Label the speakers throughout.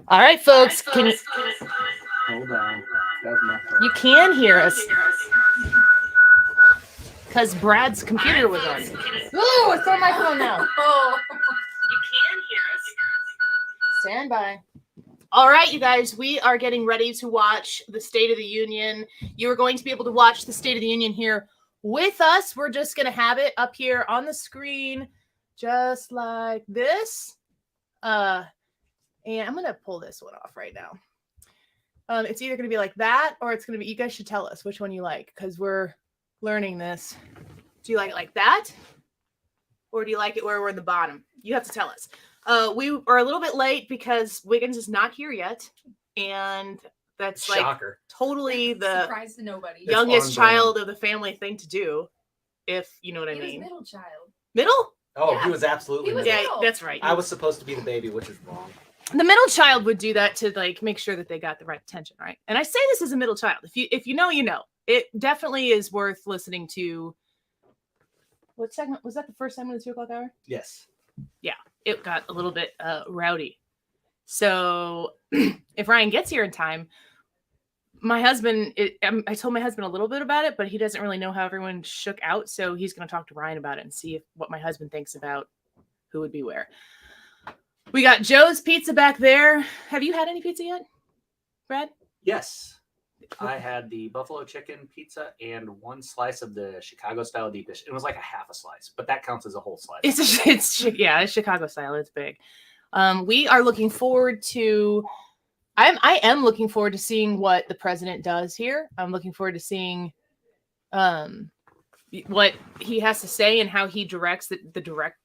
Speaker 1: All right, folks. Can you?
Speaker 2: Hold on. That's my fault.
Speaker 1: You can hear us because Brad's computer was on. Ooh, it's on my phone now.
Speaker 3: Oh.
Speaker 1: You can hear us. Stand by. All right, you guys, we are getting ready to watch the State of the Union. You are going to be able to watch the State of the Union here with us. We're just going to have it up here on the screen, just like this. And I'm going to pull this one off right now. It's either going to be like that, or it's going to be, you guys should tell us which one you like, because we're learning this. Do you like that? Or do you like it where we're in the bottom? You have to tell us. We are a little bit late because Wiggins is not here yet. And that's
Speaker 2: Shocker.
Speaker 1: Like totally the
Speaker 3: surprise to nobody.
Speaker 1: youngest child of the family thing to do, if you know what I mean.
Speaker 3: He was middle child.
Speaker 1: Middle?
Speaker 2: Oh,
Speaker 3: Yeah.
Speaker 2: he was absolutely
Speaker 3: He was
Speaker 2: middle.
Speaker 1: Yeah,
Speaker 3: middle.
Speaker 1: that's right.
Speaker 2: I was supposed to be the baby, which is wrong.
Speaker 1: The middle child would do that to like make sure that they got the right attention, right? And I say this as a middle child. If you know, you know. It definitely is worth listening to. What segment was that? The first segment of the 2 o'clock hour?
Speaker 2: Yes.
Speaker 1: Yeah, it got a little bit rowdy. So if Ryan gets here in time, my husband, I told my husband a little bit about it, but he doesn't really know how everyone shook out. So he's going to talk to Ryan about it and see what my husband thinks about who would be where. We got Joe's Pizza back there. Have you had any pizza yet, Brad?
Speaker 2: Yes. I had the buffalo chicken pizza and one slice of the Chicago style deep dish. It was like a half a slice, but that counts as a whole slice.
Speaker 1: It's Chicago style. It's big. We are looking forward to. I am looking forward to seeing what the president does here. I'm looking forward to seeing what he has to say and how he directs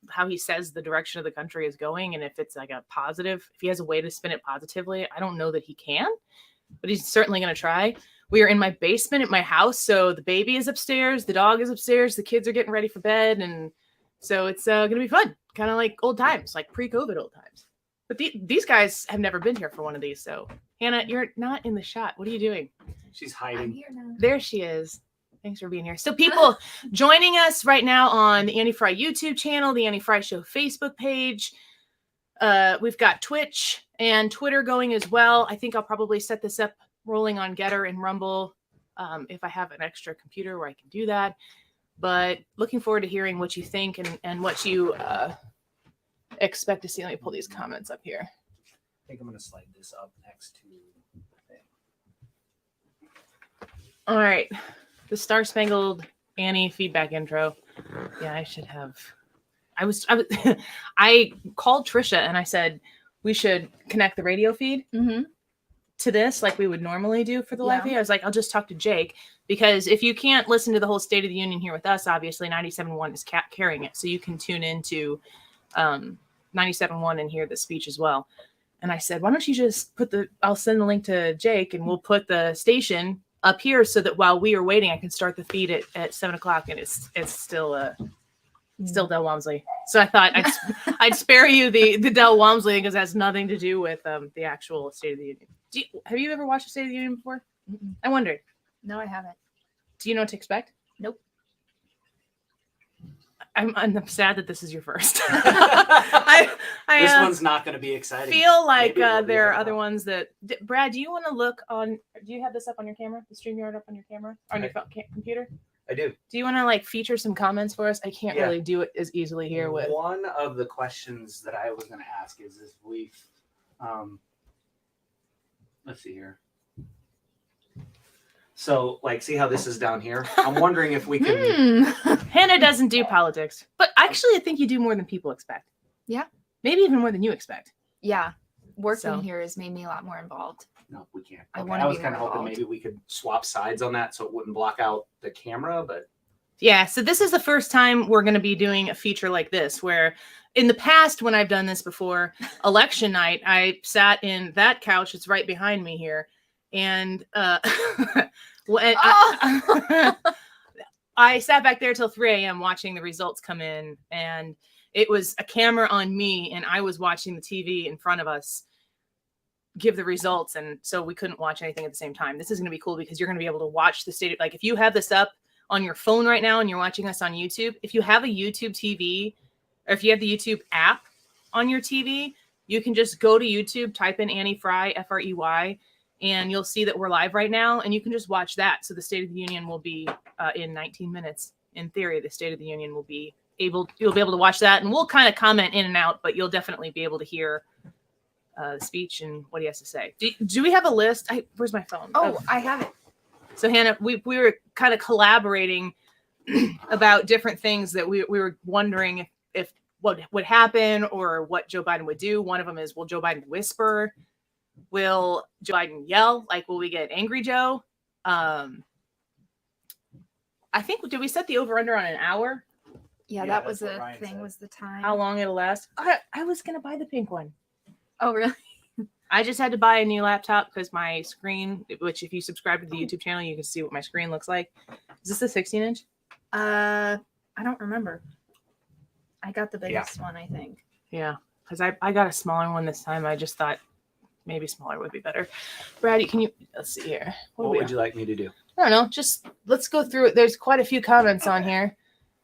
Speaker 1: how he says the direction of the country is going, and if it's like a positive, if he has a way to spin it positively. I don't know that he can, but he's certainly going to try. We are in my basement at my house, so the baby is upstairs, the dog is upstairs, the kids are getting ready for bed, and so it's going to be fun, kind of like old times, like pre-COVID old times. But these guys have never been here for one of these, so Hannah, you're not in the shot. What are you doing?
Speaker 2: She's
Speaker 3: I'm
Speaker 2: hiding.
Speaker 3: here now.
Speaker 1: There she is. Thanks for being here. So people joining us right now on the Annie Frey YouTube channel, the Annie Frey Show Facebook page. We've got Twitch and Twitter going as well. I think I'll probably set this up rolling on Getter and Rumble if I have an extra computer where I can do that. But looking forward to hearing what you think and what you expect to see. Let me pull these comments up here.
Speaker 2: I think I'm going to slide this up next to the thing.
Speaker 1: All right. The Star Spangled Annie feedback intro. Yeah, I should have. I called Trisha and I said we should connect the radio feed to this like we would normally do for the live feed. I was like, I'll just talk to Jake, because if you can't listen to the whole State of the Union here with us, obviously 97.1 is carrying it, so you can tune into 97.1 and hear the speech as well. And I said, why don't you just I'll send the link to Jake and we'll put the station up here so that while we are waiting, I can start the feed at 7 o'clock and it's still Del Walmsley. So I thought I'd spare you the Del Walmsley because it has nothing to do with the actual State of the Union. Have you ever watched the State of the Union before?
Speaker 3: Mm-mm.
Speaker 1: I wondered.
Speaker 3: No, I haven't.
Speaker 1: Do you know what to expect?
Speaker 3: Nope.
Speaker 1: I'm sad that this is your first.
Speaker 2: This one's not going to be exciting.
Speaker 1: Feel like
Speaker 2: Maybe it will be,
Speaker 1: there
Speaker 2: I
Speaker 1: are
Speaker 2: don't
Speaker 1: other
Speaker 2: know.
Speaker 1: ones that. Brad, do you want to look on? Do you have this up on your camera? The StreamYard up on your camera? On your computer?
Speaker 2: I do.
Speaker 1: Do you want to like feature some comments for us? I can't
Speaker 2: Yeah.
Speaker 1: really do it as easily here with.
Speaker 2: One of the questions that I was going to ask is if we've, let's see here. So, like, see how this is down here? I'm wondering if we can.
Speaker 1: Hannah doesn't do politics, but actually, I think you do more than people expect.
Speaker 3: Yeah.
Speaker 1: Maybe even more than you expect.
Speaker 3: Yeah. Working
Speaker 1: So.
Speaker 3: here has made me a lot more involved.
Speaker 2: No, we can't.
Speaker 3: I
Speaker 2: Okay,
Speaker 3: wanna
Speaker 2: I was
Speaker 3: be
Speaker 2: kind of
Speaker 3: more
Speaker 2: hoping
Speaker 3: involved.
Speaker 2: maybe we could swap sides on that so it wouldn't block out the camera, but
Speaker 1: Yeah, so this is the first time we're going to be doing a feature like this, where in the past, when I've done this before, election night, I sat in that couch that's right behind me here, and I sat back there till 3 a.m. watching the results come in, and it was a camera on me, and I was watching the TV in front of us give the results, and so we couldn't watch anything at the same time. This is going to be cool because you're going to be able to watch the state. Like if you have this up on your phone right now and you're watching us on YouTube, if you have a YouTube TV or if you have the YouTube app on your TV, you can just go to YouTube, type in Annie Frey, Frey, and you'll see that we're live right now, and you can just watch that. So the State of the Union will be in 19 minutes. In theory, the State of the Union will be you'll be able to watch that, and we'll kind of comment in and out, but you'll definitely be able to hear the speech and what he has to say. Do we have a list? Where's my phone?
Speaker 3: Oh, I have it.
Speaker 1: So Hannah, we were kind of collaborating about different things that we were wondering if what would happen or what Joe Biden would do. One of them is, will Joe Biden whisper? Will Joe Biden yell? Like, will we get Angry Joe? I think, did we set the over-under on an hour?
Speaker 3: Yeah, that was the thing, was the time.
Speaker 1: How long it'll last? I was going to buy the pink one.
Speaker 3: Oh, really?
Speaker 1: I just had to buy a new laptop because my screen, which if you subscribe to the YouTube channel, you can see what my screen looks like. Is this the 16-inch? I don't remember.
Speaker 3: I got the biggest one, I think.
Speaker 1: Yeah, because I got a smaller one this time. I just thought maybe smaller would be better. Brad, let's see here.
Speaker 2: What would you like me to do?
Speaker 1: I don't know. Just let's go through it. There's quite a few comments on here.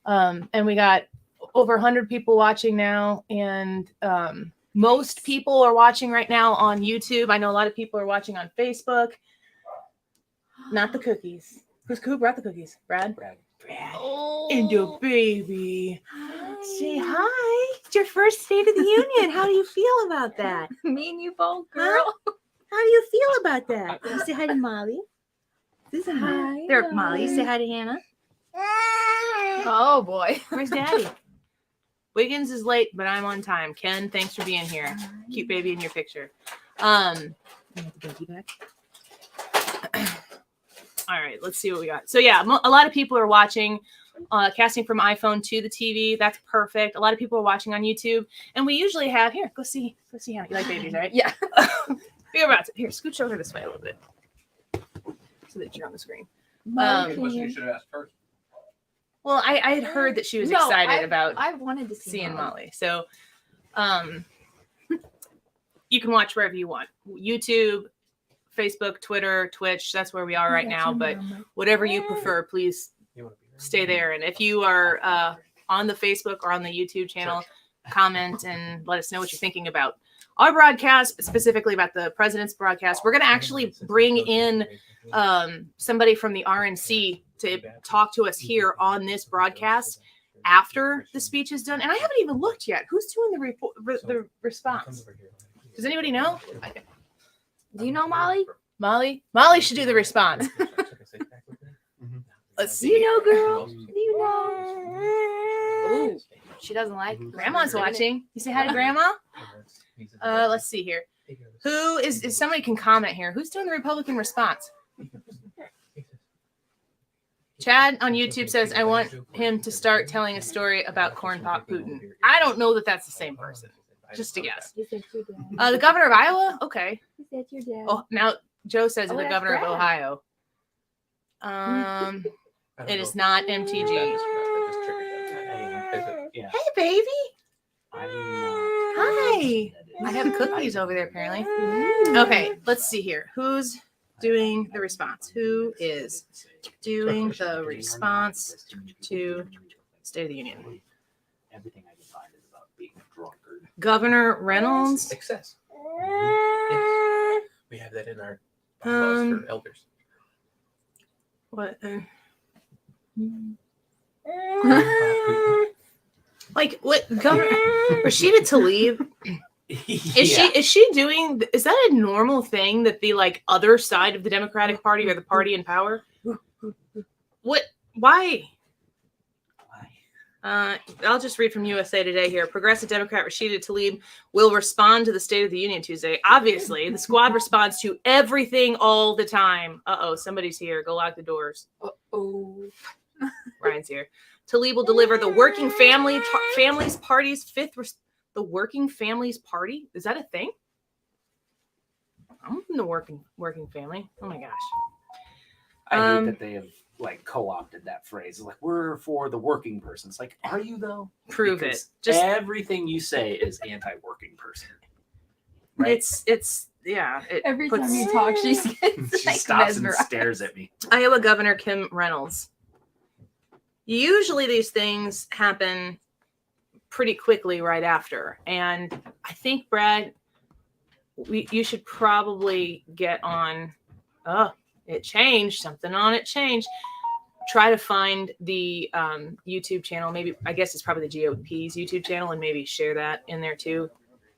Speaker 1: And we got over 100 people watching now. And most people are watching right now on YouTube. I know a lot of people are watching on Facebook. Not the cookies. Who brought the cookies? Brad?
Speaker 2: Brad.
Speaker 3: Oh.
Speaker 1: And your baby.
Speaker 3: Hi.
Speaker 1: Say hi. It's your first State of the Union. How do you feel about that?
Speaker 3: Me and you both, girl.
Speaker 1: How do you feel about that? You say hi to Molly. This is
Speaker 3: Hi.
Speaker 1: There, Molly. Say hi to Hannah.
Speaker 3: Oh, boy.
Speaker 1: Where's Daddy? Wiggins is late, but I'm on time. Ken, thanks for being here. Cute baby in your picture. You want the baby back? All right, let's see what we got. So yeah, a lot of people are watching, casting from iPhone to the TV. That's perfect. A lot of people are watching on YouTube, and we usually have here. Go see Hannah. You like babies, right?
Speaker 3: Yeah.
Speaker 1: Here, scooch over this way a little bit, so that you're on the screen.
Speaker 4: You should have asked first.
Speaker 1: Well, I had heard that she was excited about
Speaker 3: I wanted to see
Speaker 1: seeing Molly. So, you can watch wherever you want. YouTube, Facebook, Twitter, Twitch. That's where we are right now. But whatever you prefer, please stay there. And if you are on the Facebook or on the YouTube channel, comment and let us know what you're thinking about our broadcast, specifically about the president's broadcast. We're going to actually bring in somebody from the RNC to talk to us here on this broadcast after the speech is done. And I haven't even looked yet. Who's doing the response? Does anybody know?
Speaker 3: Do you know Molly?
Speaker 1: Molly should do the response. Let's see.
Speaker 3: You know, girl. You know. Ooh, she doesn't like it.
Speaker 1: Grandma's watching. You say hi to Grandma? Let's see here. Who is somebody can comment here. Who's doing the Republican response? Chad on YouTube says, I want him to start telling a story about Corn Pop Putin. I don't know that that's the same person. Just a guess. The governor of Iowa? Okay. Oh, now Joe says the governor of Ohio. It is not MTG.
Speaker 2: Yeah.
Speaker 1: Hey, baby.
Speaker 2: Hi.
Speaker 1: I have cookies over there, apparently. Okay, let's see here. Who's doing the response? Who is doing the response to State of the Union?
Speaker 2: Everything I can find is about being a drunkard.
Speaker 1: Governor Reynolds.
Speaker 4: Excess. Yes. We have that in our bylaws for elders.
Speaker 1: What? Like what? Governor Rashida Tlaib? Is she doing? Is that a normal thing that the like other side of the Democratic Party or the party in power? What? Why? I'll just read from USA Today here. Progressive Democrat Rashida Tlaib will respond to the State of the Union Tuesday. Obviously, the squad responds to everything all the time. Somebody's here. Go lock the doors. Ryan's here. Tlaib will deliver the Working Families Party's the Working Families Party. Is that a thing? I'm in the working family. Oh my gosh.
Speaker 2: I hate that they have like co-opted that phrase. Like, we're for the working person. It's like, are you though?
Speaker 1: Prove
Speaker 2: because
Speaker 1: it. Just
Speaker 2: everything you say is anti-working person. Right?
Speaker 1: It's yeah.
Speaker 3: Every time you talk, she gets
Speaker 2: She stops and stares at me.
Speaker 1: Iowa Governor Kim Reynolds. Usually these things happen pretty quickly right after. And I think, Brad, you should probably get on. Oh, it changed. Something on it changed. Try to find the YouTube channel. Maybe, I guess it's probably the GOP's YouTube channel, and maybe share that in there too.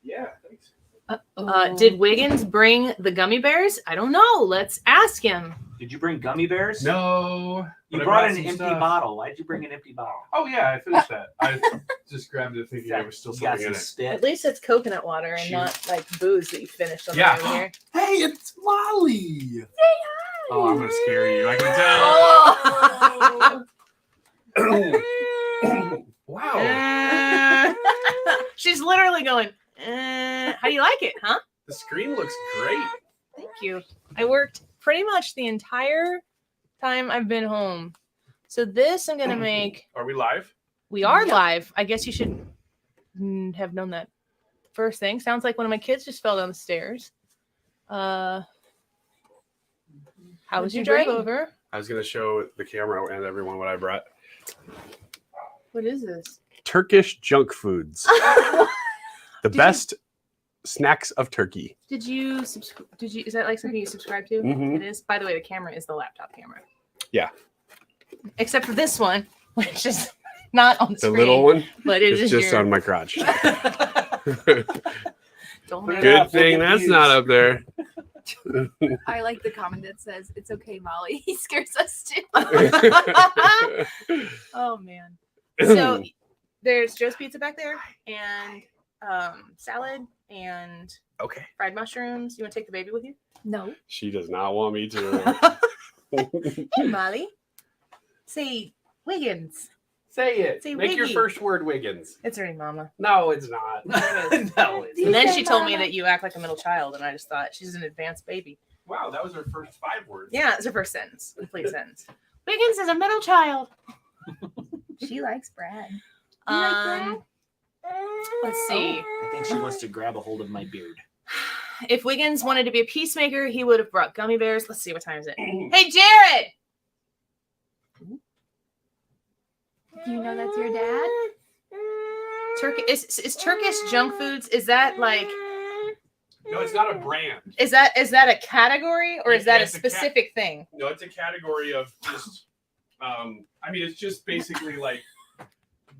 Speaker 4: Yeah, thanks.
Speaker 1: Did Wiggins bring the gummy bears? I don't know. Let's ask him.
Speaker 2: Did you bring gummy bears?
Speaker 4: No.
Speaker 2: You
Speaker 4: but I
Speaker 2: brought an
Speaker 4: some
Speaker 2: empty
Speaker 4: stuff.
Speaker 2: bottle. Why'd you bring an empty bottle?
Speaker 4: Oh, yeah, I finished that. I just grabbed it thinking there was still
Speaker 2: You got
Speaker 4: something in
Speaker 2: some
Speaker 4: it.
Speaker 2: spit.
Speaker 1: At least it's coconut water and
Speaker 4: Shoot.
Speaker 1: not like booze that you finished on
Speaker 4: Yeah.
Speaker 1: the way over here.
Speaker 4: Hey, it's Molly. Oh, I'm going to scare you. I can tell. Wow.
Speaker 1: She's literally going, how do you like it, huh?
Speaker 4: The screen looks great.
Speaker 1: Thank you. I worked pretty much the entire time I've been home. So this I'm going to make.
Speaker 4: Are we live?
Speaker 1: We are live. I guess you should have known that first thing. Sounds like one of my kids just fell down the stairs. How was your drive over?
Speaker 4: I was going to show the camera and everyone what I brought.
Speaker 1: What is this?
Speaker 4: Turkish junk foods. The best snacks of Turkey.
Speaker 1: Did you is that like something you subscribe to?
Speaker 4: Mhm.
Speaker 1: It is. By the way, the camera is the laptop camera.
Speaker 4: Yeah.
Speaker 1: Except for this one, which is not on
Speaker 4: The
Speaker 1: screen.
Speaker 4: little one
Speaker 1: But it
Speaker 4: is
Speaker 1: is
Speaker 4: just
Speaker 1: your,
Speaker 4: on my crotch.
Speaker 1: Don't
Speaker 2: Put
Speaker 1: make
Speaker 2: it
Speaker 1: it.
Speaker 2: up.
Speaker 4: Good thing that's not up there.
Speaker 3: I like the comment that says, "It's okay, Molly. He scares us too."
Speaker 1: Oh man. So there's Joe's Pizza back there and salad and
Speaker 4: Okay.
Speaker 1: fried mushrooms. You want to take the baby with you?
Speaker 3: No.
Speaker 4: She does not want me to.
Speaker 1: Hey Molly. Say Wiggins.
Speaker 4: Say it.
Speaker 1: Say
Speaker 4: Make your
Speaker 1: Wiggy.
Speaker 4: first word, Wiggins.
Speaker 1: It's already mama.
Speaker 4: No, it's not.
Speaker 2: No, it's
Speaker 1: And then she told me that you act like a middle child, and I just thought she's an advanced baby.
Speaker 4: Wow, that was her first 5 words.
Speaker 1: Yeah, it's her first sentence. Complete sentence. Wiggins is a middle child.
Speaker 3: She likes Brad.
Speaker 1: Let's see.
Speaker 2: I think she wants to grab a hold of my beard.
Speaker 1: If Wiggins wanted to be a peacemaker, he would have brought gummy bears. Let's see, what time is it? Hey, Jared!
Speaker 3: Do you know that's your dad?
Speaker 1: Is Turkish junk foods, is that like,
Speaker 4: No, it's not a brand.
Speaker 1: is that a category or is that a
Speaker 4: It's a cat-
Speaker 1: specific thing?
Speaker 4: No, it's a category of just. I mean, it's just basically like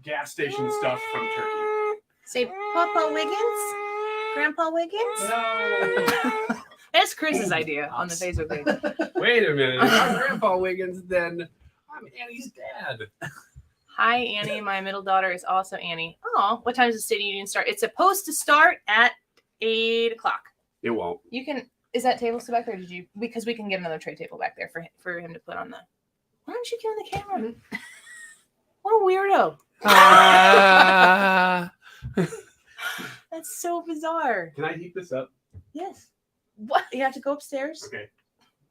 Speaker 4: gas station stuff from Turkey.
Speaker 1: Say Papa Wiggins? Grandpa Wiggins?
Speaker 4: No.
Speaker 1: That's Chris's idea on the Facebook page.
Speaker 4: Wait a minute. If I'm Grandpa Wiggins, then I'm Annie's dad.
Speaker 1: Hi, Annie. My middle daughter is also Annie. Oh, what time does the State of the Union start? It's supposed to start at 8 o'clock.
Speaker 4: It won't.
Speaker 1: You can. Is that table still back there? Did you? Because we can get another tray table back there for him to put on the. Why don't you get on the camera? What a weirdo! That's so bizarre.
Speaker 4: Can I heat this up?
Speaker 1: Yes. What? You have to go upstairs
Speaker 4: Okay.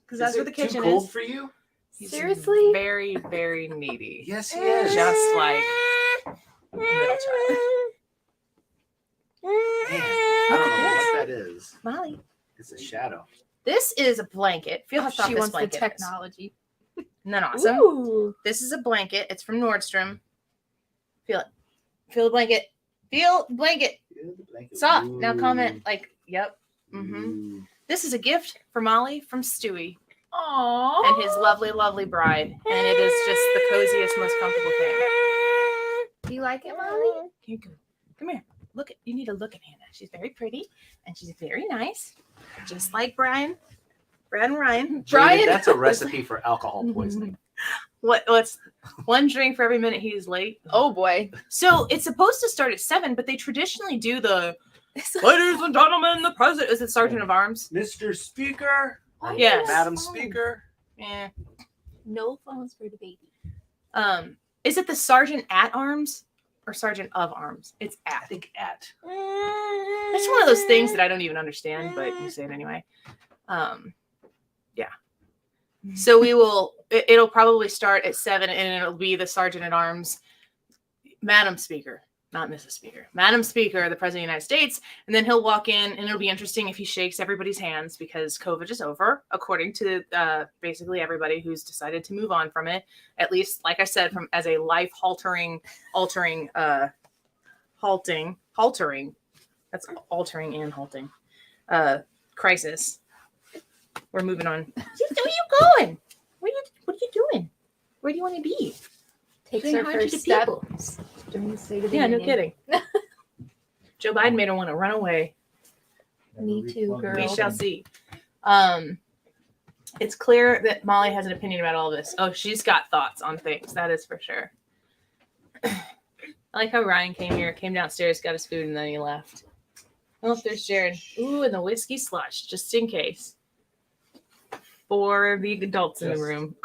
Speaker 1: because that's where the kitchen
Speaker 2: too cold
Speaker 1: is.
Speaker 2: for you?
Speaker 1: He's
Speaker 3: Seriously?
Speaker 1: very, very needy.
Speaker 2: Yes, he is.
Speaker 1: Just like a middle child.
Speaker 2: Man, I don't know what that is.
Speaker 1: Molly,
Speaker 2: It's a shadow.
Speaker 1: this is a blanket. Feel how soft
Speaker 3: She
Speaker 1: this
Speaker 3: wants the
Speaker 1: blanket is.
Speaker 3: technology.
Speaker 1: Isn't that awesome?
Speaker 3: Ooh.
Speaker 1: This is a blanket. It's from Nordstrom. Feel it. Feel the blanket. Feel the blanket. Soft. Now comment like, yep. Mm-hmm. This is a gift for Molly from Stewie
Speaker 3: Aww.
Speaker 1: and his lovely, lovely bride. And it is just the coziest, most comfortable thing.
Speaker 3: Do you like it, Molly?
Speaker 1: Here you go. Come here. Look at. You need to look at Hannah. She's very pretty and she's very nice, just like Brad and Ryan.
Speaker 2: Brian, that's a recipe for alcohol poisoning.
Speaker 1: What's one drink for every minute he's late?
Speaker 3: Oh boy.
Speaker 1: So it's supposed to start at 7, but they traditionally do the ladies and gentlemen, the president is it Sergeant of Arms.
Speaker 2: Mr. Speaker.
Speaker 1: Yes.
Speaker 2: Madam Speaker.
Speaker 1: Yeah.
Speaker 3: No phones for the baby.
Speaker 1: Is it the Sergeant at Arms or Sergeant of Arms? It's
Speaker 2: I
Speaker 1: at.
Speaker 2: think at.
Speaker 1: It's one of those things that I don't even understand, but you say it anyway. Yeah. So it'll probably start at 7 and it'll be the Sergeant at Arms, Madam Speaker, not Mrs. Speaker, Madam Speaker, the President of the United States. And then he'll walk in and it'll be interesting if he shakes everybody's hands because COVID is over, according to basically everybody who's decided to move on from it. At least, like I said, from as a life altering haltering. That's altering and halting. Crisis. We're moving on. Where are you going? What are you doing? Where do you want to be?
Speaker 3: Takes
Speaker 1: Saying
Speaker 3: her
Speaker 1: hi to
Speaker 3: first
Speaker 1: the
Speaker 3: step
Speaker 1: people.
Speaker 3: during the State of the
Speaker 1: Yeah, no
Speaker 3: Union.
Speaker 1: kidding. Joe Biden made her want to run away.
Speaker 3: Me too, girl.
Speaker 1: We shall see. It's clear that Molly has an opinion about all this. Oh, she's got thoughts on things. That is for sure. I like how Ryan came downstairs, got his food, and then he left. Oh, there's Jared. Ooh, and the whiskey slush, just in case. For the adults in the room.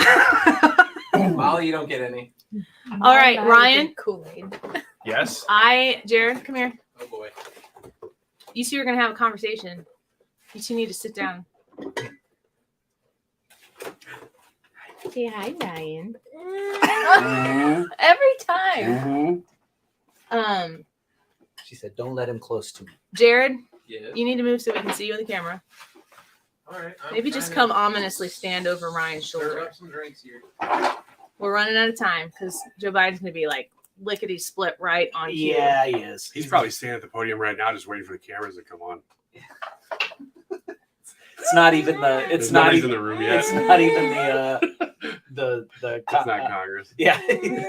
Speaker 5: Molly, you don't get any.
Speaker 1: All right, Ryan.
Speaker 3: Kool-Aid.
Speaker 4: Yes.
Speaker 1: Jared, come here.
Speaker 5: Oh boy.
Speaker 1: You two are going to have a conversation. You two need to sit down. Say hi, Ryan.
Speaker 3: Every time.
Speaker 2: She said, "Don't let him close to me."
Speaker 1: Jared,
Speaker 5: Yeah.
Speaker 1: you need to move so we can see you on the camera.
Speaker 5: All right.
Speaker 1: Maybe just come ominously stand over Ryan's
Speaker 5: stir
Speaker 1: shoulder.
Speaker 5: up some drinks here.
Speaker 1: We're running out of time because Joe Biden's going to be like lickety split right on cue.
Speaker 2: Yeah, he is.
Speaker 4: He's probably standing at the podium right now, just waiting for the cameras to come on.
Speaker 2: It's not even the. It's
Speaker 4: There's
Speaker 2: not
Speaker 4: nobody's
Speaker 2: even.
Speaker 4: in the room yet.
Speaker 2: It's not even the.
Speaker 4: It's not Congress.
Speaker 2: Yeah,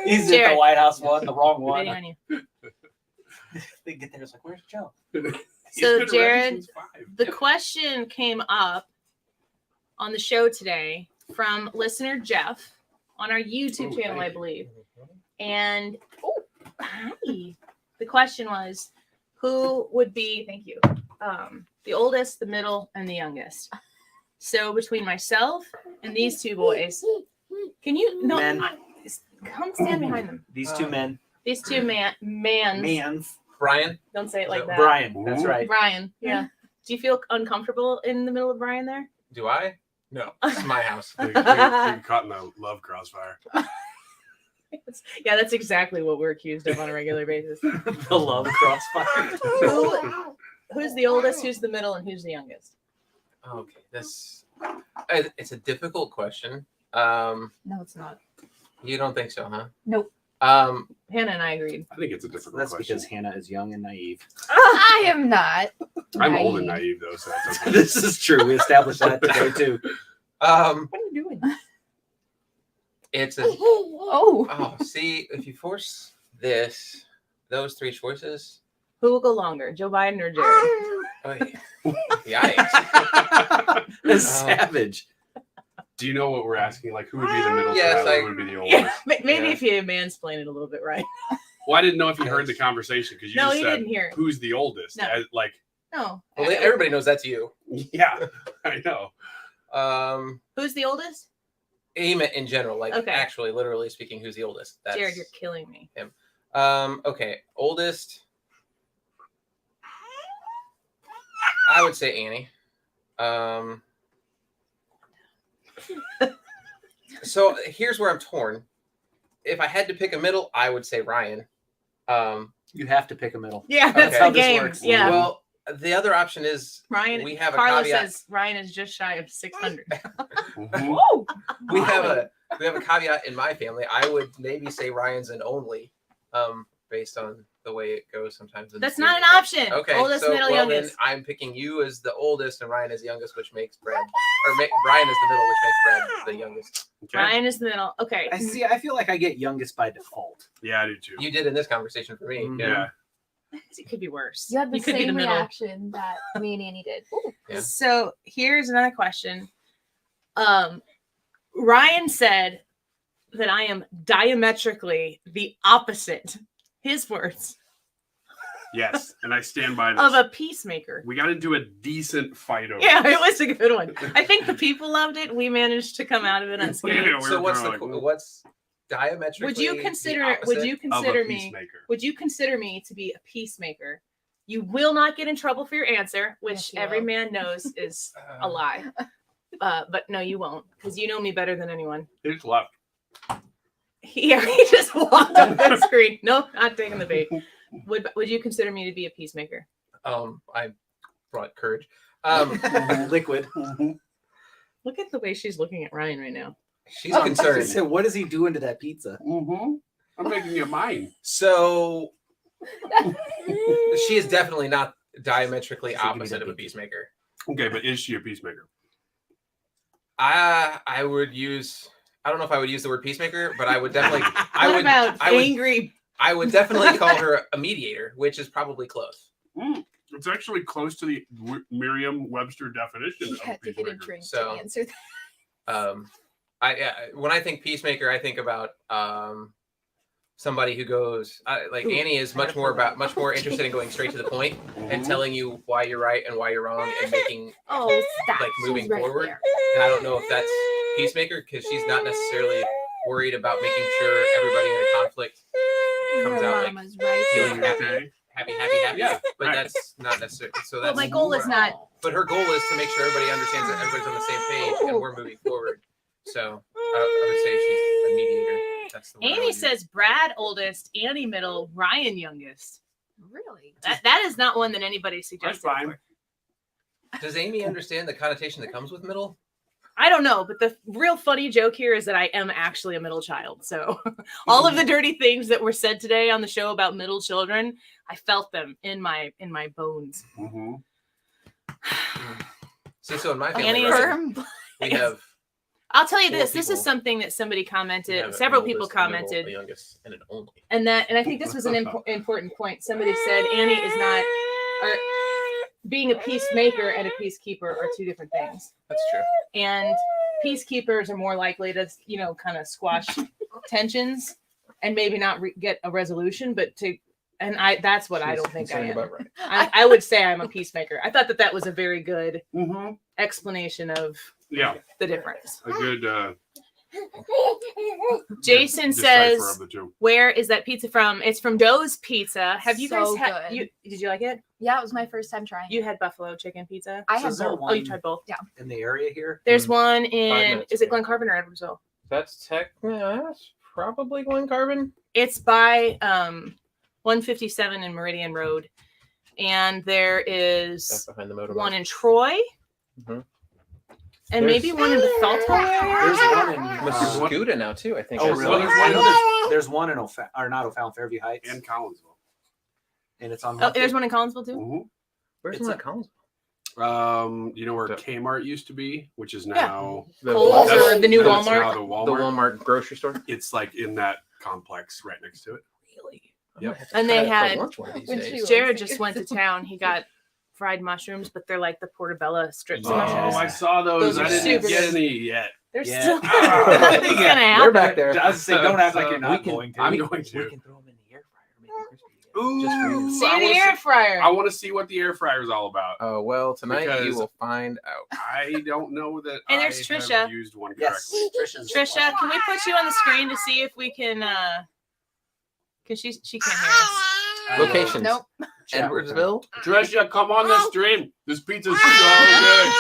Speaker 2: he's at
Speaker 1: Jared.
Speaker 2: the White House one, the wrong one.
Speaker 1: Waiting on you.
Speaker 2: They get there, it's like, "Where's Joe?"
Speaker 4: He's
Speaker 1: So,
Speaker 4: been ready
Speaker 1: Jared,
Speaker 4: since 5.
Speaker 1: The question came up on the show today from listener Jeff on our YouTube channel, I believe. And hi. The question was, who would be, thank you, the oldest, the middle, and the youngest? So between myself and these two boys, can you
Speaker 2: Men.
Speaker 1: come stand behind them?
Speaker 2: These two men.
Speaker 1: These two mans.
Speaker 5: Brian.
Speaker 1: Don't say it like that.
Speaker 2: Brian. That's right.
Speaker 1: Brian. Yeah. Do you feel uncomfortable in the middle of Brian there?
Speaker 5: Do I? No. This is my house.
Speaker 4: They get caught in the love crossfire.
Speaker 1: Yeah, that's exactly what we're accused of on a regular basis.
Speaker 2: The love crossfire.
Speaker 1: Who's the oldest, who's the middle, and who's the youngest?
Speaker 5: Okay. It's a difficult question.
Speaker 3: No, it's not.
Speaker 5: You don't think so, huh?
Speaker 3: Nope.
Speaker 1: Hannah and I agreed.
Speaker 4: I think it's a difficult
Speaker 2: That's
Speaker 4: question.
Speaker 2: because Hannah is young and naive.
Speaker 3: I am not.
Speaker 4: I'm old and naive, though, so that's okay.
Speaker 2: This is true. We established that today too.
Speaker 3: What are you doing?
Speaker 5: It's a.
Speaker 3: Oh.
Speaker 5: Oh, see, if you force those three choices.
Speaker 1: Who will go longer, Joe Biden or Jared?
Speaker 5: Oh, yikes.
Speaker 2: That's savage.
Speaker 4: Do you know what we're asking? Like, who would be the middle
Speaker 5: Yes,
Speaker 4: child? Who would be the oldest?
Speaker 1: Yeah, maybe
Speaker 5: Yeah.
Speaker 1: if you mansplain it a little bit, right?
Speaker 4: Well, I didn't know if you heard the conversation because you
Speaker 1: No,
Speaker 4: just
Speaker 1: he
Speaker 4: said,
Speaker 1: didn't hear it.
Speaker 4: who's the oldest?
Speaker 1: No.
Speaker 4: Like,
Speaker 1: No.
Speaker 5: Well, everybody knows that's you.
Speaker 4: yeah, I know.
Speaker 1: Who's the oldest?
Speaker 5: Aim it in general, like
Speaker 1: Okay.
Speaker 5: actually, literally speaking, who's the oldest? That's,
Speaker 1: Jared, you're killing me.
Speaker 5: Okay, oldest. I would say Annie. So here's where I'm torn. If I had to pick a middle, I would say Ryan.
Speaker 2: You have to pick a middle.
Speaker 1: Yeah, that's
Speaker 5: Okay.
Speaker 1: the
Speaker 5: How this
Speaker 1: game.
Speaker 2: works.
Speaker 1: Yeah.
Speaker 5: Well, the other option is
Speaker 1: Ryan,
Speaker 5: we have a
Speaker 1: Carla
Speaker 5: caveat.
Speaker 1: says Ryan is just shy of 600.
Speaker 4: Mhm.
Speaker 1: Whoa!
Speaker 5: we have a caveat in my family. I would maybe say Ryan's an only, based on the way it goes sometimes. In the
Speaker 1: That's not an
Speaker 5: series.
Speaker 1: option.
Speaker 5: Okay,
Speaker 1: Oldest,
Speaker 5: so
Speaker 1: middle,
Speaker 5: well, then
Speaker 1: youngest.
Speaker 5: I'm picking you as the oldest and Ryan as the youngest, which makes Brad, Brian is the middle, which makes Brad the youngest.
Speaker 4: Okay.
Speaker 1: Ryan is the middle. Okay.
Speaker 2: I see. I feel like I get youngest by default.
Speaker 4: Yeah, I do too.
Speaker 5: You did in this conversation for me.
Speaker 2: Mhm.
Speaker 4: Yeah.
Speaker 1: It could be worse.
Speaker 3: You had the
Speaker 1: could be the
Speaker 3: same
Speaker 1: middle.
Speaker 3: reaction that me and Annie did. Ooh.
Speaker 5: Yeah.
Speaker 1: So here's another question. Ryan said that I am diametrically the opposite, his words,
Speaker 4: Yes, and I stand by this.
Speaker 1: of a peacemaker.
Speaker 4: We got into a decent fight over
Speaker 1: Yeah,
Speaker 4: this.
Speaker 1: it was a good one. I think the people loved it. We managed to come out of it unscathed.
Speaker 4: Yeah, we
Speaker 5: So
Speaker 4: were
Speaker 5: what's
Speaker 4: kinda like,
Speaker 5: what's diametrically?
Speaker 1: Would you
Speaker 5: the
Speaker 1: consider
Speaker 5: opposite?
Speaker 4: of a
Speaker 1: me
Speaker 4: peacemaker.
Speaker 1: would you consider me to be a peacemaker? You will not get in trouble for your answer, which
Speaker 3: Yes, you
Speaker 1: every
Speaker 3: will.
Speaker 1: man knows is a lie. But no, you won't, because you know me better than anyone.
Speaker 4: They just left.
Speaker 1: He just walked up the screen. Nope, not taking the bait. Would you consider me to be a peacemaker?
Speaker 5: I brought courage.
Speaker 2: Liquid.
Speaker 1: Look at the way she's looking at Ryan right now.
Speaker 5: She's concerned.
Speaker 2: So what is he doing to that pizza?
Speaker 4: Mm-hmm. I'm making you mine.
Speaker 5: So She is definitely not diametrically
Speaker 2: She can be
Speaker 5: opposite
Speaker 2: the
Speaker 5: of a
Speaker 2: peace.
Speaker 5: peacemaker.
Speaker 4: Okay, but is she a peacemaker?
Speaker 5: I would use. I don't know if I would use the word peacemaker, but I would definitely.
Speaker 1: What about
Speaker 5: I would,
Speaker 1: angry?
Speaker 5: I would definitely call her a mediator, which is probably close.
Speaker 4: It's actually close to the Merriam-Webster definition
Speaker 3: You
Speaker 4: of
Speaker 3: had to get a
Speaker 4: peacemaker.
Speaker 3: drink
Speaker 5: So-
Speaker 3: to answer that.
Speaker 5: When I think peacemaker, I think about somebody who goes like Annie is much more interested in going straight to the point and telling you why you're right and why you're wrong and making
Speaker 3: Oh, stop.
Speaker 5: like moving
Speaker 3: She's right
Speaker 5: forward.
Speaker 3: there.
Speaker 5: And I don't know if that's peacemaker because she's not necessarily worried about making sure everybody in a conflict comes
Speaker 3: Your
Speaker 5: out like
Speaker 3: mama's right
Speaker 5: feeling
Speaker 3: there.
Speaker 4: Okay.
Speaker 5: happy.
Speaker 4: Yeah,
Speaker 5: But
Speaker 4: right.
Speaker 5: that's not necessarily. So
Speaker 1: Well,
Speaker 5: that's
Speaker 1: my goal is not.
Speaker 5: But her goal is to make sure everybody understands that everybody's on the same page and we're moving forward. So I would say she's a mediator. That's the word I would
Speaker 1: Annie
Speaker 5: use.
Speaker 1: says Brad oldest, Annie middle, Ryan youngest.
Speaker 3: Really?
Speaker 1: That is not one that anybody
Speaker 4: That's
Speaker 1: suggested.
Speaker 4: fine.
Speaker 5: Does Amy understand the connotation that comes with middle?
Speaker 1: I don't know, but the real funny joke here is that I am actually a middle child. So all of the dirty things that were said today on the show about middle children, I felt them in my bones.
Speaker 4: Mm-hmm.
Speaker 5: See, so in my family,
Speaker 1: Annie is
Speaker 5: right,
Speaker 3: Firm.
Speaker 5: we have
Speaker 1: I'll tell you
Speaker 5: Four
Speaker 1: this. This is
Speaker 5: people.
Speaker 1: something that somebody
Speaker 5: we
Speaker 1: commented.
Speaker 5: have
Speaker 1: Several
Speaker 5: an
Speaker 1: people
Speaker 5: oldest, a middle,
Speaker 1: commented.
Speaker 5: a youngest, and an only.
Speaker 1: And I think this was an important point. Somebody said Annie is not, or being a peacemaker and a peacekeeper are two different things.
Speaker 5: That's true.
Speaker 1: And peacekeepers are more likely to, kind of squash tensions and maybe not get a resolution, but that's what I don't think I am.
Speaker 5: About right.
Speaker 1: I would say I'm a peacemaker. I thought that was a very good
Speaker 4: Mm-hmm.
Speaker 1: explanation of
Speaker 4: Yeah,
Speaker 1: the difference.
Speaker 4: a good
Speaker 1: Jason
Speaker 4: decipher
Speaker 1: says,
Speaker 4: of the two.
Speaker 1: "Where is that pizza from?" It's from Doe's Pizza. Have you
Speaker 3: So
Speaker 1: guys had?
Speaker 3: good.
Speaker 1: Did you like it?
Speaker 3: Yeah, it was my first time trying.
Speaker 1: You had buffalo chicken pizza.
Speaker 3: I
Speaker 2: So
Speaker 3: had
Speaker 2: is there
Speaker 3: both.
Speaker 1: Oh, you tried both.
Speaker 2: in the area here.
Speaker 1: There's one in.
Speaker 5: minutes
Speaker 1: Is it
Speaker 5: away.
Speaker 1: Glen Carbon or Edwardsville?
Speaker 5: That's probably Glen Carbon.
Speaker 1: It's by 157 in Meridian Road, and there
Speaker 5: That's
Speaker 1: is
Speaker 5: behind the motor.
Speaker 1: one in Troy,
Speaker 5: Mhm.
Speaker 1: and maybe one in Bethalto area.
Speaker 2: There's one in.
Speaker 5: Mascuda now too. I think.
Speaker 2: Oh,
Speaker 5: I saw.
Speaker 2: really? I know there's one in not O'Fallon, Fairview Heights,
Speaker 4: And Collinsville.
Speaker 2: and it's on.
Speaker 1: Oh, there's one in Collinsville too.
Speaker 4: Mm-hmm.
Speaker 5: Where's
Speaker 2: It's
Speaker 5: one
Speaker 2: a-
Speaker 5: at Collins?
Speaker 4: You know where
Speaker 5: The-
Speaker 4: Kmart used to be, which is
Speaker 1: Yeah.
Speaker 4: now
Speaker 1: Kohl's
Speaker 4: That's-
Speaker 1: or the new
Speaker 4: that's
Speaker 1: Walmart?
Speaker 4: now the
Speaker 5: The
Speaker 4: Walmart.
Speaker 5: Walmart grocery store.
Speaker 4: It's like in that complex right next to it.
Speaker 5: Really?
Speaker 4: Yep.
Speaker 1: And they had-
Speaker 5: lunch one of these
Speaker 3: When
Speaker 5: days.
Speaker 3: she was-
Speaker 1: Jared just went to town. He got fried mushrooms, but they're like the portobello strips of
Speaker 5: Oh,
Speaker 1: mushrooms.
Speaker 4: I saw those.
Speaker 1: Those are
Speaker 4: I didn't
Speaker 1: super
Speaker 4: get
Speaker 1: good.
Speaker 4: any yet.
Speaker 1: They're
Speaker 2: Yeah.
Speaker 1: still.
Speaker 4: Ah.
Speaker 1: Nothing's gonna
Speaker 5: They're
Speaker 1: happen.
Speaker 5: back there.
Speaker 2: I was saying, don't act like you're
Speaker 4: We
Speaker 2: not
Speaker 5: can-
Speaker 2: going to.
Speaker 4: I'm
Speaker 5: we,
Speaker 4: going
Speaker 5: we
Speaker 4: to.
Speaker 5: can throw them in the air fryer to make them crispy.
Speaker 4: Ooh.
Speaker 5: Just for you.
Speaker 1: See
Speaker 4: I
Speaker 1: the
Speaker 4: wanna
Speaker 1: air fryer.
Speaker 4: I want to see what the air fryer is all about.
Speaker 5: Oh well, tonight you
Speaker 4: Because-
Speaker 5: will find out.
Speaker 4: I don't know that
Speaker 1: And there's
Speaker 4: I
Speaker 1: Trisha.
Speaker 4: have used one
Speaker 2: Yes,
Speaker 4: correctly.
Speaker 1: Trisha, can we put you on the screen to see if we can? Because she can't hear us.
Speaker 5: Locations.
Speaker 3: Nope.
Speaker 5: Edwardsville.
Speaker 4: Trisha, come on the stream. This pizza's so good.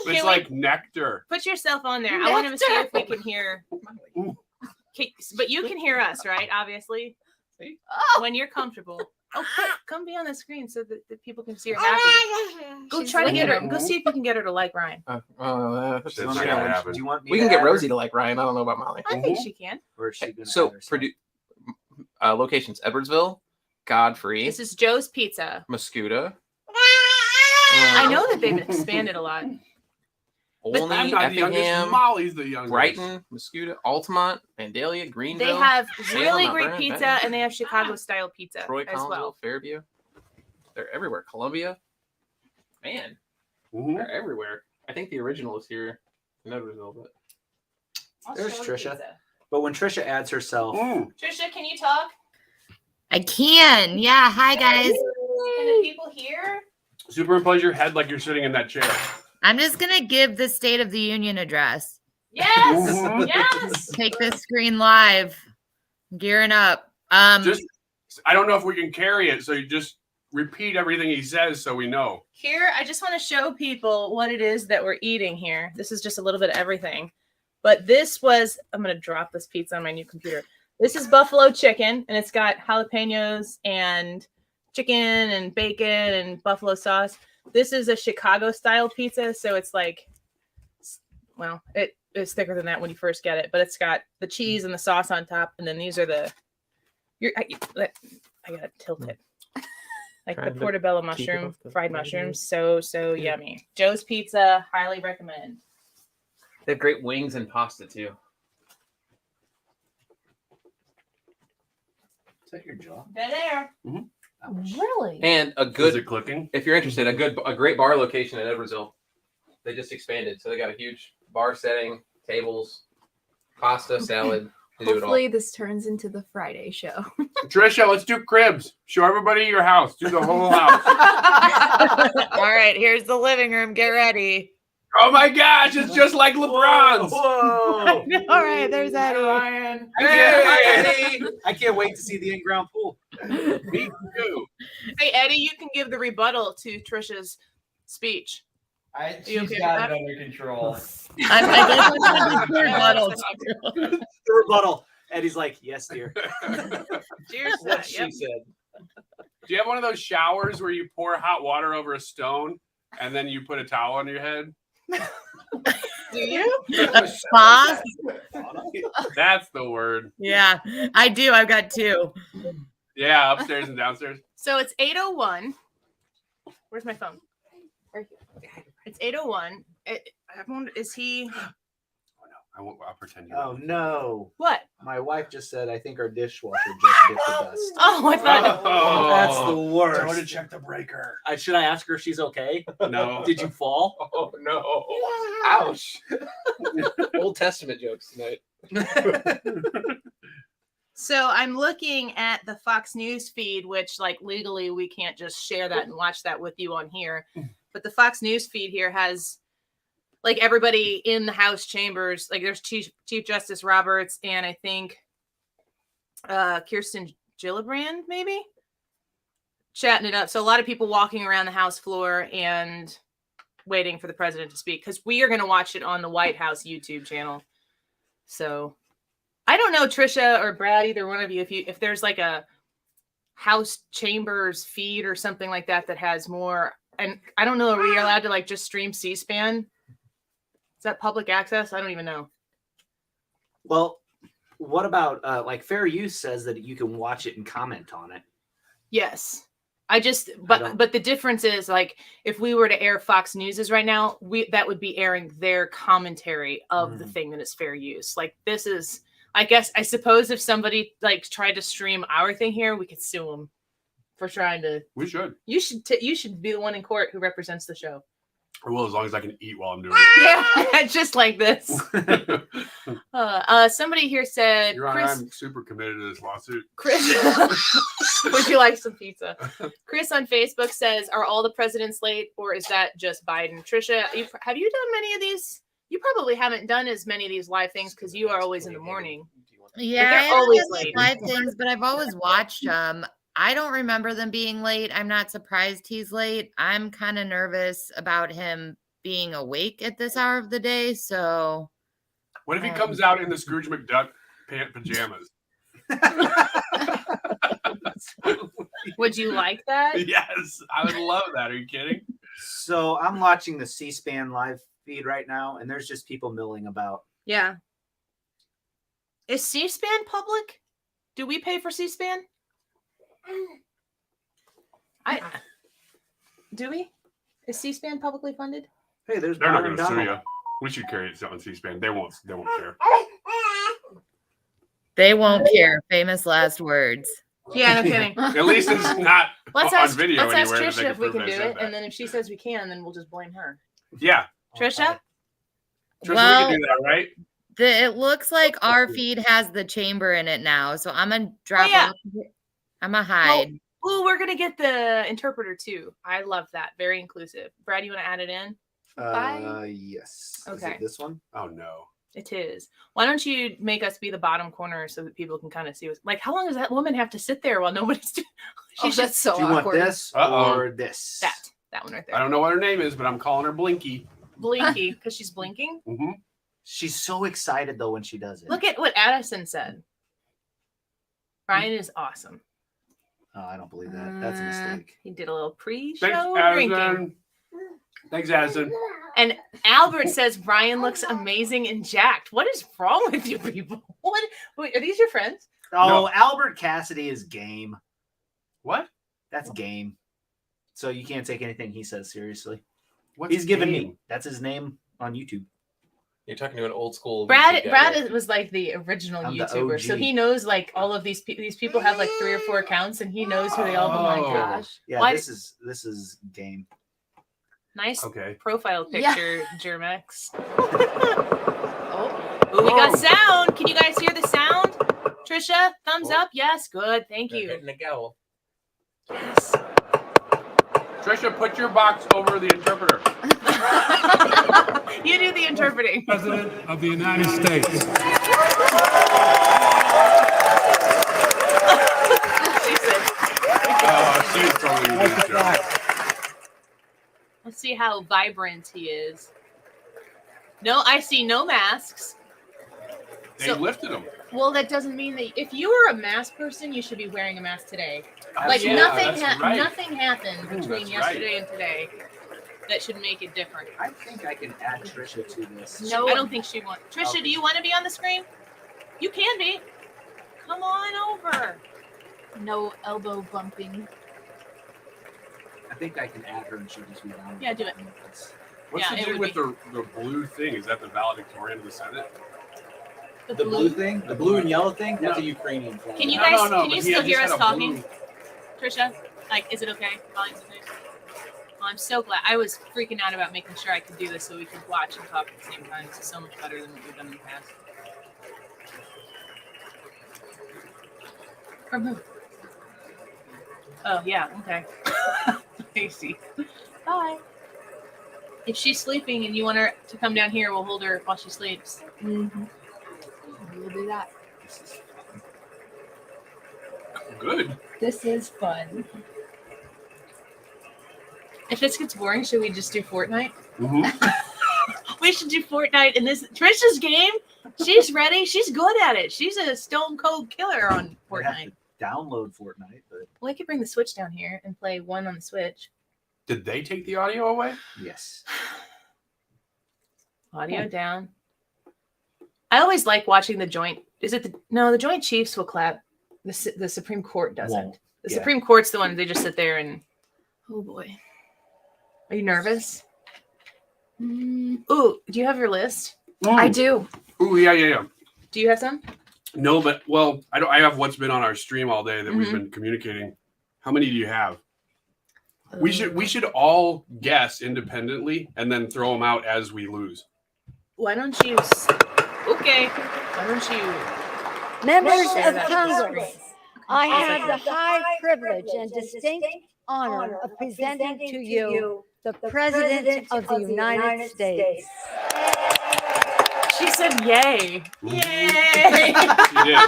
Speaker 4: It's
Speaker 1: Can
Speaker 4: like nectar.
Speaker 1: Put yourself on there. I want to see if we can hear. Okay, but you can hear us, right? Obviously, when you're comfortable. Oh, come be on the screen so that people can see you're happy. Go
Speaker 3: She's
Speaker 1: try to get her.
Speaker 3: licking
Speaker 1: Go see if you can get her to like Ryan.
Speaker 5: That's
Speaker 4: That's
Speaker 5: not
Speaker 4: not
Speaker 5: gonna
Speaker 4: gonna
Speaker 5: happen.
Speaker 4: happen.
Speaker 2: Do you want me
Speaker 5: We
Speaker 2: to
Speaker 5: can get
Speaker 2: add her?
Speaker 5: Rosie to like Ryan. I don't know about Molly.
Speaker 1: I think she can.
Speaker 2: Or is she gonna
Speaker 5: So
Speaker 2: add herself?
Speaker 5: locations: Edwardsville,
Speaker 1: This is Joe's Pizza.
Speaker 5: Mascuda.
Speaker 1: I know that they've expanded a lot.
Speaker 4: I'm
Speaker 5: Olney,
Speaker 4: not the youngest.
Speaker 5: Effingham,
Speaker 4: Molly's the youngest.
Speaker 5: Brighton, Mascuda, Altamont, Vandalia, Greenville.
Speaker 1: They have
Speaker 5: Salem,
Speaker 1: really
Speaker 5: Mount
Speaker 1: great
Speaker 5: Vernon,
Speaker 1: pizza,
Speaker 5: Benton,
Speaker 1: and they have Chicago style pizza
Speaker 5: Troy,
Speaker 1: as
Speaker 5: Collinsville,
Speaker 1: well.
Speaker 5: Fairview. They're everywhere. Columbia. Man,
Speaker 4: Mhm.
Speaker 5: they're everywhere. I think the original is here in Edwardsville, but
Speaker 2: There's Trisha. But when Trisha adds herself,
Speaker 4: Mm.
Speaker 1: Trisha, can you talk?
Speaker 6: I can. Yeah. Hi, guys.
Speaker 1: Can the people hear?
Speaker 4: Superimpose your head like you're sitting in that chair.
Speaker 6: I'm just going to give the State of the Union address.
Speaker 1: Yes.
Speaker 4: Mhm.
Speaker 1: Yes.
Speaker 6: Take this screen live. Gearing up.
Speaker 4: Just, I don't know if we can carry it, so you just repeat everything he says so we know.
Speaker 1: Here, I just want to show people what it is that we're eating here. This is just a little bit of everything. But this was, I'm going to drop this pizza on my new computer. This is buffalo chicken, and it's got jalapenos and chicken and bacon and buffalo sauce. This is a Chicago style pizza, so it's like, well, it is thicker than that when you first get it, but it's got the cheese and the sauce on top, and then these are the. I gotta tilt it. Like
Speaker 5: Trying
Speaker 1: the
Speaker 5: to
Speaker 1: portobello
Speaker 5: keep it
Speaker 1: mushroom,
Speaker 5: off the
Speaker 1: fried
Speaker 5: radio.
Speaker 1: mushrooms, so yummy. Joe's Pizza, highly recommend.
Speaker 5: They have great wings and pasta too.
Speaker 2: Is that your jaw?
Speaker 1: They're there.
Speaker 3: Really?
Speaker 5: And a
Speaker 4: Is
Speaker 5: good,
Speaker 4: it clicking?
Speaker 5: if you're interested, a great bar location in Edwardsville. They just expanded, so they got a huge bar setting, tables, pasta, salad. They do it all.
Speaker 3: Hopefully this turns into the Friday show.
Speaker 4: Trisha, let's do cribs. Show everybody your house. Do the whole house.
Speaker 6: All right, here's the living room. Get ready.
Speaker 4: Oh my gosh, it's just like LeBron's.
Speaker 2: Whoa!
Speaker 6: All right, there's Eddie.
Speaker 2: Ryan.
Speaker 5: Hey!
Speaker 2: I can't wait to see the in-ground pool.
Speaker 4: Me too.
Speaker 1: Hey, Eddie, you can give the rebuttal to Trisha's speech. You okay
Speaker 7: She's got
Speaker 1: with
Speaker 7: it under control.
Speaker 6: I guess it's a rebuttal.
Speaker 2: The rebuttal. Eddie's like, yes, dear.
Speaker 1: Cheers to
Speaker 5: What
Speaker 1: that.
Speaker 5: she
Speaker 1: Yep.
Speaker 5: said.
Speaker 4: Do you have one of those showers where you pour hot water over a stone and then you put a towel on your head?
Speaker 1: Do you?
Speaker 6: Boss?
Speaker 4: That's the word.
Speaker 6: Yeah, I do. I've got two.
Speaker 4: Yeah, upstairs and downstairs.
Speaker 1: So it's 8:01. Where's my phone? It's 8:01. Is he?
Speaker 4: I'll pretend.
Speaker 2: Oh, no.
Speaker 1: What?
Speaker 2: My wife just said, I think our dishwasher just bit the dust.
Speaker 1: Oh, I thought.
Speaker 4: Oh,
Speaker 2: That's the
Speaker 4: Tell her to
Speaker 2: worst.
Speaker 4: check the breaker.
Speaker 2: Should I ask her if she's okay?
Speaker 4: No.
Speaker 2: Did you fall?
Speaker 5: Oh no! Ouch! Old Testament jokes tonight.
Speaker 1: So I'm looking at the Fox News feed, which like legally we can't just share that and watch that with you on here. But the Fox News feed here has like everybody in the House chambers. Like there's Chief Justice Roberts and I think Kirsten Gillibrand maybe chatting it up. So a lot of people walking around the House floor and waiting for the president to speak because we are going to watch it on the White House YouTube channel. So I don't know, Trisha or Brad, either one of you, if there's like a House Chambers feed or something like that that has more, and I don't know, are we allowed to like just stream C-SPAN? Is that public access? I don't even know.
Speaker 2: Well, what about like fair use says that you can watch it and comment on it.
Speaker 1: Yes.
Speaker 2: don't-
Speaker 1: But the difference is like if we were to air Fox News's right now, that would be airing their commentary of the thing that is fair use. Like this is, I suppose if somebody like tried to stream our thing here, we could sue them for trying to.
Speaker 4: We should.
Speaker 1: You should be the one in court who represents the show.
Speaker 4: Or well, as long as I can eat while I'm doing it.
Speaker 1: Yeah, just like this. Somebody here said,
Speaker 4: Your Honor,
Speaker 1: Chris,
Speaker 4: I'm super committed to this lawsuit.
Speaker 1: would you like some pizza? Chris on Facebook says, are all the presidents late or is that just Biden? Trisha, have you done many of these? You probably haven't done as many of these live things because you are always in the morning.
Speaker 6: Yeah,
Speaker 1: they're
Speaker 6: I haven't
Speaker 1: always
Speaker 6: done these
Speaker 1: late.
Speaker 6: live things, but I've always watched them. I don't remember them being late. I'm not surprised he's late. I'm kind of nervous about him being awake at this hour of the day. So
Speaker 4: What if he comes out in the Scrooge McDuck pajamas?
Speaker 1: Would you like that?
Speaker 4: Yes, I would love that. Are you kidding?
Speaker 2: So I'm watching the C-SPAN live feed right now, and there's just people milling about.
Speaker 1: Yeah. Is C-SPAN public? Do we pay for C-SPAN? Do we? Is C-SPAN publicly funded?
Speaker 2: Hey, there's
Speaker 4: They're not
Speaker 2: Byron
Speaker 4: going to sue
Speaker 2: Donald.
Speaker 4: you. We should carry it on C-SPAN. They won't care.
Speaker 6: they won't care. Famous last words.
Speaker 1: Yeah, no kidding.
Speaker 4: At least it's not
Speaker 1: Let's
Speaker 4: on
Speaker 1: ask
Speaker 4: video anywhere. that
Speaker 1: Trisha
Speaker 4: they
Speaker 1: if we
Speaker 4: prove
Speaker 1: can
Speaker 4: they
Speaker 1: do
Speaker 4: said
Speaker 1: it,
Speaker 4: that.
Speaker 1: and then if she says we can, then we'll just blame her.
Speaker 4: Yeah,
Speaker 1: Trisha?
Speaker 4: Trisha,
Speaker 6: Well,
Speaker 4: we can do that, right?
Speaker 6: it looks like our feed has the chamber in it now. So I'm going to drop
Speaker 1: yeah.
Speaker 6: off. I'm going to hide.
Speaker 1: Oh, we're gonna get the interpreter too. I love that. Very inclusive. Brad, you want to add it in?
Speaker 2: Yes. Is
Speaker 1: Okay.
Speaker 2: it this one?
Speaker 4: Oh no.
Speaker 1: It is. Why don't you make us be the bottom corner so that people can kind of see what's like? How long does that woman have to sit there while nobody's doing?
Speaker 3: Oh, that's so
Speaker 2: Do you want
Speaker 3: awkward.
Speaker 2: this
Speaker 4: Uh-oh.
Speaker 2: or this?
Speaker 1: That one right
Speaker 4: I
Speaker 1: there.
Speaker 4: don't know what her name is, but I'm calling her Blinky.
Speaker 1: Blinky, because she's blinking.
Speaker 4: Mm-hmm.
Speaker 2: She's so excited though when she does it.
Speaker 1: Look at what Addison said. Ryan is awesome.
Speaker 2: Oh, I don't believe that. That's a mistake.
Speaker 1: He did a little
Speaker 4: Thanks,
Speaker 1: pre-show drinking.
Speaker 4: Addison. Thanks, Addison.
Speaker 1: And Albert says Ryan looks amazing and jacked. What is wrong with you people? What? Wait, are these your friends?
Speaker 2: Oh,
Speaker 4: No.
Speaker 2: Albert Cassidy is game.
Speaker 4: What?
Speaker 2: That's game. So you can't take anything he says seriously.
Speaker 4: What's
Speaker 2: He's
Speaker 4: his
Speaker 2: given
Speaker 4: name?
Speaker 2: me. That's his name on YouTube.
Speaker 5: You're talking to an old school.
Speaker 1: Brad
Speaker 5: YouTube guy, right?
Speaker 1: was like the original
Speaker 2: I'm the
Speaker 1: YouTuber, so
Speaker 2: OG.
Speaker 1: he knows like all of these people have like 3 or 4 accounts, and he knows who they all belong
Speaker 4: Oh.
Speaker 1: to.
Speaker 3: Gosh.
Speaker 2: Yeah,
Speaker 1: Why-
Speaker 2: this is game.
Speaker 1: Nice
Speaker 4: Okay.
Speaker 1: profile
Speaker 3: Yeah.
Speaker 1: picture, Germex.
Speaker 3: Oh,
Speaker 1: Oh, we got sound. Can you guys hear the sound? Trisha, thumbs
Speaker 5: Oh.
Speaker 1: up. Yes, good. Thank
Speaker 5: They're
Speaker 1: you.
Speaker 5: hitting the gavel.
Speaker 1: Yes.
Speaker 4: Trisha, put your box over the interpreter.
Speaker 1: You do the interpreting.
Speaker 7: President of the United States.
Speaker 1: She said,
Speaker 4: She's totally doing this job.
Speaker 1: let's see how vibrant he is. No, I see no masks.
Speaker 4: They
Speaker 1: So-
Speaker 4: lifted him.
Speaker 1: Well, that doesn't mean that if you were a mask person, you should be wearing a mask today. Like
Speaker 4: Yeah,
Speaker 1: nothing,
Speaker 4: that's right.
Speaker 1: nothing happened between
Speaker 4: that's
Speaker 1: yesterday and today that should make it different.
Speaker 2: I think I can add Trisha to this.
Speaker 1: No, I don't think she wants. Trisha,
Speaker 2: Okay.
Speaker 1: do you want to be on the screen? You can be. Come on over.
Speaker 3: no elbow bumping.
Speaker 2: I think I can add her and she'll just be down.
Speaker 1: Yeah, do it.
Speaker 4: What's
Speaker 1: Yeah,
Speaker 4: the
Speaker 1: it
Speaker 4: deal
Speaker 1: would
Speaker 4: with the blue thing? Is that the valedictorian of the Senate?
Speaker 2: The blue thing, the blue and yellow thing, that's a Ukrainian flag.
Speaker 1: Can you
Speaker 4: No,
Speaker 1: guys?
Speaker 4: no,
Speaker 1: Can you
Speaker 4: but he
Speaker 1: still
Speaker 4: just
Speaker 1: hear
Speaker 4: had
Speaker 1: us
Speaker 4: a
Speaker 1: talking,
Speaker 4: blue-
Speaker 1: Trisha? Like, is it okay? Volume's okay. Well, I'm so glad. I was freaking out about making sure I could do this so we could watch and talk at the same time. This is so much better than what we've done in the past. From who? Oh yeah. Okay. I see. Bye. If she's sleeping and you want her to come down here, we'll hold her while she sleeps.
Speaker 3: Mm-hmm. We'll do that.
Speaker 4: Good.
Speaker 3: This is fun.
Speaker 1: If this gets boring, should we just do Fortnite?
Speaker 4: Mm-hmm.
Speaker 1: We should do Fortnite in this Trisha's game. She's ready. She's good at it. She's a stone cold killer on
Speaker 2: We'd have
Speaker 1: Fortnite.
Speaker 2: to download Fortnite, but
Speaker 1: Well, I could bring the Switch down here and play one on the Switch.
Speaker 4: Did they take the audio away?
Speaker 2: yes.
Speaker 1: Audio down. I always like watching the joint. Is it the Joint Chiefs will clap. The Supreme Court doesn't.
Speaker 2: Won't.
Speaker 1: The
Speaker 2: Yeah.
Speaker 1: Supreme Court's the one they just sit there and.
Speaker 3: Oh boy.
Speaker 1: Are you nervous?
Speaker 3: Mm,
Speaker 1: Ooh, do you have your list?
Speaker 3: I do.
Speaker 4: Ooh, yeah.
Speaker 1: Do you have some?
Speaker 4: No, but well, I don't. I have what's been on our stream all day that we've
Speaker 1: Mhm.
Speaker 4: been communicating. How many do you have? We should all guess independently and then throw them out as we lose.
Speaker 1: Why don't you? Okay. Why don't you?
Speaker 8: Members
Speaker 1: Share
Speaker 8: of
Speaker 1: that.
Speaker 8: Congress, I
Speaker 1: I'll
Speaker 8: have
Speaker 1: second
Speaker 8: the high privilege and distinct honor of presenting to you the President of the United States.
Speaker 1: She said, "Yay!
Speaker 4: Mhm.
Speaker 1: Yay!"
Speaker 4: She did.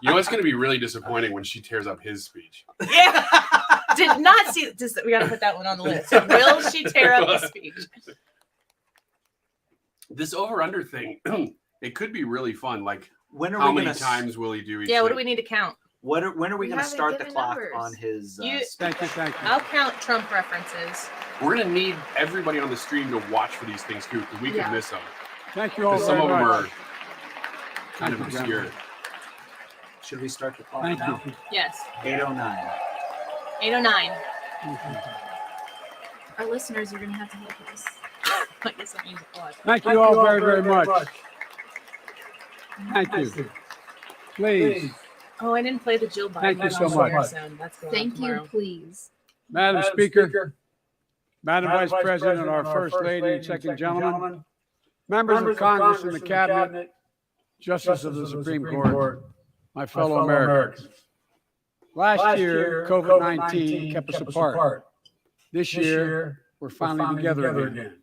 Speaker 4: You know, it's going to be really disappointing when she tears up his speech.
Speaker 1: Yeah. Did not see. We got to put that one on the list. Will she tear up the speech?
Speaker 4: This over/under thing, it could be really fun. Like,
Speaker 2: When are
Speaker 4: how
Speaker 2: we
Speaker 4: many
Speaker 2: gonna
Speaker 4: times will he do each?
Speaker 1: Yeah. What do
Speaker 4: thing?
Speaker 1: we need to count?
Speaker 2: when are we
Speaker 3: We
Speaker 2: going to
Speaker 3: haven't
Speaker 2: start the
Speaker 3: given
Speaker 2: clock
Speaker 3: numbers.
Speaker 2: on his?
Speaker 7: Thank you.
Speaker 1: I'll count Trump references.
Speaker 4: We're going to need everybody on the stream to watch for these things too, because we could
Speaker 3: Yeah.
Speaker 4: miss them.
Speaker 7: Thank you all
Speaker 4: Because some
Speaker 7: very
Speaker 4: of them
Speaker 7: much.
Speaker 4: are kind of
Speaker 7: Thank you,
Speaker 4: obscure.
Speaker 7: gentlemen.
Speaker 2: Should we start the clock
Speaker 7: Thank
Speaker 2: now?
Speaker 7: you.
Speaker 1: Yes.
Speaker 2: 8:09.
Speaker 1: 8:09.
Speaker 3: Our listeners are gonna have to help us.
Speaker 1: I guess that means applause.
Speaker 7: Thank you all very, very much. Thank you. Please,
Speaker 1: Oh, I didn't play the Jill Biden.
Speaker 7: Thank you so
Speaker 1: Launcher
Speaker 7: much.
Speaker 1: sound. That's going on
Speaker 3: Thank you,
Speaker 1: tomorrow.
Speaker 3: please.
Speaker 7: Madam Speaker, Madam Vice President, our First Lady and Second Gentleman, members of Congress and the Cabinet, Justice of the Supreme Court, my fellow Americans. Last year, COVID-19 kept us apart. This year, we're finally together again.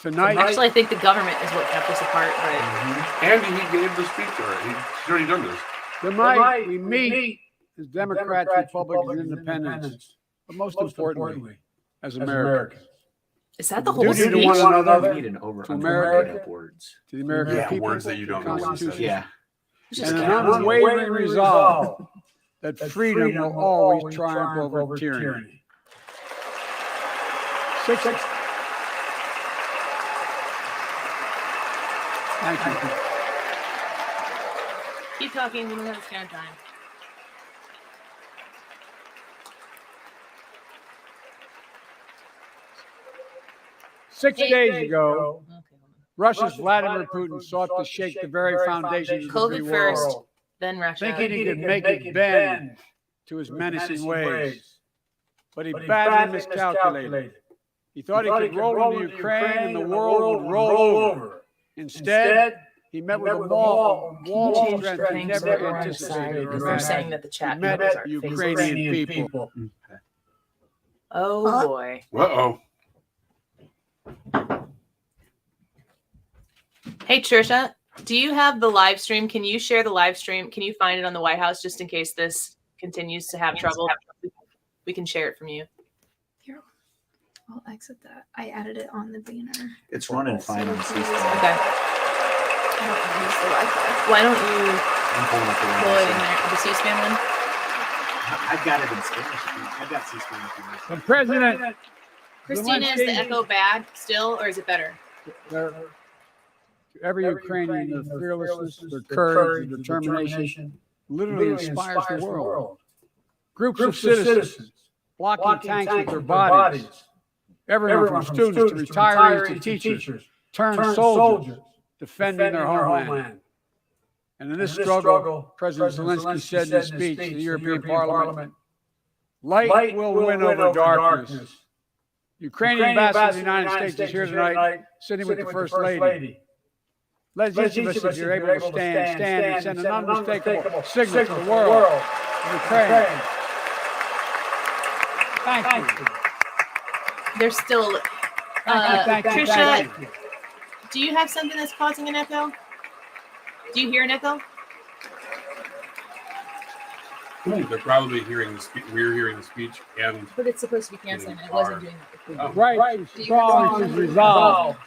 Speaker 7: Tonight,
Speaker 1: Actually, I think the government is what kept us apart. But
Speaker 4: And he gave the speech already. He's already done this.
Speaker 7: tonight we meet as Democrats, Republicans, and Independents, but most importantly, as Americans.
Speaker 1: is that the whole
Speaker 7: Duty to
Speaker 1: speech?
Speaker 7: one another,
Speaker 2: We need an over
Speaker 7: to
Speaker 2: 100
Speaker 7: America,
Speaker 2: made-up words.
Speaker 7: to the American
Speaker 4: Yeah,
Speaker 7: people,
Speaker 4: words that you don't
Speaker 7: the
Speaker 4: know what it
Speaker 7: Constitution,
Speaker 4: says.
Speaker 2: Yeah.
Speaker 1: Just
Speaker 7: and an
Speaker 1: count.
Speaker 7: unwavering resolve that freedom will always triumph over tyranny. Thank you.
Speaker 1: Keep talking. We don't have this kind of time.
Speaker 7: 6 days ago,
Speaker 1: Okay, hold on.
Speaker 7: Russia's Vladimir Putin sought to shake the very foundations of the free
Speaker 1: COVID first,
Speaker 7: world,
Speaker 1: then Russia.
Speaker 7: thinking he could make it bend to his menacing ways. But he badly miscalculated. He thought he could roll into Ukraine and the world would roll over. Instead, he met with a wall of strength he
Speaker 1: Things
Speaker 7: never
Speaker 1: that were
Speaker 7: anticipated.
Speaker 1: inside, because they're saying that the chat
Speaker 7: He met
Speaker 1: numbers are
Speaker 7: Ukrainian people.
Speaker 1: Oh boy.
Speaker 4: Uh-oh.
Speaker 1: Hey Trisha, do you have the live stream? Can you share the live stream? Can you find it on the White House just in case this continues to have trouble? We can share it from you.
Speaker 3: Here, I'll exit that. I added it on the banner.
Speaker 2: It's running fine on C-SPAN.
Speaker 1: Okay.
Speaker 3: I don't use the Wi-Fi.
Speaker 1: Why don't you
Speaker 2: I'm pulling up the
Speaker 1: pull it in
Speaker 2: one.
Speaker 1: there? The C-SPAN one?
Speaker 2: I've got it in Spanish. I've got C-SPAN if you want.
Speaker 7: The president,
Speaker 1: Christina, is the echo bad still, or is it better?
Speaker 7: to every Ukrainian, their fearlessness, their courage, their determination literally inspires the world. Groups of citizens blocking tanks with their bodies. Everyone from students to retirees to teachers turned soldiers defending their homeland. And in this struggle, President Zelensky said in his speech to the European Parliament, light will win over darkness. Ukrainian ambassador to the United States is here tonight, sitting with the First Lady. Let each of us, if you're able to stand and send an unmistakable signal to the world of Ukraine. Thank you.
Speaker 1: There's still.
Speaker 7: Thank you.
Speaker 1: Trisha, do you have something that's causing an echo? Do you hear an echo?
Speaker 4: They're probably hearing the speech. We're hearing the speech, and
Speaker 1: But it's supposed to be canceling. It wasn't doing that before.
Speaker 7: Right, strong is resolved.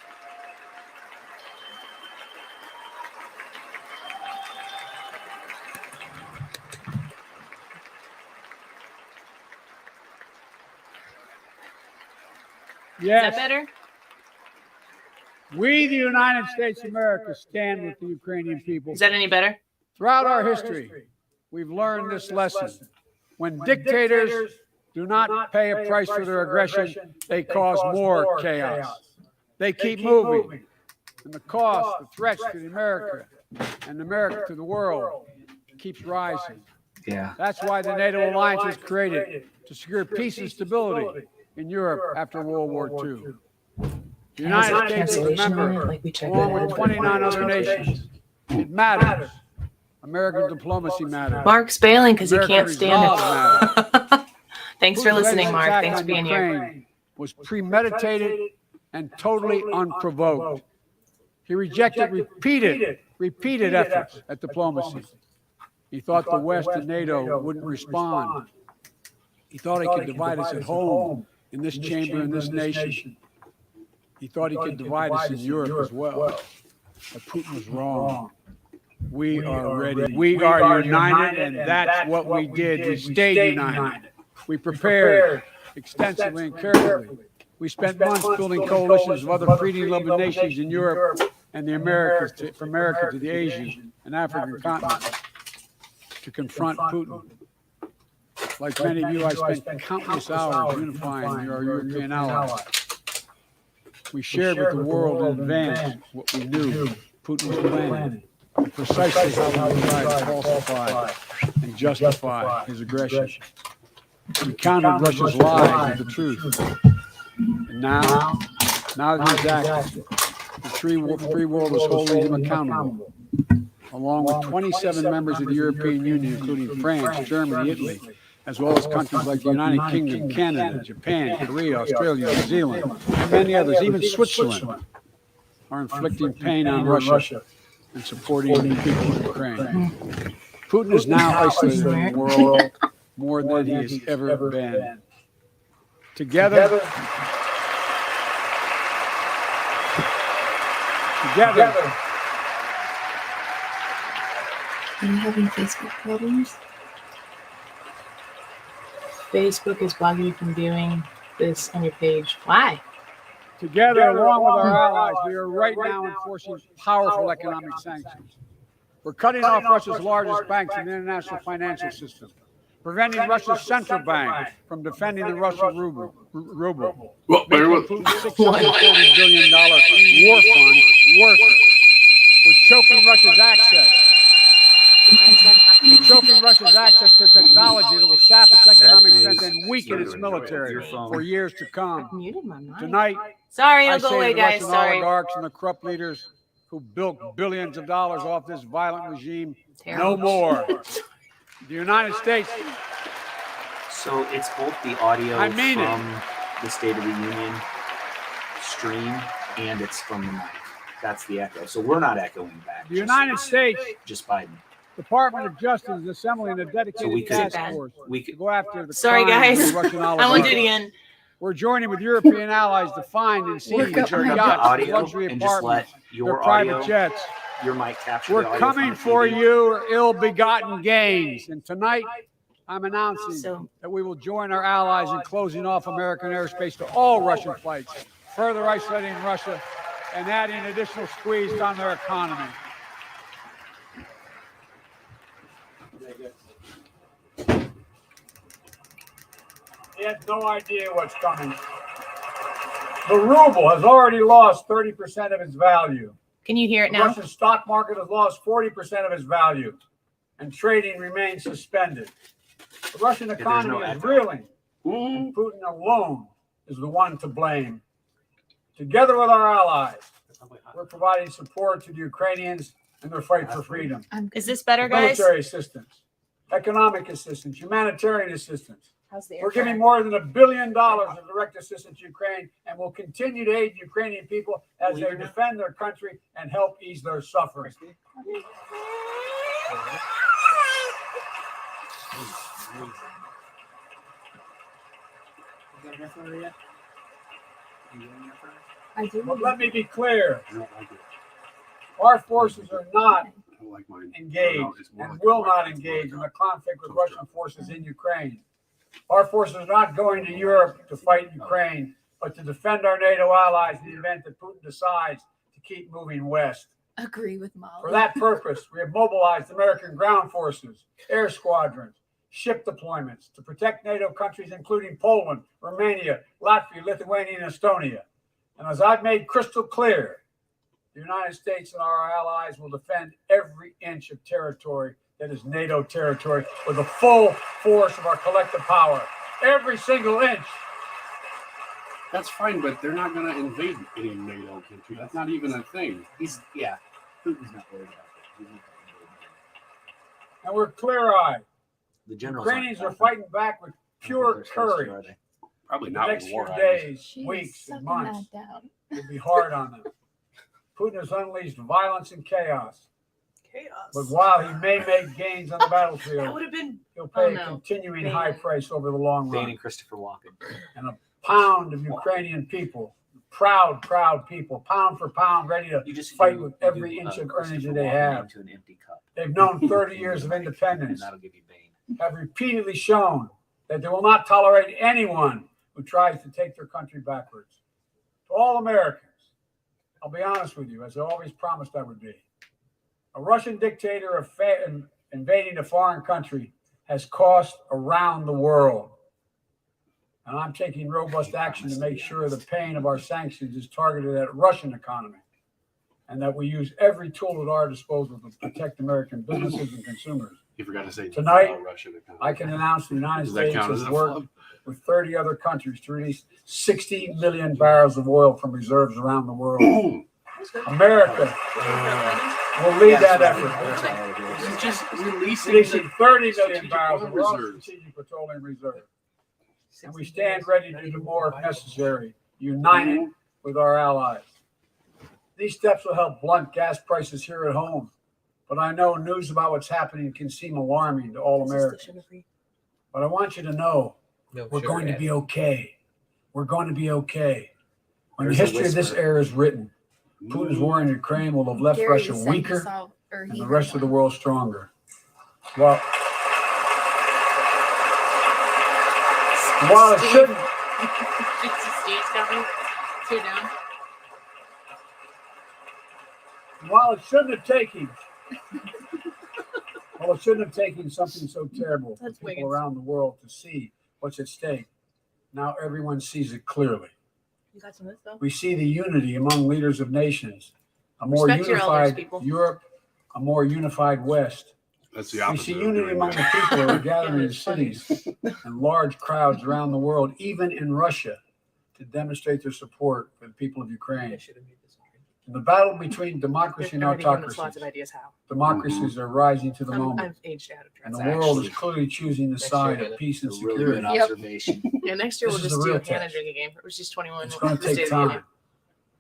Speaker 1: Is
Speaker 7: Yes,
Speaker 1: that better?
Speaker 7: we, the United States of America, stand with the Ukrainian people.
Speaker 1: Is that any better?
Speaker 7: Throughout our history, we've learned this lesson. When dictators do not pay a price for their aggression, they cause more chaos. They keep moving. And the cost, the threats to America and America to the world keeps rising.
Speaker 2: Yeah.
Speaker 7: That's why the NATO alliance was created, to secure peace and stability in Europe after World War II. The United States is a member, along with 29 other nations. It matters. American diplomacy matters.
Speaker 1: Mark's bailing because he
Speaker 7: American
Speaker 1: can't stand
Speaker 7: resolve
Speaker 1: it. Thanks for
Speaker 7: Putin's
Speaker 1: listening,
Speaker 7: latest
Speaker 1: Mark.
Speaker 7: attack
Speaker 1: Thanks for
Speaker 7: on
Speaker 1: being here.
Speaker 7: Ukraine was premeditated and totally unprovoked. He rejected repeated efforts at diplomacy. He thought the West and NATO wouldn't respond. He thought he could divide us at home, in this chamber, in this nation. He thought he could divide us in Europe as well. But Putin was wrong. We are ready. We are united, and that's what we did. We stayed united. We prepared extensively and carefully. We spent months building coalitions of other freedom-loving nations in Europe and the Americas, from America to the Asian and African continents, to confront Putin. Like many of you, I spent countless hours unifying our European allies. We shared with the world in advance what we knew Putin was planning, and precisely how he would try to falsify and justify his aggression. We countered Russia's lies with the truth. And now that he's active, the free world is holding him accountable, along with 27 members of the European Union, including France, Germany, Italy, as well as countries like the United Kingdom, Canada, Japan, Korea, Australia, New Zealand, and many others, even Switzerland, are inflicting pain on Russia and supporting the people of Ukraine. Putin is now isolated in the world more than he has ever been. Together,
Speaker 3: Are you having Facebook problems?
Speaker 1: Facebook is blocking you from viewing this on your page. Why?
Speaker 7: Together, along with our allies, we are right now enforcing powerful economic sanctions. We're cutting off Russia's largest banks in the international financial system, preventing Russia's central bank from defending the Russian ruble,
Speaker 4: Well, bear
Speaker 7: making
Speaker 4: with.
Speaker 7: Putin's $640 billion war fund worthless. We're choking Russia's access. We're choking Russia's access to technology that will sap its economic strength and weaken its military for years to come.
Speaker 1: Muted my mic.
Speaker 7: Tonight,
Speaker 1: Sorry,
Speaker 7: I
Speaker 1: I'll go
Speaker 7: say to
Speaker 1: away,
Speaker 7: the
Speaker 1: guys.
Speaker 7: Russian
Speaker 1: Sorry.
Speaker 7: oligarchs and the corrupt leaders who built billions of dollars off this violent regime,
Speaker 1: Terrible.
Speaker 7: no more. The United States,
Speaker 2: So it's both the audio
Speaker 7: I mean it.
Speaker 2: from the State of the Union stream and it's from the mic. That's the echo. So we're not echoing back.
Speaker 7: the United States
Speaker 2: Just Biden.
Speaker 7: Department of Justice is assembling a
Speaker 2: So we
Speaker 7: dedicated
Speaker 2: could-
Speaker 7: task force
Speaker 2: We
Speaker 7: to
Speaker 2: could.
Speaker 7: go after the
Speaker 1: Sorry,
Speaker 7: crimes of
Speaker 1: guys.
Speaker 7: the Russian
Speaker 1: I won't do it
Speaker 7: oligarchs.
Speaker 1: again.
Speaker 7: We're joining with European allies to find and seize
Speaker 2: We could
Speaker 7: their
Speaker 2: turn up the
Speaker 7: yachts,
Speaker 2: audio
Speaker 7: luxury
Speaker 2: and just let
Speaker 7: apartments, their
Speaker 2: your
Speaker 7: private
Speaker 2: audio,
Speaker 7: jets.
Speaker 2: your mic capture.
Speaker 7: We're
Speaker 2: the audio
Speaker 7: coming
Speaker 2: from
Speaker 7: for
Speaker 2: the TV.
Speaker 7: you, ill-begotten gains. And tonight, I'm announcing
Speaker 1: So-
Speaker 7: that we will join our allies in closing off American airspace to all Russian flights, further isolating Russia and adding additional squeeze on their economy. He has no idea what's coming. The ruble has already lost 30% of its value.
Speaker 1: Can you hear it
Speaker 7: The
Speaker 1: now?
Speaker 7: Russian stock market has lost 40% of its value, and trading remains suspended. The Russian
Speaker 2: there's
Speaker 7: economy
Speaker 2: no
Speaker 7: is
Speaker 2: echo.
Speaker 7: reeling, and Putin alone is the one to blame. Together with our allies, we're providing support to the Ukrainians in their fight for freedom.
Speaker 1: Is this better, guys?
Speaker 7: Military assistance, economic assistance, humanitarian assistance.
Speaker 3: How's the
Speaker 7: We're giving more than $1 billion of direct assistance to Ukraine, and will continue to aid Ukrainian people as they defend their country and help ease their suffering.
Speaker 3: I do.
Speaker 7: But let me be clear, our forces are not engaged and will not engage in the conflict with Russian forces in Ukraine. Our forces are not going to Europe to fight Ukraine, but to defend our NATO allies in the event that Putin decides to keep moving west.
Speaker 3: Agree with Molly.
Speaker 7: For that purpose, we have mobilized American ground forces, air squadrons, ship deployments to protect NATO countries, including Poland, Romania, Latvia, Lithuania, and Estonia. And as I've made crystal clear, the United States and our allies will defend every inch of territory that is NATO territory with the full force of our collective power. Every single inch.
Speaker 4: That's fine, but they're not going to invade any NATO country. That's not even a thing.
Speaker 2: Putin's not worried about that. He's not
Speaker 7: And we're clear-eyed.
Speaker 2: The generals
Speaker 7: Ukrainians are
Speaker 2: aren't-
Speaker 7: fighting back with pure courage.
Speaker 2: Are they?
Speaker 4: Probably
Speaker 7: The
Speaker 4: not
Speaker 7: next
Speaker 4: with
Speaker 7: few
Speaker 4: war
Speaker 7: days,
Speaker 3: She is
Speaker 7: weeks,
Speaker 3: sucking
Speaker 7: and months
Speaker 3: that down.
Speaker 7: will be hard on them. Putin has unleashed violence and chaos.
Speaker 1: Chaos.
Speaker 7: But while he may make gains on the
Speaker 1: That
Speaker 7: battlefield,
Speaker 1: would have been.
Speaker 7: he'll pay
Speaker 1: Oh,
Speaker 7: a
Speaker 1: no.
Speaker 7: continuing
Speaker 1: Bane.
Speaker 7: high price over the long
Speaker 2: Bane
Speaker 7: run.
Speaker 2: and Christopher Walken.
Speaker 7: And a pound of Ukrainian people, proud people, pound for pound, ready to
Speaker 2: You just
Speaker 7: fight
Speaker 2: do-
Speaker 7: with
Speaker 2: you
Speaker 7: every
Speaker 2: do,
Speaker 7: inch of
Speaker 2: Christopher
Speaker 7: energy they
Speaker 2: Walken
Speaker 7: have.
Speaker 2: into an empty cup.
Speaker 7: They've known 30 years of
Speaker 2: And
Speaker 7: independence,
Speaker 2: that'll give you Bane.
Speaker 7: have repeatedly shown that they will not tolerate anyone who tries to take their country backwards. To all Americans, I'll be honest with you, as I always promised I would be. A Russian dictator invading a foreign country has cost around the world. And I'm taking robust action to make sure the pain of our sanctions is targeted at Russian economy, and that we use every tool at our disposal to protect American businesses and consumers.
Speaker 4: You forgot to say
Speaker 7: Tonight,
Speaker 4: Russian economy.
Speaker 7: I can announce the United
Speaker 4: Does that
Speaker 7: States
Speaker 4: count as
Speaker 7: has
Speaker 4: a
Speaker 7: worked
Speaker 4: flub?
Speaker 7: with 30 other countries to release 60 million barrels of oil from reserves around the world. America will lead that effort,
Speaker 4: It's just releasing
Speaker 7: releasing 30 million
Speaker 4: strategic
Speaker 7: barrels
Speaker 4: oil
Speaker 7: of raw
Speaker 4: reserves.
Speaker 7: strategic petroleum reserve. And we stand ready to do more if necessary, united with our allies. These steps will help blunt gas prices here at home, but I know news about what's happening can seem alarming to all Americans. But I want you to know we're going to be okay. We're going to be okay. When the
Speaker 2: There's a
Speaker 7: history of this
Speaker 2: whisper.
Speaker 7: era is written, Putin's war in Ukraine will have left
Speaker 3: Gary
Speaker 7: Russia
Speaker 3: sent
Speaker 7: weaker
Speaker 3: us all- or
Speaker 7: and
Speaker 3: he
Speaker 7: the
Speaker 3: read
Speaker 7: rest of the
Speaker 3: one.
Speaker 7: world stronger. Well, while it shouldn't,
Speaker 1: Steve's coming. Two down.
Speaker 7: Well, it shouldn't have taken something so terrible for
Speaker 1: That's
Speaker 7: people
Speaker 1: Wiggins.
Speaker 7: around the world to see what's at stake. Now everyone sees it clearly.
Speaker 1: You got some of this though?
Speaker 7: We see the unity among leaders of nations, a more
Speaker 1: Respect your elders,
Speaker 7: unified
Speaker 1: people.
Speaker 7: Europe, a more unified West.
Speaker 9: That's the
Speaker 7: We
Speaker 9: opposite.
Speaker 7: see
Speaker 9: of
Speaker 7: unity
Speaker 9: doing
Speaker 7: among
Speaker 9: that.
Speaker 7: the people who are gathering in
Speaker 1: it's funny.
Speaker 7: cities and large crowds around the world, even in Russia, to demonstrate their support for the people of Ukraine. In the battle between democracy and
Speaker 1: Everybody giving us lots
Speaker 7: autocracy,
Speaker 1: of ideas how.
Speaker 7: democracies are rising to the moment,
Speaker 1: I've aged out of
Speaker 7: and the
Speaker 1: transactions.
Speaker 7: world is clearly choosing the
Speaker 5: Next
Speaker 7: side
Speaker 5: year,
Speaker 7: of peace and
Speaker 2: It's a really good
Speaker 7: security.
Speaker 2: observation.
Speaker 1: Yeah, next year
Speaker 7: This
Speaker 1: we'll
Speaker 7: is
Speaker 1: just
Speaker 7: the
Speaker 1: do
Speaker 7: real
Speaker 1: a Canada
Speaker 7: test.
Speaker 1: drinking game, which is 21.
Speaker 7: It's going to
Speaker 1: State
Speaker 7: take
Speaker 1: of the Union.
Speaker 7: time.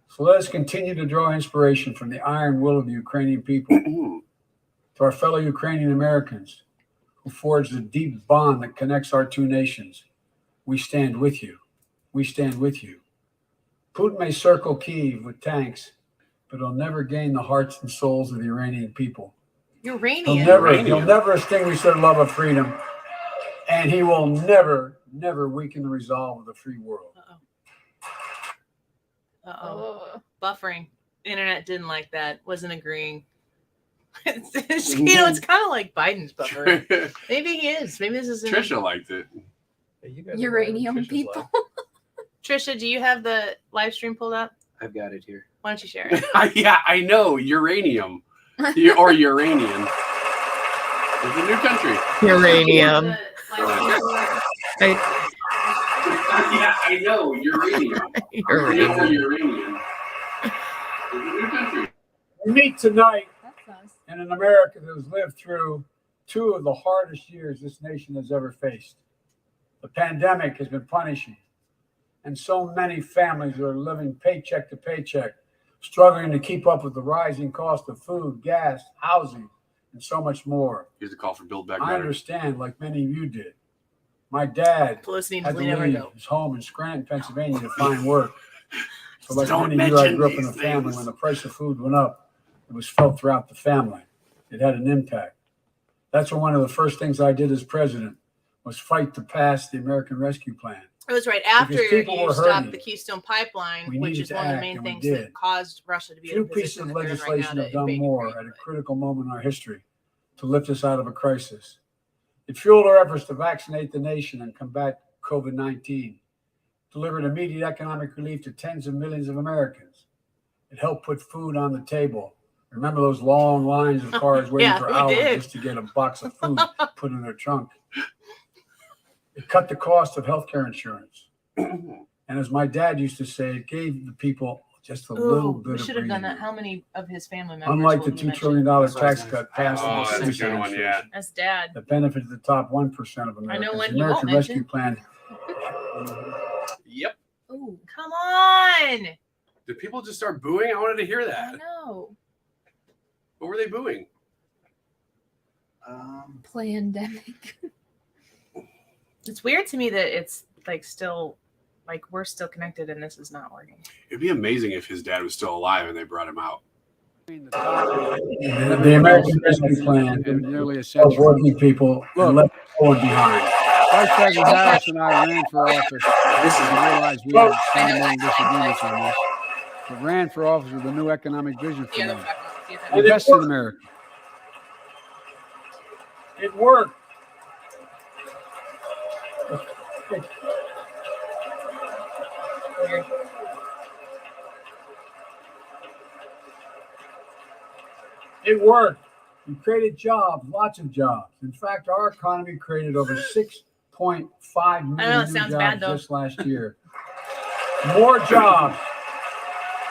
Speaker 7: So let us continue to draw inspiration from the iron will of the Ukrainian people, to our fellow Ukrainian Americans who forged a deep bond that connects our two nations. We stand with you. We stand with you. Putin may circle Kyiv with tanks, but he'll never gain the hearts and souls of the Iranian people.
Speaker 1: Uranium.
Speaker 7: He'll never extinguish their love of freedom, and he will never, never weaken the resolve of the free world.
Speaker 1: Uh-oh. Buffering. Internet didn't like that. Wasn't agreeing. It's kind of like Biden's buffering. Maybe he is. Maybe this is
Speaker 9: Trisha liked it.
Speaker 3: Uranium people.
Speaker 1: Trisha, do you have the live stream pulled up?
Speaker 2: I've got it here.
Speaker 1: Why don't you share it?
Speaker 9: Yeah, I know. Uranium. Or Uranian. It's a new country.
Speaker 6: Uranium.
Speaker 9: Yeah, I know. Uranium. Or Uranian. It's a new country.
Speaker 7: We meet tonight
Speaker 3: That's nice.
Speaker 7: in an America that has lived through two of the hardest years this nation has ever faced. The pandemic has been punishing, and so many families are living paycheck to paycheck, struggling to keep up with the rising cost of food, gas, housing, and so much more.
Speaker 9: Here's a call for Build Back
Speaker 7: I
Speaker 9: Better.
Speaker 7: understand, like many of you did. My dad
Speaker 1: Felicity needs
Speaker 7: had
Speaker 1: to
Speaker 7: to
Speaker 1: lean over and
Speaker 7: leave
Speaker 1: go.
Speaker 7: his home in Scranton, Pennsylvania to find work. So like
Speaker 9: Don't
Speaker 7: many of you, I
Speaker 9: mention
Speaker 7: grew up in a
Speaker 9: these
Speaker 7: family
Speaker 9: things.
Speaker 7: when the price of food went up, it was felt throughout the family. It had an impact. That's one of the first things I did as president was fight to pass the American Rescue Plan.
Speaker 1: It was right after
Speaker 7: Because people
Speaker 1: you
Speaker 7: were
Speaker 1: stopped
Speaker 7: hurting.
Speaker 1: the Keystone Pipeline,
Speaker 7: We
Speaker 1: which
Speaker 7: needed
Speaker 1: is
Speaker 7: to
Speaker 1: one of the
Speaker 7: act,
Speaker 1: main
Speaker 7: and we
Speaker 1: things
Speaker 7: did.
Speaker 1: that caused Russia to be in
Speaker 7: Few
Speaker 1: the
Speaker 7: pieces
Speaker 1: position
Speaker 7: of
Speaker 1: that they're in right now
Speaker 7: legislation
Speaker 1: to
Speaker 7: have done
Speaker 1: invade
Speaker 7: more
Speaker 1: Ukraine,
Speaker 7: at a
Speaker 1: but-
Speaker 7: critical moment in our history to lift us out of a crisis. It fueled our efforts to vaccinate the nation and combat COVID-19, delivered immediate economic relief to tens of millions of Americans. It helped put food on the table. Remember those long lines of cars waiting
Speaker 1: Yeah,
Speaker 7: for
Speaker 1: we
Speaker 7: hours
Speaker 1: did.
Speaker 7: just to get a box of food put in their trunk. It cut the cost of healthcare insurance. And as my dad used to say, it gave the people just a little
Speaker 1: Ooh,
Speaker 7: bit
Speaker 1: we
Speaker 7: of
Speaker 1: should have done
Speaker 7: breathing
Speaker 1: that.
Speaker 7: room.
Speaker 1: How many of his family members?
Speaker 7: Unlike the
Speaker 1: will he
Speaker 7: $2
Speaker 1: mention?
Speaker 7: trillion
Speaker 2: That's what I was
Speaker 7: tax
Speaker 2: gonna-
Speaker 7: cut passed in
Speaker 9: Oh,
Speaker 7: the
Speaker 9: that's a
Speaker 7: city's
Speaker 9: good one, yeah.
Speaker 1: That's dad.
Speaker 7: that benefited the top 1% of Americans.
Speaker 1: one
Speaker 7: The
Speaker 1: he won't
Speaker 7: American Rescue
Speaker 1: mention.
Speaker 7: Plan.
Speaker 9: Yep.
Speaker 1: Ooh, come on!
Speaker 9: Did people just start booing? I wanted to hear
Speaker 1: I
Speaker 9: that.
Speaker 1: know.
Speaker 9: What were they booing?
Speaker 3: Pandemic.
Speaker 1: It's weird to me that it's like still, like we're still connected and this is not working.
Speaker 9: It'd be amazing if his dad was still alive and they brought him out.
Speaker 7: The American Rescue Plan in nearly a of century. working people and Look. left no one behind. Vice President Harris and I ran for office. I realized we had fundamental disagreements on this, but ran for office with a new economic vision for America. Invest in America. It worked. It worked. We created jobs, lots of jobs. In fact, our economy created over 6.5
Speaker 1: I know,
Speaker 7: million
Speaker 1: it
Speaker 7: new
Speaker 1: sounds
Speaker 7: jobs
Speaker 1: bad, though.
Speaker 7: just last year. More jobs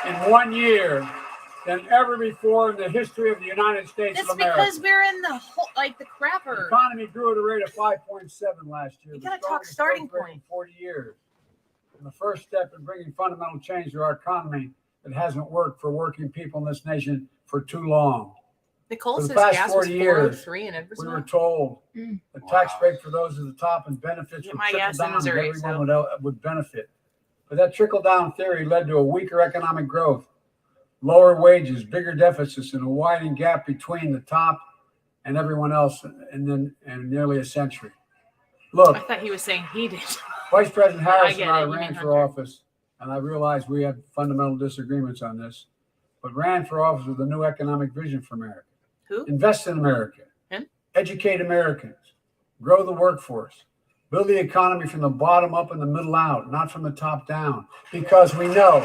Speaker 7: in 1 year than ever before in the history of the United States
Speaker 1: It's
Speaker 7: of America.
Speaker 1: because we're in the whole, like the
Speaker 7: The
Speaker 1: crapper.
Speaker 7: economy grew at a rate of 5.7 last year.
Speaker 1: You
Speaker 7: the
Speaker 1: gotta talk
Speaker 7: strongest
Speaker 1: starting
Speaker 7: growth rate in
Speaker 1: point.
Speaker 7: 40 years. And the first step in bringing fundamental change to our economy that hasn't worked for working people in this nation for too long.
Speaker 1: Nicole
Speaker 7: For the
Speaker 1: says
Speaker 7: past
Speaker 1: gas
Speaker 7: 40
Speaker 1: was
Speaker 7: years,
Speaker 1: 403 in
Speaker 7: We were
Speaker 1: Edwardsville.
Speaker 7: told
Speaker 3: Mm.
Speaker 7: the tax break for those at the top and benefits
Speaker 1: Get
Speaker 7: would
Speaker 1: my
Speaker 7: trickle
Speaker 1: gas in
Speaker 7: down
Speaker 1: Missouri,
Speaker 7: and everyone
Speaker 1: so-
Speaker 7: would benefit. But that trickle down theory led to a weaker economic growth, lower wages, bigger deficits, and a widening gap between the top and everyone else in nearly a century. Look,
Speaker 1: I thought he was saying he did.
Speaker 7: Vice President Harris
Speaker 1: I get
Speaker 7: and I
Speaker 1: it. You mean
Speaker 7: ran for
Speaker 1: Hunter.
Speaker 7: office, and I realized we had fundamental disagreements on this, but ran for office with a new economic vision for America.
Speaker 1: Who?
Speaker 7: Invest in America.
Speaker 1: Him?
Speaker 7: educate Americans, grow the workforce, build the economy from the bottom up and the middle out, not from the top down, because we know.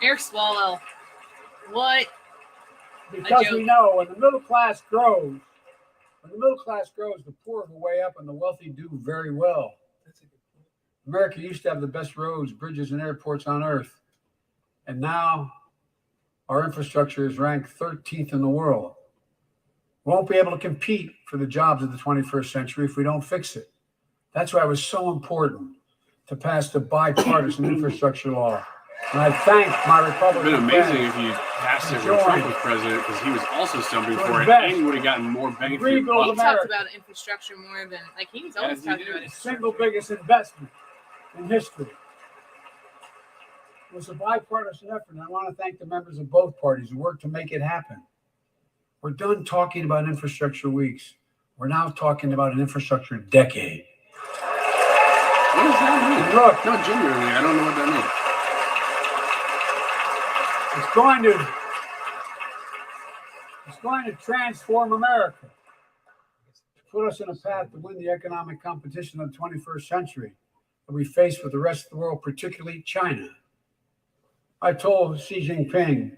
Speaker 1: Air swallow. What?
Speaker 7: Because
Speaker 1: joke.
Speaker 7: we know when the middle class grows, the poor go way up and the wealthy do very well. America used to have the best roads, bridges, and airports on earth. And now our infrastructure is ranked 13th in the world. We won't be able to compete for the jobs of the 21st century if we don't fix it. That's why it was so important to pass the bipartisan infrastructure law. And I thank my
Speaker 9: It would
Speaker 7: Republican
Speaker 9: have been amazing
Speaker 7: friends.
Speaker 9: if you passed it when Trump was president, because he was also stumbling for it,
Speaker 7: invest.
Speaker 9: and you would have gotten more bang for your
Speaker 7: Rebuild
Speaker 1: He
Speaker 9: buck.
Speaker 1: talked
Speaker 7: America.
Speaker 1: about infrastructure more than like he was always
Speaker 9: Yes, he
Speaker 1: talking
Speaker 9: did.
Speaker 1: about
Speaker 7: The
Speaker 1: infrastructure.
Speaker 7: single biggest investment in history. It was a bipartisan effort, and I want to thank the members of both parties who worked to make it happen. We're done talking about infrastructure weeks. We're now talking about an infrastructure decade.
Speaker 9: What does that mean?
Speaker 7: Look,
Speaker 9: No, genuinely, I don't know what that means.
Speaker 7: it's going to transform America, to put us in a path to win the economic competition of the 21st century that we face with the rest of the world, particularly China. I told Xi Jinping,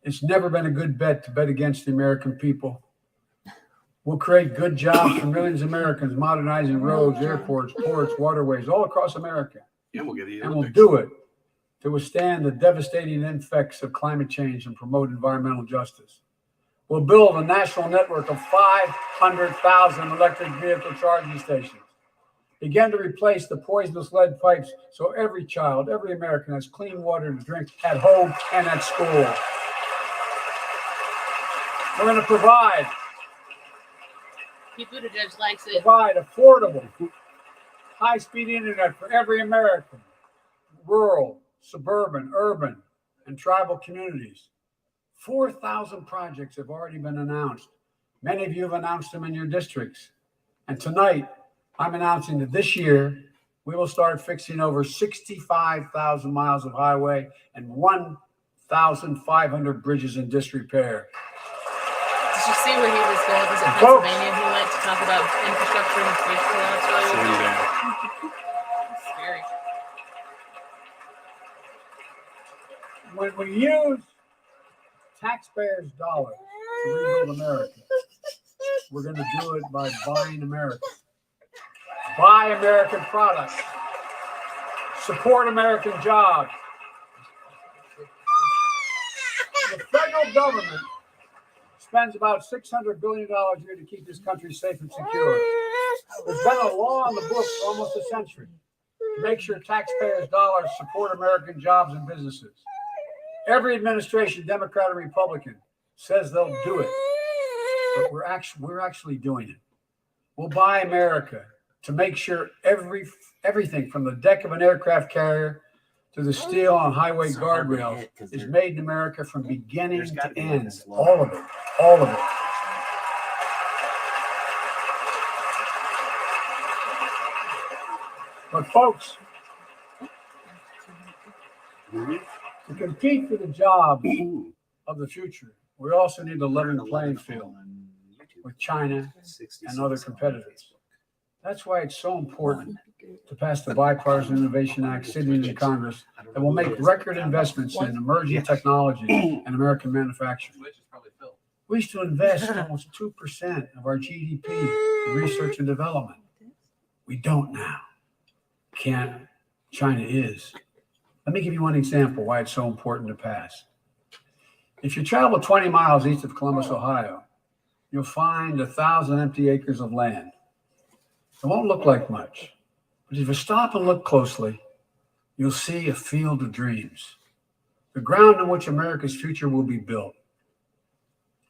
Speaker 7: it's never been a good bet to bet against the American people. We'll create good jobs for millions of Americans, modernizing roads, airports, ports, waterways, all across America.
Speaker 9: Yeah, we'll get the
Speaker 7: And we'll
Speaker 9: Olympics.
Speaker 7: do it to withstand the devastating effects of climate change and promote environmental justice. We'll build a national network of 500,000 electric vehicle charging stations. Begin to replace the poisonous lead pipes so every child, every American has clean water to drink at home and at school. We're going to provide
Speaker 1: Pete Buttigieg likes it.
Speaker 7: affordable, high-speed internet for every American, rural, suburban, urban, and tribal communities. 4,000 projects have already been announced. Many of you have announced them in your districts. And tonight, I'm announcing that this year, we will start fixing over 65,000 miles of highway and 1,500 bridges in disrepair.
Speaker 1: Did you see where he was going? Was it
Speaker 7: Folks.
Speaker 1: Pennsylvania? He went to talk about infrastructure and bridge pullouts
Speaker 9: Same
Speaker 1: earlier.
Speaker 9: day.
Speaker 1: Scary.
Speaker 7: When we use taxpayers' dollars to rebuild America, we're going to do it by buying America. Buy American products. Support American jobs. The federal government spends about $600 billion a year to keep this country safe and secure. There's been a law on the books for almost a century to make sure taxpayers' dollars support American jobs and businesses. Every administration, Democrat or Republican, says they'll do it, but we're actually doing it. We'll buy America to make sure everything from the deck of an aircraft carrier to the steel on highway guardrails is made in America from beginning to end. All of it. All of it. But folks, to compete for the jobs of the future, we also need a level playing field with China and other competitors. That's why it's so important to pass the Bipartisan Innovation Act sitting in Congress that will make record investments in emerging technology and American manufacturing. We used to invest almost 2% of our GDP in research and development. We don't now. China is. Let me give you one example why it's so important to pass. If you travel 20 miles east of Columbus, Ohio, you'll find 1,000 empty acres of land. It won't look like much, but if you stop and look closely, you'll see a field of dreams, the ground on which America's future will be built.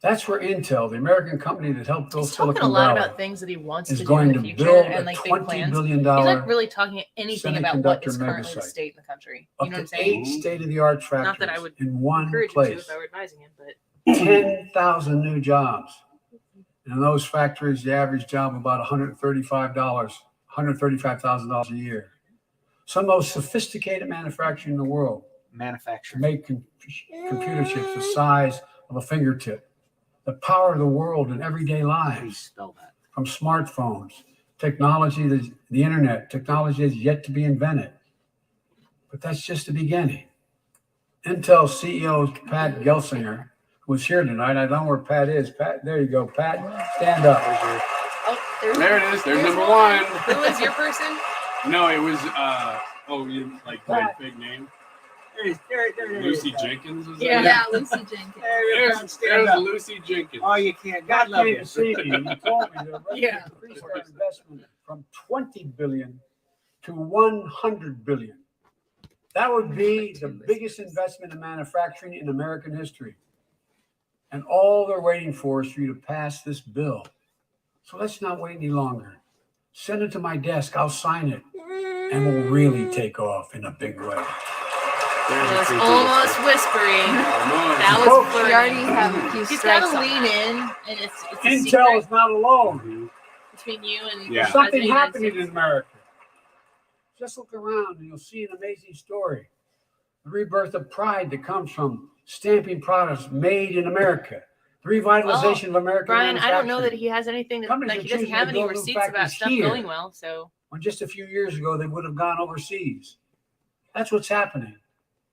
Speaker 7: That's where Intel, the American company that helped build
Speaker 1: He's talking
Speaker 7: Silicon
Speaker 1: a lot
Speaker 7: Valley,
Speaker 1: about things that he wants
Speaker 7: is
Speaker 1: to do
Speaker 7: going
Speaker 1: in
Speaker 7: to
Speaker 1: the future
Speaker 7: build
Speaker 1: and
Speaker 7: a
Speaker 1: like big
Speaker 7: $20
Speaker 1: plans.
Speaker 7: billion
Speaker 1: He's not really talking anything about what is
Speaker 7: semiconductor
Speaker 1: currently the
Speaker 7: megasite.
Speaker 1: state in the country.
Speaker 7: up
Speaker 1: You know what I'm
Speaker 7: to
Speaker 1: saying?
Speaker 7: 8 state-of-the-art factories
Speaker 1: Not that I would
Speaker 7: in one
Speaker 1: encourage him to
Speaker 7: place.
Speaker 1: if I were advising him, but
Speaker 7: 10,000 new jobs. And in those factories, the average job about $135,000 a year. Some of the most sophisticated manufacturing in the world to
Speaker 2: Manufacturing.
Speaker 7: make computer chips the size of a fingertip. The power of the world in everyday
Speaker 2: How do you
Speaker 7: lives,
Speaker 2: spell that?
Speaker 7: from smartphones, technology, the internet, technology is yet to be invented. But that's just the beginning. Intel CEO Pat Gelsinger, who was here tonight. I don't know where Pat is. Pat, there you go. Pat, stand up.
Speaker 3: Oh,
Speaker 9: There it is. There's number one.
Speaker 1: Who is your person?
Speaker 9: No, it was you like my big name.
Speaker 4: There
Speaker 9: Lucy Jenkins was
Speaker 1: Yeah.
Speaker 9: that?
Speaker 3: yeah, Lucy Jenkins.
Speaker 9: There's Lucy Jenkins.
Speaker 4: Oh, you can't.
Speaker 7: God love you. See me. He told me to
Speaker 1: Yeah.
Speaker 7: increase our investment from 20 billion to 100 billion. That would be the biggest investment in manufacturing in American history. And all they're waiting for is for you to pass this bill. So let's not wait any longer. Send it to my desk. I'll sign it. And we'll really take off in a big way.
Speaker 1: It was almost whispering. That was
Speaker 3: We
Speaker 1: flirting.
Speaker 3: already have a few
Speaker 1: He's
Speaker 3: strikes
Speaker 1: got to
Speaker 3: on
Speaker 1: lean
Speaker 3: that.
Speaker 1: in, and it's a
Speaker 7: Intel
Speaker 1: secret
Speaker 7: is not alone.
Speaker 1: between you and
Speaker 9: Yeah.
Speaker 1: the
Speaker 7: Something
Speaker 1: President of the United
Speaker 7: happening in
Speaker 1: States.
Speaker 7: America. Just look around and you'll see an amazing story. The rebirth of pride that comes from stamping products made in America. The revitalization of American
Speaker 1: Brian, I don't know that
Speaker 7: manufacturing.
Speaker 1: he has anything that,
Speaker 7: Companies
Speaker 1: like
Speaker 7: are
Speaker 1: he doesn't
Speaker 7: choosing to
Speaker 1: have any
Speaker 7: build new
Speaker 1: receipts about
Speaker 7: factories
Speaker 1: stuff
Speaker 7: here.
Speaker 1: going well. So
Speaker 7: When just a few years ago they would have gone overseas. That's what's happening.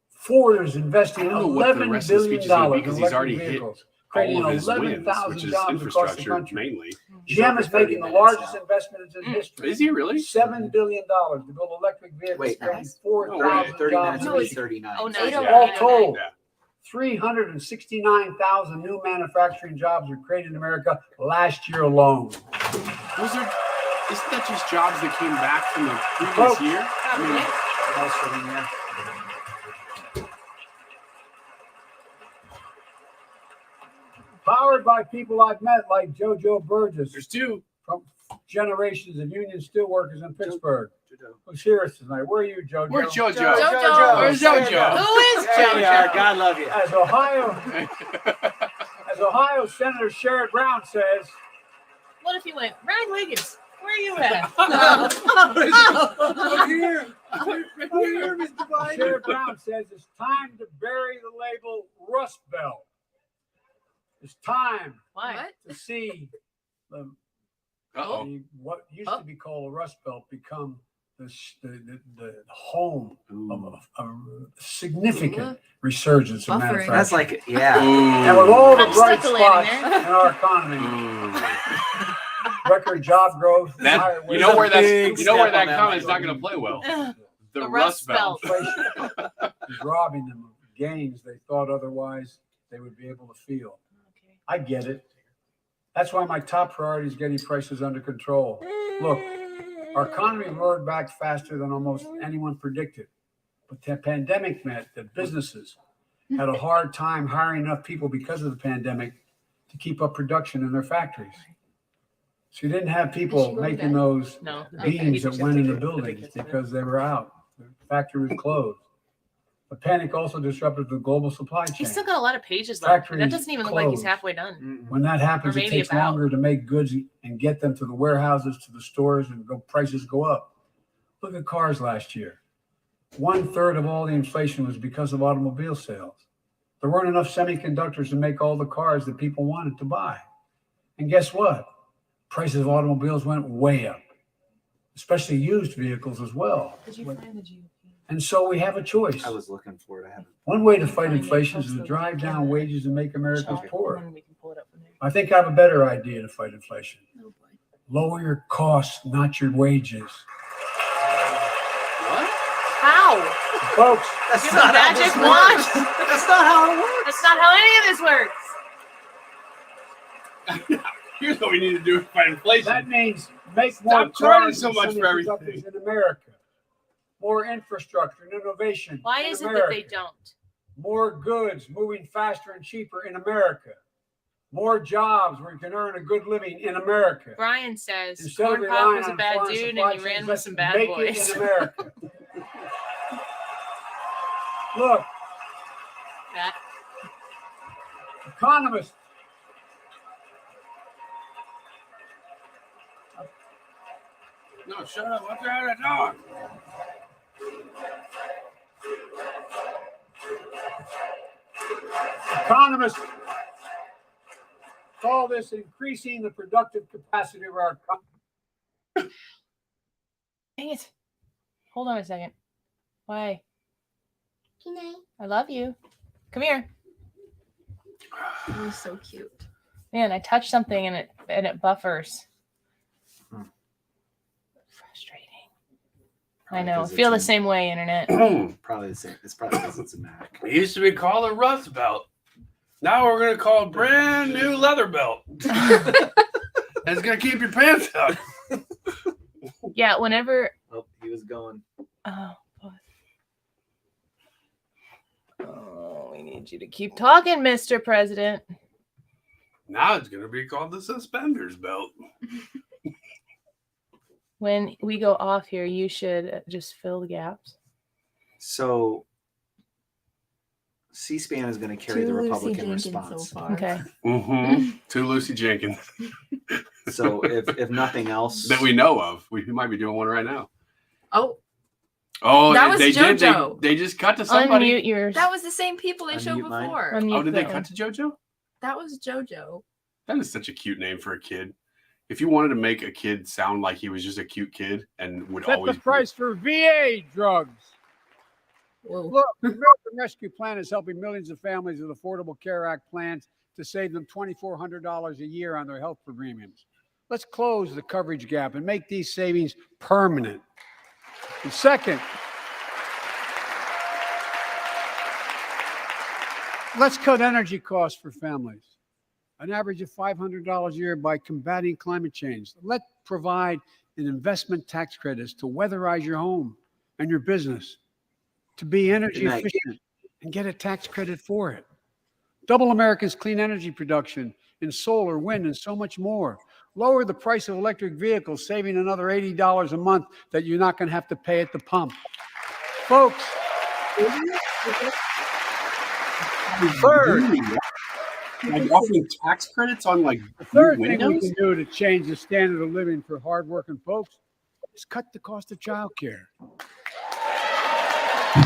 Speaker 7: Ford is investing
Speaker 9: I don't know what the
Speaker 7: $11
Speaker 9: rest of the
Speaker 7: billion
Speaker 9: speech is going to be
Speaker 7: in
Speaker 9: because he's
Speaker 7: electric
Speaker 9: already hit
Speaker 7: vehicles, creating
Speaker 9: all of his wins,
Speaker 7: 11,000
Speaker 9: which is
Speaker 7: jobs across the
Speaker 9: infrastructure
Speaker 7: country.
Speaker 9: mainly.
Speaker 7: GM is making the largest investment in its history.
Speaker 9: Is he really?
Speaker 7: $7 billion to build electric vehicles,
Speaker 2: Wait,
Speaker 7: creating
Speaker 9: No way.
Speaker 7: 4,000
Speaker 2: 30
Speaker 7: jobs.
Speaker 2: minutes
Speaker 7: in
Speaker 2: will be
Speaker 7: each.
Speaker 2: 39.
Speaker 1: oh no,
Speaker 3: Eight
Speaker 1: yeah,
Speaker 3: oh
Speaker 7: All
Speaker 3: nine.
Speaker 7: told,
Speaker 9: Yeah.
Speaker 7: 369,000 new manufacturing jobs were created in America last year alone.
Speaker 9: Isn't that just jobs that came back from the previous
Speaker 7: Folks,
Speaker 9: year? I mean,
Speaker 2: Most of them, yeah.
Speaker 7: Powered by people I've met like JoJo Burgess
Speaker 9: there's two.
Speaker 7: from generations of union steelworkers in Pittsburgh. Who's here tonight? Where are you, JoJo?
Speaker 9: Where's JoJo?
Speaker 1: JoJo.
Speaker 9: Where's
Speaker 1: Who
Speaker 9: JoJo?
Speaker 1: is JoJo?
Speaker 2: God love you.
Speaker 7: As Ohio Senator Sherrod Brown says,
Speaker 1: What if he went, Ryan Wiggins? Where are you at?
Speaker 4: I'm here. I'm here, Mr. Biden.
Speaker 7: Sherrod Brown says it's time to bury the label Rust Belt. It's time
Speaker 1: Why?
Speaker 7: to see the,
Speaker 9: Uh-oh.
Speaker 7: what used to be called a Rust Belt become the home of a significant resurgence of
Speaker 3: Buffering.
Speaker 7: manufacturing.
Speaker 2: That's like, yeah.
Speaker 7: And with all the
Speaker 1: I'm
Speaker 7: bright
Speaker 1: circulating
Speaker 7: spots
Speaker 1: there.
Speaker 7: in our economy, record job growth,
Speaker 9: That,
Speaker 7: higher
Speaker 9: you know where
Speaker 2: big
Speaker 9: that's you know where
Speaker 2: step on
Speaker 9: that
Speaker 2: that
Speaker 9: comment's
Speaker 2: line.
Speaker 9: not going to play well. The
Speaker 1: The
Speaker 9: Rust
Speaker 1: Rust
Speaker 9: Belt.
Speaker 1: Belt.
Speaker 7: inflation is robbing them of gains they thought otherwise they would be able to feel.
Speaker 1: Okay.
Speaker 7: I get it. That's why my top priority is getting prices under control. Look, our economy roared back faster than almost anyone predicted. But the pandemic meant that businesses had a hard time hiring enough people because of the pandemic to keep up production in their factories. So you didn't have people making those
Speaker 1: No.
Speaker 7: beams that went into buildings because they were out. The factory was closed. The panic also disrupted the global supply chain.
Speaker 1: He's still got a lot of pages left.
Speaker 7: Factories
Speaker 1: That doesn't even look like he's
Speaker 7: closed.
Speaker 1: halfway done.
Speaker 7: When that happens,
Speaker 1: Or
Speaker 7: it
Speaker 1: maybe
Speaker 7: takes
Speaker 1: about.
Speaker 7: longer to make goods and get them to the warehouses, to the stores, and prices go up. Look at cars last year. 1/3 of all the inflation was because of automobile sales. There weren't enough semiconductors to make all the cars that people wanted to buy. And guess what? Prices of automobiles went way up, especially used vehicles as well.
Speaker 1: Did you find the GOP?
Speaker 7: And so we have a choice.
Speaker 2: I was looking for it. I haven't.
Speaker 7: One way to fight inflation is to drive down wages and make Americans poor.
Speaker 1: And then we can pull it up from there.
Speaker 7: I think I have a better idea to fight inflation.
Speaker 1: Oh, boy.
Speaker 7: Lower your costs, not your wages.
Speaker 9: What?
Speaker 1: How?
Speaker 7: Folks,
Speaker 2: That's
Speaker 1: Give
Speaker 2: not
Speaker 1: a
Speaker 2: how
Speaker 1: magic
Speaker 2: this
Speaker 1: wand.
Speaker 2: works. That's not how it works.
Speaker 1: That's not how any of this works.
Speaker 9: Here's what we need to do to fight inflation.
Speaker 7: that means make more
Speaker 9: Stop charging
Speaker 7: cars
Speaker 9: so
Speaker 7: and
Speaker 9: much for everything.
Speaker 7: semiconductors in America. More infrastructure and innovation.
Speaker 1: Why
Speaker 7: in
Speaker 1: is it that
Speaker 7: America.
Speaker 1: they don't?
Speaker 7: More goods moving faster and cheaper in America. More jobs where you can earn a good living in America.
Speaker 1: Brian says
Speaker 7: Instead of
Speaker 1: Corn Pop
Speaker 7: relying
Speaker 1: was a
Speaker 7: on
Speaker 1: bad
Speaker 7: foreign
Speaker 1: dude
Speaker 7: supply
Speaker 1: and he ran
Speaker 7: chains,
Speaker 1: with
Speaker 7: let's
Speaker 1: some bad
Speaker 7: make
Speaker 1: boys.
Speaker 7: it in America. Look,
Speaker 1: That.
Speaker 7: economists.
Speaker 9: No, shut up. What's out of the door?
Speaker 7: Economists call this increasing the productive capacity of our economy.
Speaker 1: Dang it. Hold on a second. Why? I love you. Come here.
Speaker 3: It was so cute.
Speaker 1: Man, I touched something and it buffers. Frustrating. I know.
Speaker 2: Because
Speaker 1: Feel the
Speaker 2: it's
Speaker 1: same way, internet.
Speaker 2: Probably the same. It's probably because it's a Mac.
Speaker 9: It used to be called a Rust Belt. Now we're gonna call it brand new leather belt. And it's gonna keep your pants up.
Speaker 1: Yeah, whenever.
Speaker 2: Oh, he was going.
Speaker 1: Oh, boy. Oh, we need you to keep talking, Mr. President.
Speaker 9: Now it's gonna be called the suspenders belt.
Speaker 1: When we go off here, you should just fill the gaps.
Speaker 2: So, C-SPAN is going to carry the
Speaker 3: Too Lucy
Speaker 2: Republican
Speaker 3: Jenkins
Speaker 2: response.
Speaker 3: so far.
Speaker 1: Okay.
Speaker 9: Mm-hmm. To Lucy Jenkins
Speaker 2: So, if nothing else,
Speaker 9: that we know of, we might be doing one right now.
Speaker 3: Oh,
Speaker 9: Oh,
Speaker 3: That was
Speaker 9: they did.
Speaker 3: JoJo.
Speaker 9: They just cut to somebody.
Speaker 1: Unmute yours.
Speaker 3: that was the same people they showed
Speaker 2: Unmute mine.
Speaker 3: before.
Speaker 1: Unmute
Speaker 9: Oh, did they
Speaker 1: that
Speaker 9: cut
Speaker 1: one.
Speaker 9: to JoJo?
Speaker 3: That was JoJo.
Speaker 9: That is such a cute name for a kid. If you wanted to make a kid sound like he was just a cute kid and would
Speaker 7: Set
Speaker 9: always
Speaker 7: the price for VA drugs.
Speaker 3: Whoa.
Speaker 7: Look, the American Rescue Plan is helping millions of families with Affordable Care Act plans to save them $2,400 a year on their health premiums. Let's close the coverage gap and make these savings permanent. And second, let's cut energy costs for families, an average of $500 a year by combating climate change. Let's provide an investment tax credits to weatherize your home and your business, to be energy efficient and get a tax credit for it. Double America's clean energy production in solar, wind, and so much more. Lower the price of electric vehicles, saving another $80 a month that you're not going to have to pay at the pump. Folks, third,
Speaker 9: like offering tax credits on like
Speaker 7: the third
Speaker 9: new
Speaker 7: thing we
Speaker 9: windows?
Speaker 7: can do to change the standard of living for hardworking folks is cut the cost of childcare.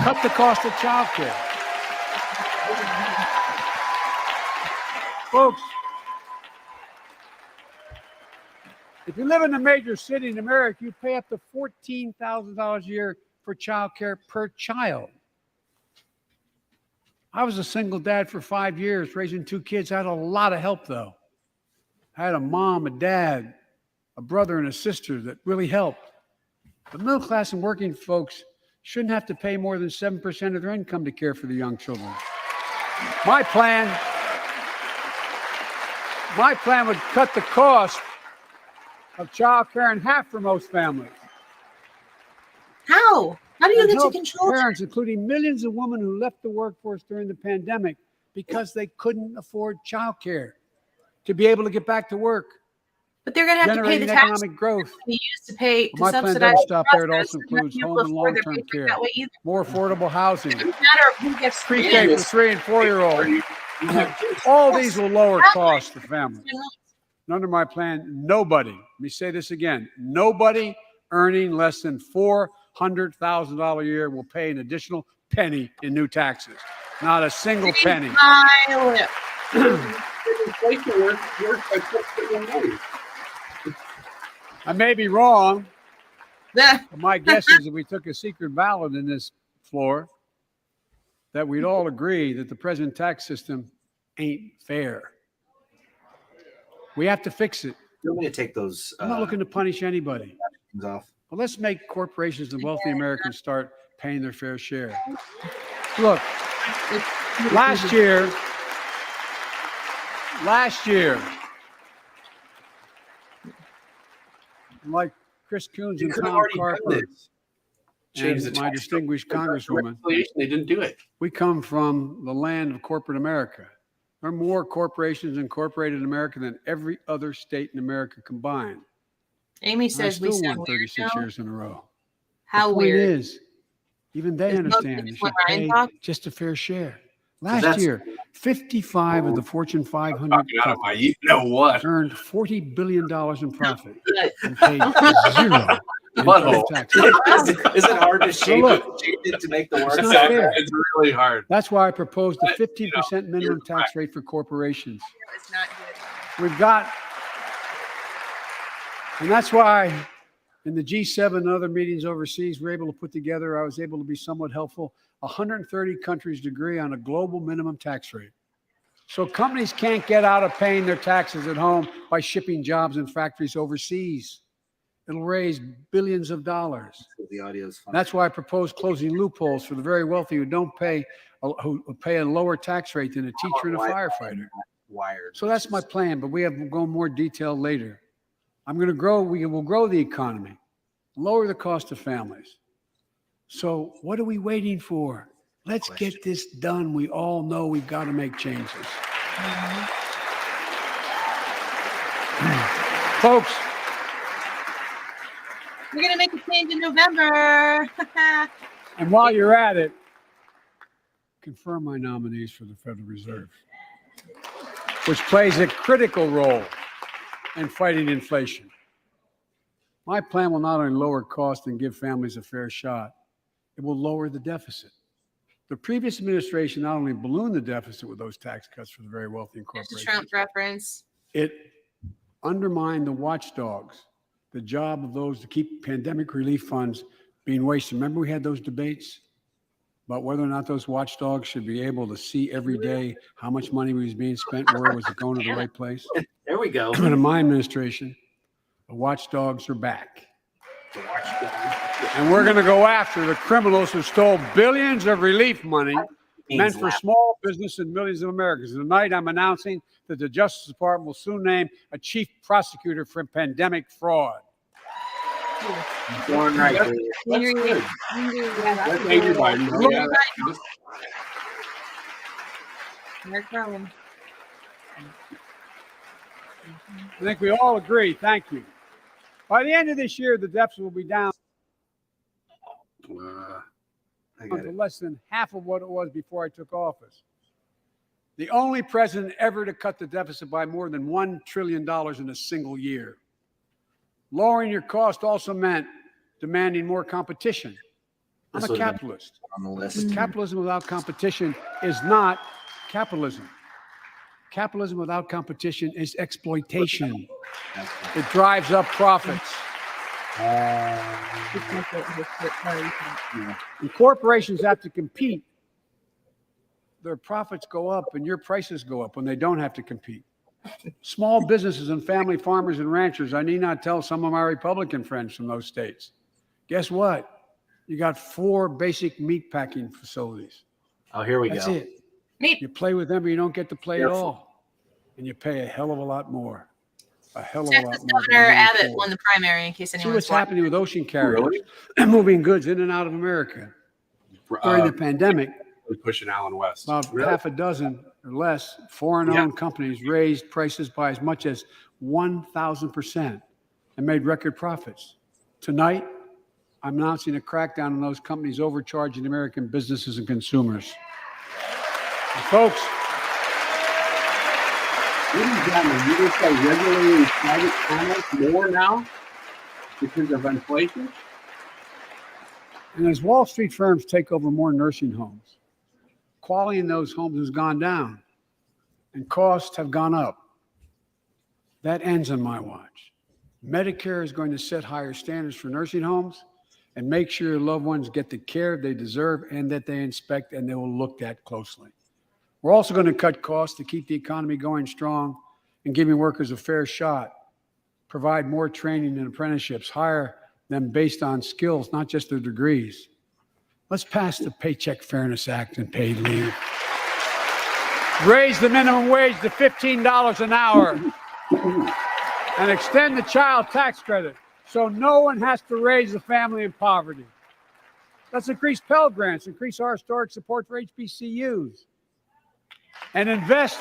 Speaker 7: Cut the cost of childcare. Folks, if you live in a major city in America, you pay up to $14,000 a year for childcare per child. I was a single dad for 5 years, raising 2 kids. I had a lot of help, though. I had a mom, a dad, a brother, and a sister that really helped. But middle class and working folks shouldn't have to pay more than 7% of their income to care for the young children. My plan would cut the cost of child care in half for most families.
Speaker 1: How? How do you
Speaker 7: And
Speaker 1: get to
Speaker 7: help
Speaker 1: control
Speaker 7: parents, including millions of women who left the workforce during the pandemic because they couldn't afford child care, to be able to get back to work,
Speaker 1: But they're going to have to pay the
Speaker 7: generating
Speaker 1: tax
Speaker 7: economic growth.
Speaker 1: they used to pay to
Speaker 7: My plan
Speaker 1: subsidize
Speaker 7: doesn't stop there. It
Speaker 1: process,
Speaker 7: also
Speaker 1: and not
Speaker 7: includes
Speaker 1: be able
Speaker 7: home
Speaker 1: to
Speaker 7: and
Speaker 1: afford their
Speaker 7: long-term
Speaker 1: paycheck
Speaker 7: care,
Speaker 1: that way either.
Speaker 7: more affordable housing,
Speaker 1: It doesn't matter who gets
Speaker 7: pre-K for 3 and 4-year-olds. All these will lower costs for families. And under my plan, nobody, let me say this again, nobody earning less than $400,000 a year will pay an additional penny in new taxes. Not a single penny.
Speaker 1: My lip.
Speaker 7: I may be wrong,
Speaker 1: Yeah.
Speaker 7: but my guess is if we took a secret ballot in this floor, that we'd all agree that the present tax system ain't fair. We have to fix it.
Speaker 2: you want me to take those
Speaker 7: I'm not looking to punish anybody.
Speaker 2: things off?
Speaker 7: Well, let's make corporations and wealthy Americans start paying their fair share. Look, last year, like Chris Coons
Speaker 9: You
Speaker 7: and
Speaker 9: could have
Speaker 7: Tom
Speaker 9: already done
Speaker 7: Carper
Speaker 9: this. Change the
Speaker 7: and my
Speaker 9: tax
Speaker 7: distinguished
Speaker 9: code.
Speaker 7: congresswoman,
Speaker 9: They didn't do it.
Speaker 7: we come from the land of corporate America. There are more corporations incorporated in America than every other state in America combined.
Speaker 1: Amy
Speaker 7: And I
Speaker 1: says we
Speaker 7: still
Speaker 1: sound
Speaker 7: won
Speaker 1: weird
Speaker 7: 36
Speaker 1: now.
Speaker 7: years in a row.
Speaker 1: How
Speaker 7: The point
Speaker 1: weird.
Speaker 7: is, even they
Speaker 1: Is most
Speaker 7: understand they
Speaker 1: people
Speaker 7: should
Speaker 1: when Ryan
Speaker 7: pay
Speaker 1: talks?
Speaker 7: just a fair share. Last
Speaker 2: that's-
Speaker 7: year, 55 of the Fortune 500
Speaker 9: Talking out of my,
Speaker 7: companies
Speaker 9: you know what?
Speaker 7: earned $40 billion in profit
Speaker 1: But
Speaker 7: and paid zero
Speaker 9: Butthole.
Speaker 7: tax.
Speaker 2: Is it hard to shape
Speaker 7: look,
Speaker 2: it to make the word
Speaker 7: it's not
Speaker 2: sound
Speaker 7: fair.
Speaker 2: right?
Speaker 9: It's really hard.
Speaker 7: That's why I proposed a
Speaker 9: But,
Speaker 7: 15% minimum
Speaker 9: you're
Speaker 7: tax rate for corporations.
Speaker 1: It's not good.
Speaker 7: We've got, and that's why in the G7 and other meetings overseas, we're able to put together, I was able to be somewhat helpful, 130 countries to agree on a global minimum tax rate. So companies can't get out of paying their taxes at home by shipping jobs and factories overseas. It'll raise billions of dollars.
Speaker 2: The audio's fine.
Speaker 7: That's why I propose closing loopholes for the very wealthy who pay a lower tax rate than a teacher and a firefighter.
Speaker 2: Wired.
Speaker 7: So that's my plan, but we'll go in more detail later. We will grow the economy, lower the cost of families. So what are we waiting for? Let's get this done. We all know we've got to make changes. Folks,
Speaker 1: We're gonna make a change in November.
Speaker 7: and while you're at it, confirm my nominees for the Federal Reserve, which plays a critical role in fighting inflation. My plan will not only lower costs and give families a fair shot, it will lower the deficit. The previous administration not only ballooned the deficit with those tax cuts for the very wealthy and
Speaker 1: There's a
Speaker 7: corporations,
Speaker 1: Trump reference.
Speaker 7: it undermined the watchdogs, the job of those to keep pandemic relief funds being wasted. Remember we had those debates about whether or not those watchdogs should be able to see every day how much money was being spent, where was it going to the right place?
Speaker 2: There we go.
Speaker 7: In my administration, the watchdogs are back. And we're going to go after the criminals who stole billions of relief money meant for small business and millions of Americans. Tonight, I'm announcing that the Justice Department will soon name a chief prosecutor for pandemic fraud.
Speaker 2: Born right.
Speaker 9: That's Andrew Biden. Yeah,
Speaker 7: I think we all agree. Thank you. By the end of this year, the deficit will be down
Speaker 9: I got
Speaker 7: to
Speaker 9: it.
Speaker 7: less than half of what it was before I took office. The only president ever to cut the deficit by more than $1 trillion in a single year. Lowering your cost also meant demanding more competition. I'm
Speaker 2: This
Speaker 7: a
Speaker 2: would've been
Speaker 7: capitalist.
Speaker 2: on the list.
Speaker 7: Capitalism without competition is not capitalism. Capitalism without competition is exploitation. It drives up profits. And corporations have to compete. Their profits go up and your prices go up when they don't have to compete. Small businesses and family farmers and ranchers, I need not tell some of my Republican friends from those states. Guess what? You got 4 basic meat packing facilities.
Speaker 2: Oh, here we
Speaker 7: That's
Speaker 2: go.
Speaker 7: it. You play with them, but you don't get to play at all. And you pay a hell of a lot more. A hell of a lot
Speaker 1: Texas
Speaker 7: more.
Speaker 1: Governor Abbott won the primary, in case
Speaker 7: See
Speaker 1: anyone's
Speaker 7: what's
Speaker 1: watching.
Speaker 7: happening with ocean carriers moving goods in and out of America. During the pandemic,
Speaker 9: We're pushing Allen West.
Speaker 7: about half a dozen or less foreign-owned companies raised prices by as much as 1,000% and made record profits. Tonight, I'm announcing a crackdown on those companies overcharging American businesses and consumers. And folks,
Speaker 10: Ladies and gentlemen, you just say regulating private commerce more now because of inflation?
Speaker 7: and as Wall Street firms take over more nursing homes, quality in those homes has gone down and costs have gone up. That ends on my watch. Medicare is going to set higher standards for nursing homes and make sure your loved ones get the care they deserve and that they inspect and they will look at closely. We're also going to cut costs to keep the economy going strong and giving workers a fair shot, provide more training and apprenticeships, hire them based on skills, not just their degrees. Let's pass the Paycheck Fairness Act and paid leave. Raise the minimum wage to $15 an hour and extend the child tax credit so no one has to raise a family in poverty. Let's increase Pell Grants, increase our historic support for HBCUs, and invest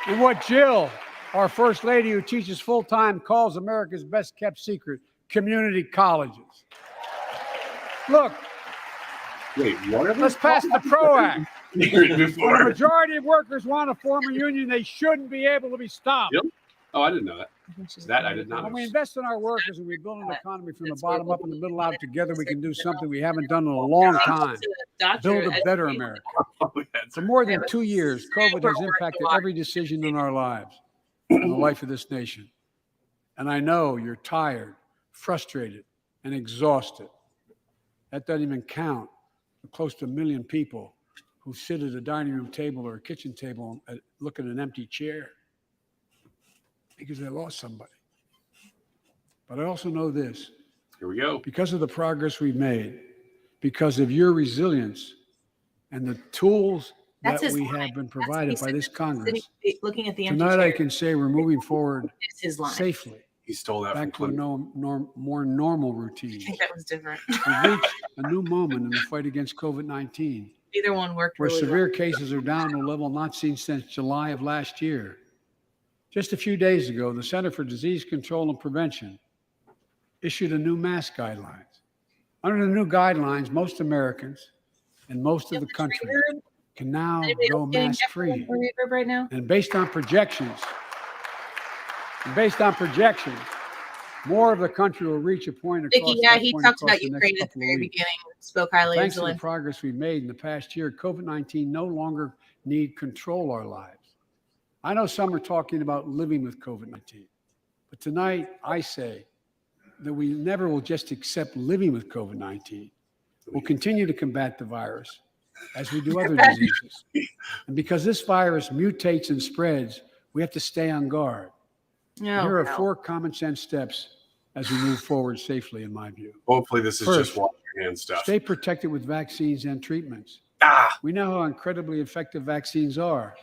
Speaker 7: in what Jill, our First Lady who teaches full-time, calls America's best kept secret, community colleges. Look,
Speaker 10: Wait, what are
Speaker 7: let's pass the PRO Act. When the
Speaker 9: Before.
Speaker 7: majority of workers want to form a union, they shouldn't be able to be stopped.
Speaker 9: Yep. Oh, I didn't know that. That I did not
Speaker 7: When
Speaker 9: know.
Speaker 7: we invest in our workers and we build an economy from the bottom up and the middle out together, we can do something we haven't done in a long time. Build a better America. For more than 2 years, COVID has impacted every decision in our lives, in the life of this nation. And I know you're tired, frustrated, and exhausted. That doesn't even count the close to 1 million people who sit at a dining room table or a kitchen table and look at an empty chair because they lost somebody. But I also know this.
Speaker 9: Here we go.
Speaker 7: Because of the progress we've made, because of your resilience and the tools that we have been provided by this Congress,
Speaker 1: looking at the empty
Speaker 7: tonight I
Speaker 1: chair.
Speaker 7: can say we're moving forward
Speaker 1: It's his line.
Speaker 7: safely
Speaker 9: He stole that
Speaker 7: back to
Speaker 9: from
Speaker 7: a
Speaker 9: Clinton.
Speaker 7: more normal routine.
Speaker 1: I think that was different.
Speaker 7: We've reached a new moment in the fight against COVID-19,
Speaker 1: Either one worked
Speaker 7: where
Speaker 1: really
Speaker 7: severe
Speaker 1: well.
Speaker 7: cases are down to a level not seen since July of last year. Just a few days ago, the Center for Disease Control and Prevention issued a new mask guidelines. Under the new guidelines, most Americans and most of the country can now
Speaker 1: Anybody
Speaker 7: go
Speaker 1: else getting
Speaker 7: mask-free.
Speaker 1: reverb right now?
Speaker 7: And based on projections, more of the country will reach a point across
Speaker 1: Vicky, yeah,
Speaker 7: that
Speaker 1: he
Speaker 7: point
Speaker 1: talked
Speaker 7: across
Speaker 1: about
Speaker 7: the
Speaker 1: Ukraine
Speaker 7: next
Speaker 1: at the
Speaker 7: couple of
Speaker 1: very
Speaker 7: weeks.
Speaker 1: beginning. Spoke highly of
Speaker 7: Thanks to the
Speaker 1: Zelensky.
Speaker 7: progress we've made in the past year, COVID-19 no longer need control our lives. I know some are talking about living with COVID-19, but tonight I say that we never will just accept living with COVID-19. We'll continue to combat the virus as we do other diseases. And because this virus mutates and spreads, we have to stay on guard. Here are 4 common sense steps as we move forward safely, in my view.
Speaker 9: Hopefully this is
Speaker 7: First,
Speaker 9: just wash your hands stuff.
Speaker 7: Stay protected with vaccines and treatments.
Speaker 9: Ah,
Speaker 7: We know how incredibly effective vaccines are.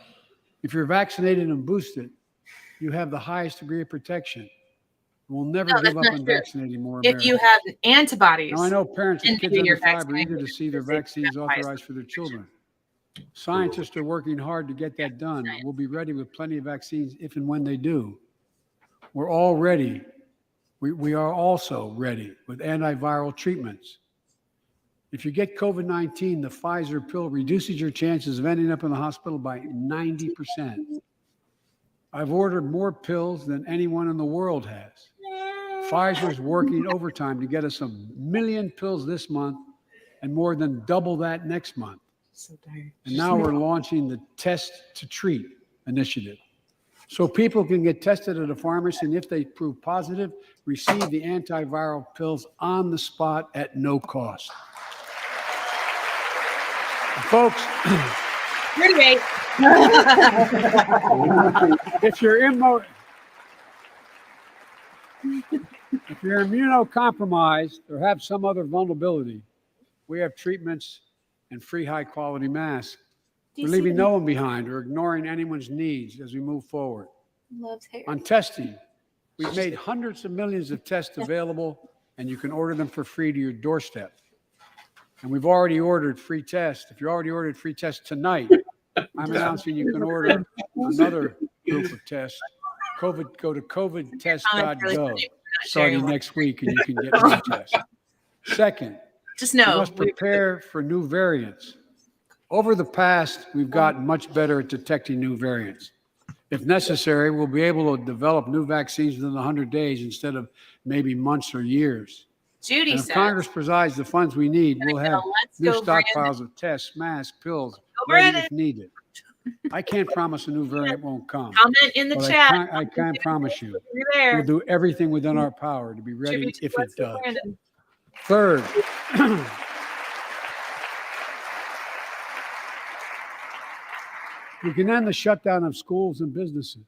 Speaker 7: If you're vaccinated and boosted, you have the highest degree of protection. We'll never
Speaker 1: No,
Speaker 7: give
Speaker 1: that's
Speaker 7: up
Speaker 1: not
Speaker 7: on
Speaker 1: true.
Speaker 7: vaccinating more
Speaker 1: If you
Speaker 7: Americans.
Speaker 1: have antibodies,
Speaker 7: Now, I know parents
Speaker 1: and
Speaker 7: with kids
Speaker 1: maybe
Speaker 7: under
Speaker 1: you're
Speaker 7: 5 are
Speaker 1: vaccinated,
Speaker 7: eager to see their
Speaker 1: they
Speaker 7: vaccines
Speaker 1: baptize
Speaker 7: authorized for their children. Scientists are working hard to get that done. We'll be ready with plenty of vaccines if and when they do. We're all ready. We are also ready with antiviral treatments. If you get COVID-19, the Pfizer pill reduces your chances of ending up in the hospital by 90%. I've ordered more pills than anyone in the world has. Pfizer's working overtime to get us 1 million pills this month and more than double that next month.
Speaker 1: So tired.
Speaker 7: And now we're launching the Test to Treat initiative. So people can get tested at a pharmacy, and if they prove positive, receive the antiviral pills on the spot at no cost. And folks,
Speaker 1: Pretty great.
Speaker 7: if you're immunocompromised or have some other vulnerability, we have treatments and free high-quality masks. We're leaving no one behind or ignoring anyone's needs as we move forward.
Speaker 3: Loves hair.
Speaker 7: On testing, we've made hundreds of millions of tests available, and you can order them for free to your doorstep. And we've already ordered free tests. If you already ordered free tests tonight, I'm announcing you can order another group of tests. Go to covidtest.gov starting next week, and you can get more tests. Second,
Speaker 1: Just
Speaker 7: we
Speaker 1: know.
Speaker 7: must prepare for new variants. Over the past, we've gotten much better at detecting new variants. If necessary, we'll be able to develop new vaccines within 100 days instead of maybe months or years.
Speaker 1: Judy
Speaker 7: And if
Speaker 1: says,
Speaker 7: Congress provides the funds we need, we'll have new
Speaker 1: go, Brandon.
Speaker 7: stockpiles of tests, masks, pills,
Speaker 1: Go,
Speaker 7: ready
Speaker 1: Brandon.
Speaker 7: if needed. I can't promise a new variant won't come.
Speaker 1: Comment in the
Speaker 7: But
Speaker 1: chat.
Speaker 7: I can promise you,
Speaker 1: You're there.
Speaker 7: we'll do everything within our power to be ready
Speaker 1: Tribute to
Speaker 7: if it
Speaker 1: Let's Go,
Speaker 7: does.
Speaker 1: Brandon.
Speaker 7: Third, we can end the shutdown of schools and businesses.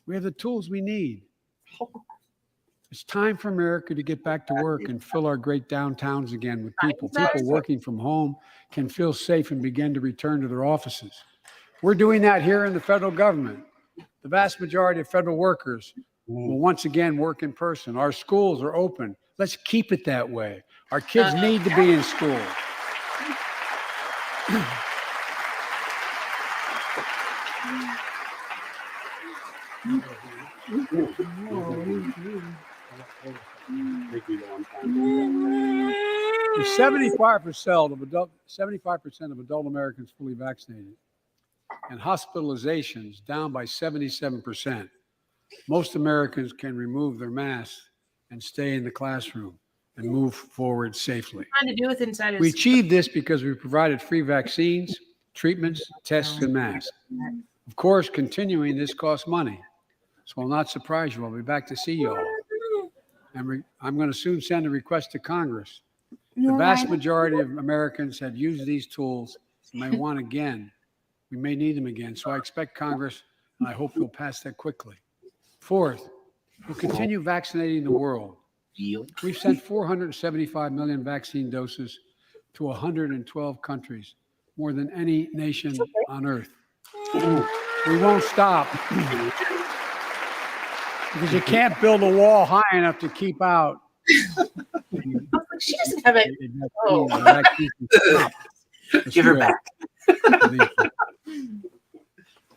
Speaker 7: We have the tools we need. It's time for America to get back to work and fill our great downtowns again with people. People working from home can feel safe and begin to return to their offices. We're doing that here in the federal government. The vast majority of federal workers will once again work in person. Our schools are open. Let's keep it that way. Our kids need to be in school. With 75% of adult Americans fully vaccinated and hospitalizations down by 77%, most Americans can remove their masks and stay in the classroom and move forward safely.
Speaker 1: Trying to do with inside
Speaker 7: We
Speaker 1: his
Speaker 7: achieved this because we provided free vaccines, treatments, tests, and masks. Of course, continuing this costs money. So I'll not surprise you. I'll be back to see you all. And I'm going to soon send a request to Congress. The vast majority of Americans have used these tools and may want again. We may need them again. So I expect Congress, and I hope we'll pass that quickly. Fourth, we'll continue vaccinating the world. We've sent 475 million vaccine doses to 112 countries, more than any nation on earth. We won't stop because you can't build a wall high enough to keep out.
Speaker 1: She doesn't have it.
Speaker 2: Give her back.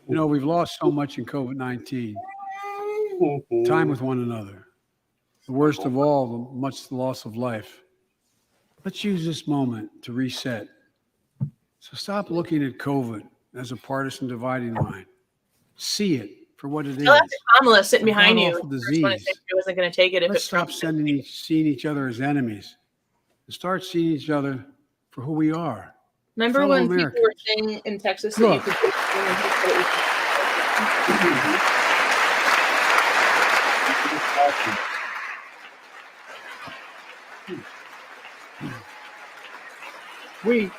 Speaker 7: You know, we've lost so much in COVID-19. Time with one another. The worst of all, the loss of life. Let's use this moment to reset. So stop looking at COVID as a partisan dividing line. See it for what it is.
Speaker 1: You'll have to Kamala sitting behind you.
Speaker 7: God-awful
Speaker 1: First one to
Speaker 7: disease.
Speaker 1: say she wasn't going to take it if
Speaker 7: Let's
Speaker 1: it's
Speaker 7: stop seeing each other as enemies and start seeing each other for who we are.
Speaker 1: Remember
Speaker 7: fellow
Speaker 1: when people
Speaker 7: Americans.
Speaker 1: were saying in Texas that you
Speaker 7: Look.
Speaker 1: could
Speaker 7: We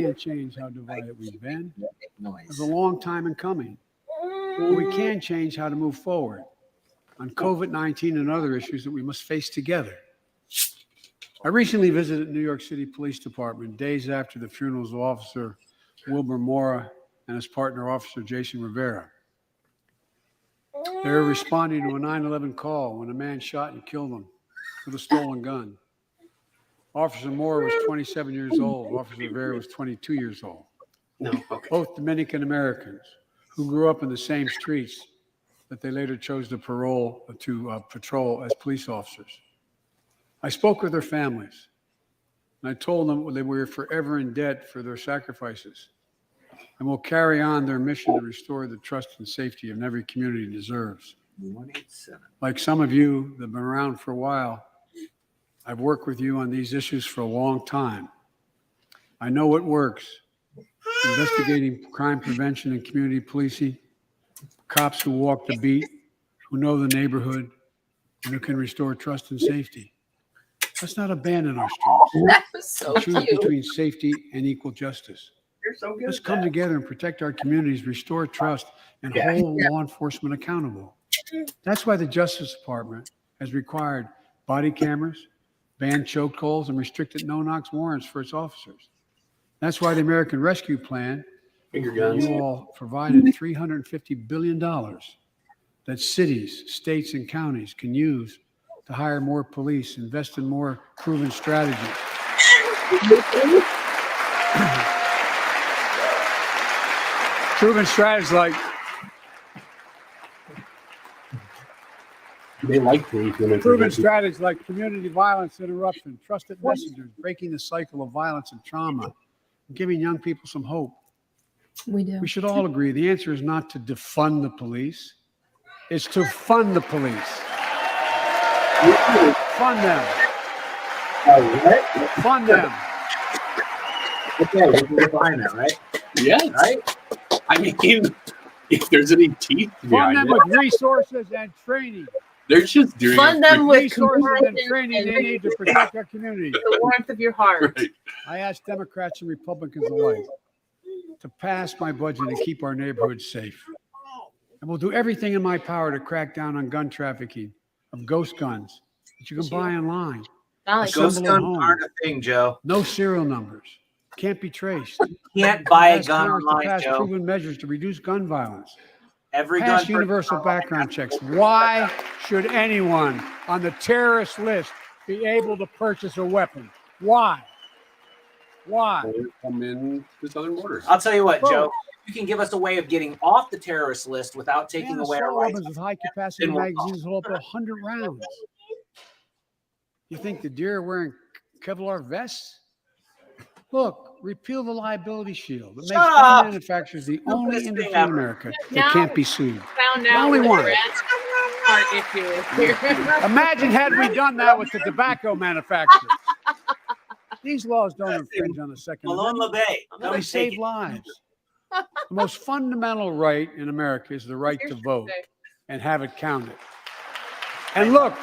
Speaker 7: can't change how divided we've been. It's a long time in coming. But we can change how to move forward on COVID-19 and other issues that we must face together. I recently visited New York City Police Department days after the funerals of Officer Wilbur Mora and his partner, Officer Jason Rivera. They were responding to a 9/11 call when a man shot and killed them with a stolen gun. Officer Moore was 27 years old. Officer Rivera was 22 years old.
Speaker 2: No, okay.
Speaker 7: Both Dominican Americans who grew up in the same streets that they later chose to patrol as police officers. I spoke with their families, and I told them that we were forever in debt for their sacrifices, and will carry on their mission to restore the trust and safety of every community deserves.
Speaker 2: 187.
Speaker 7: Like some of you that have been around for a while, I've worked with you on these issues for a long time. I know what works. Investigating crime prevention and community policing, cops who walk the beat, who know the neighborhood, and who can restore trust and safety. Let's not abandon our streets.
Speaker 3: That was so
Speaker 7: Choose
Speaker 3: cute.
Speaker 7: between safety and equal justice.
Speaker 2: You're so good.
Speaker 7: Let's come together and protect our communities, restore trust, and hold law enforcement accountable. That's why the Justice Department has required body cameras, banned chokeholds, and restricted no-knock warrants for its officers. That's why the American Rescue Plan,
Speaker 2: Finger guns.
Speaker 7: you all provided $350 billion that cities, states, and counties can use to hire more police, invest in more proven strategies. Proven strategies like
Speaker 10: They like police when it's
Speaker 7: proven strategies like community violence interruption, trusted messengers, breaking the cycle of violence and trauma, and giving young people some hope.
Speaker 3: We do.
Speaker 7: We should all agree the answer is not to defund the police, it's to fund the police. Fund them. Fund them.
Speaker 10: Okay, we can define that, right?
Speaker 9: Yes.
Speaker 10: Right?
Speaker 9: I mean, if there's any teeth
Speaker 7: Fund
Speaker 9: behind
Speaker 7: them
Speaker 9: it,
Speaker 7: with resources and training.
Speaker 9: they're just doing
Speaker 1: Fund
Speaker 9: it
Speaker 1: them with
Speaker 7: Resources and
Speaker 1: compassion
Speaker 7: training they
Speaker 1: and
Speaker 7: need to protect our community.
Speaker 1: the warmth of your heart.
Speaker 9: Right.
Speaker 7: I asked Democrats and Republicans alike to pass my budget and keep our neighborhoods safe. And we'll do everything in my power to crack down on gun trafficking of ghost guns that you can buy online.
Speaker 1: Not like
Speaker 7: Assemble
Speaker 2: Ghost
Speaker 7: at
Speaker 2: guns
Speaker 7: home.
Speaker 2: aren't a thing, Joe.
Speaker 7: No serial numbers. Can't be traced.
Speaker 2: Can't buy a
Speaker 7: Ask
Speaker 2: gun
Speaker 7: Congress to
Speaker 2: online,
Speaker 7: pass
Speaker 2: Joe.
Speaker 7: proven measures to reduce gun violence.
Speaker 2: Every
Speaker 7: Pass
Speaker 2: gun
Speaker 7: universal background checks. Why should anyone on the terrorist list be able to purchase a weapon? Why? Why?
Speaker 9: or come in the southern border.
Speaker 2: I'll tell you what,
Speaker 7: Bro.
Speaker 2: Joe. You can give us a way of getting off the terrorist list without taking
Speaker 7: Man,
Speaker 2: away our
Speaker 7: assault
Speaker 2: rights.
Speaker 7: weapons with high capacity
Speaker 2: Then we'll
Speaker 7: magazines hold up to 100 rounds. You think the deer are wearing Kevlar vests? Look, repeal the liability shield. It makes
Speaker 2: Shut
Speaker 7: gun
Speaker 2: up.
Speaker 7: manufacturers the
Speaker 2: The
Speaker 7: only
Speaker 2: best thing
Speaker 7: industry in
Speaker 2: ever.
Speaker 7: America that
Speaker 1: Now-
Speaker 7: can't be sued.
Speaker 1: Found
Speaker 7: The
Speaker 1: out
Speaker 7: only
Speaker 1: what
Speaker 7: one.
Speaker 1: the Reds heart issue is here.
Speaker 7: Imagine had we done that with the tobacco manufacturers. These laws don't infringe on the Second
Speaker 2: Malone
Speaker 7: Amendment.
Speaker 2: LeBay. Come
Speaker 7: They
Speaker 2: and
Speaker 7: save
Speaker 2: take it.
Speaker 7: lives. The most fundamental right in America is the right to vote and have it counted. And look,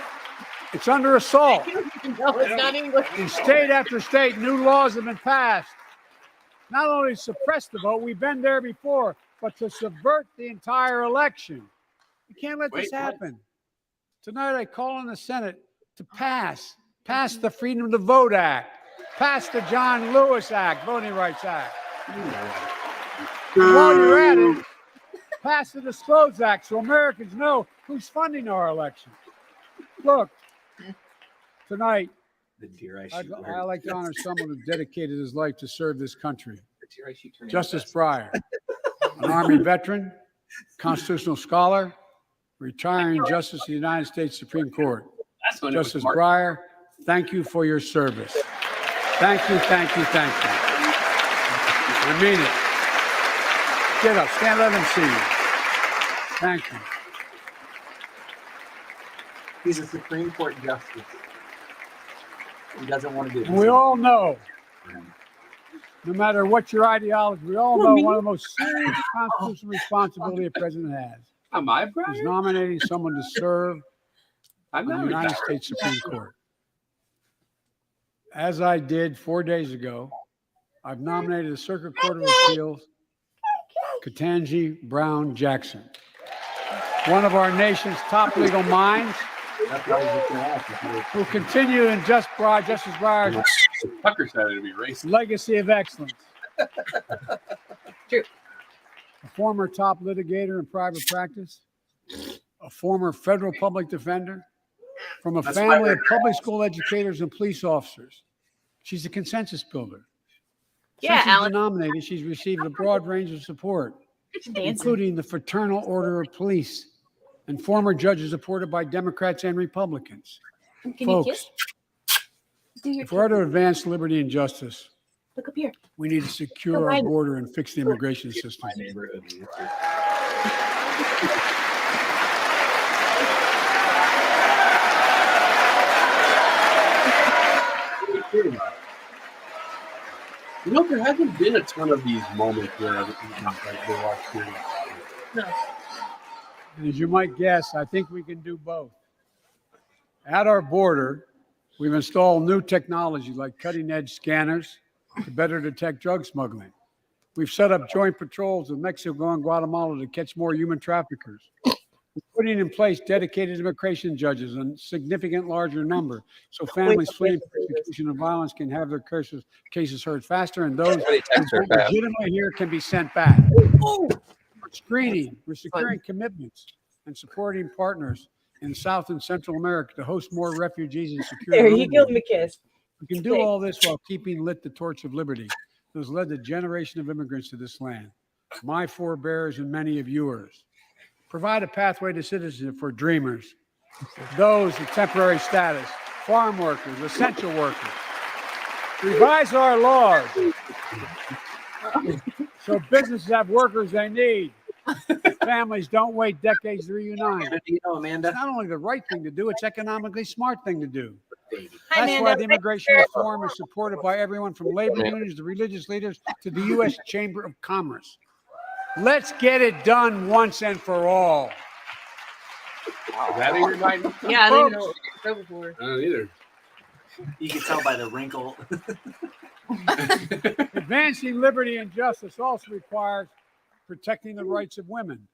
Speaker 7: it's under assault.
Speaker 1: No, it's not English.
Speaker 7: In state after state, new laws have been passed. Not only to suppress the vote, we've been there before, but to subvert the entire election. We can't let this
Speaker 2: Wait, what?
Speaker 7: happen. Tonight, I call on the Senate to pass the Freedom to Vote Act, pass the John Lewis Act, Voting Rights Act. And while you're at it, pass the Disclose Act so Americans know who's funding our election. Look, tonight,
Speaker 2: The deer I
Speaker 7: I'd
Speaker 2: shoot.
Speaker 7: like to honor someone who dedicated his life to serve this country.
Speaker 5: The deer I shoot turn into
Speaker 7: Justice
Speaker 5: dust.
Speaker 7: Breyer, an Army veteran, constitutional scholar, retiring Justice of the United States Supreme Court.
Speaker 9: That's when it was
Speaker 7: Justice
Speaker 9: Mark.
Speaker 7: Breyer, thank you for your service. Thank you, thank you, thank you. I mean it. Get up, stand, let them see you. Thank you.
Speaker 2: He's a Supreme Court justice. He doesn't want to do this.
Speaker 7: And we all know, no matter what your ideology, we all know one of the most serious constitutional responsibility a president has
Speaker 9: Am I
Speaker 7: is
Speaker 9: Brian?
Speaker 7: nominating someone to serve
Speaker 9: I'm
Speaker 7: on
Speaker 9: not
Speaker 7: the United
Speaker 9: retired.
Speaker 7: States Supreme Court. As I did 4 days ago, I've nominated the Circuit Court of Appeals, Ketanji Brown Jackson, one of our nation's top legal minds, who continue in Justice Breyer's
Speaker 9: Tucker said it'd be racist.
Speaker 7: legacy of excellence.
Speaker 1: True.
Speaker 7: A former top litigator in private practice, a former federal public defender, from a
Speaker 2: That's
Speaker 7: family
Speaker 2: why
Speaker 7: of public school educators and police officers. She's a consensus builder.
Speaker 1: Yeah,
Speaker 7: Since she's
Speaker 1: Alan.
Speaker 7: been nominated, she's received a broad range of support,
Speaker 1: Dancing.
Speaker 7: including the Fraternal Order of Police and former judges supported by Democrats and Republicans.
Speaker 1: Can you
Speaker 7: Folks,
Speaker 1: kiss? Do your
Speaker 7: if we're to advance liberty and justice,
Speaker 1: look up here.
Speaker 7: we need to secure our border and fix the immigration system.
Speaker 2: My neighborhood.
Speaker 10: You know, there hasn't been a ton of these moments where like they watch here.
Speaker 7: And as you might guess, I think we can do both. At our border, we've installed new technology like cutting-edge scanners to better detect drug smuggling. We've set up joint patrols with Mexico and Guatemala to catch more human traffickers. We're putting in place dedicated immigration judges in a significant larger number so families fleeing persecution and violence can have their cases heard faster, and those
Speaker 5: Somebody text her
Speaker 7: who
Speaker 5: fast.
Speaker 7: legitimately here can be sent back. We're screening, we're securing commitments and supporting partners in South and Central America to host more refugees and secure
Speaker 1: There,
Speaker 7: their
Speaker 1: you
Speaker 7: own
Speaker 1: gave him
Speaker 7: borders.
Speaker 1: a kiss.
Speaker 7: We can do all this while keeping lit the torch of liberty that has led the generation of immigrants to this land. My forebears and many of yours. Provide a pathway to citizenship for dreamers, those with temporary status, farm workers, essential workers. Revise our laws so businesses have workers they need. Families don't wait decades to reunite.
Speaker 2: You know, Amanda.
Speaker 7: It's not only the right thing to do, it's economically smart thing to do.
Speaker 1: Hi,
Speaker 7: That's why
Speaker 1: Amanda.
Speaker 7: the immigration reform is supported by everyone from labor unions to religious leaders to the U.S. Chamber of Commerce. Let's get it done once and for all.
Speaker 9: Is that in your mind?
Speaker 1: Yeah, I didn't know
Speaker 7: Folks,
Speaker 1: what you were before.
Speaker 9: I don't either.
Speaker 2: You can tell by the wrinkle.
Speaker 7: advancing liberty and justice also requires protecting the rights of women.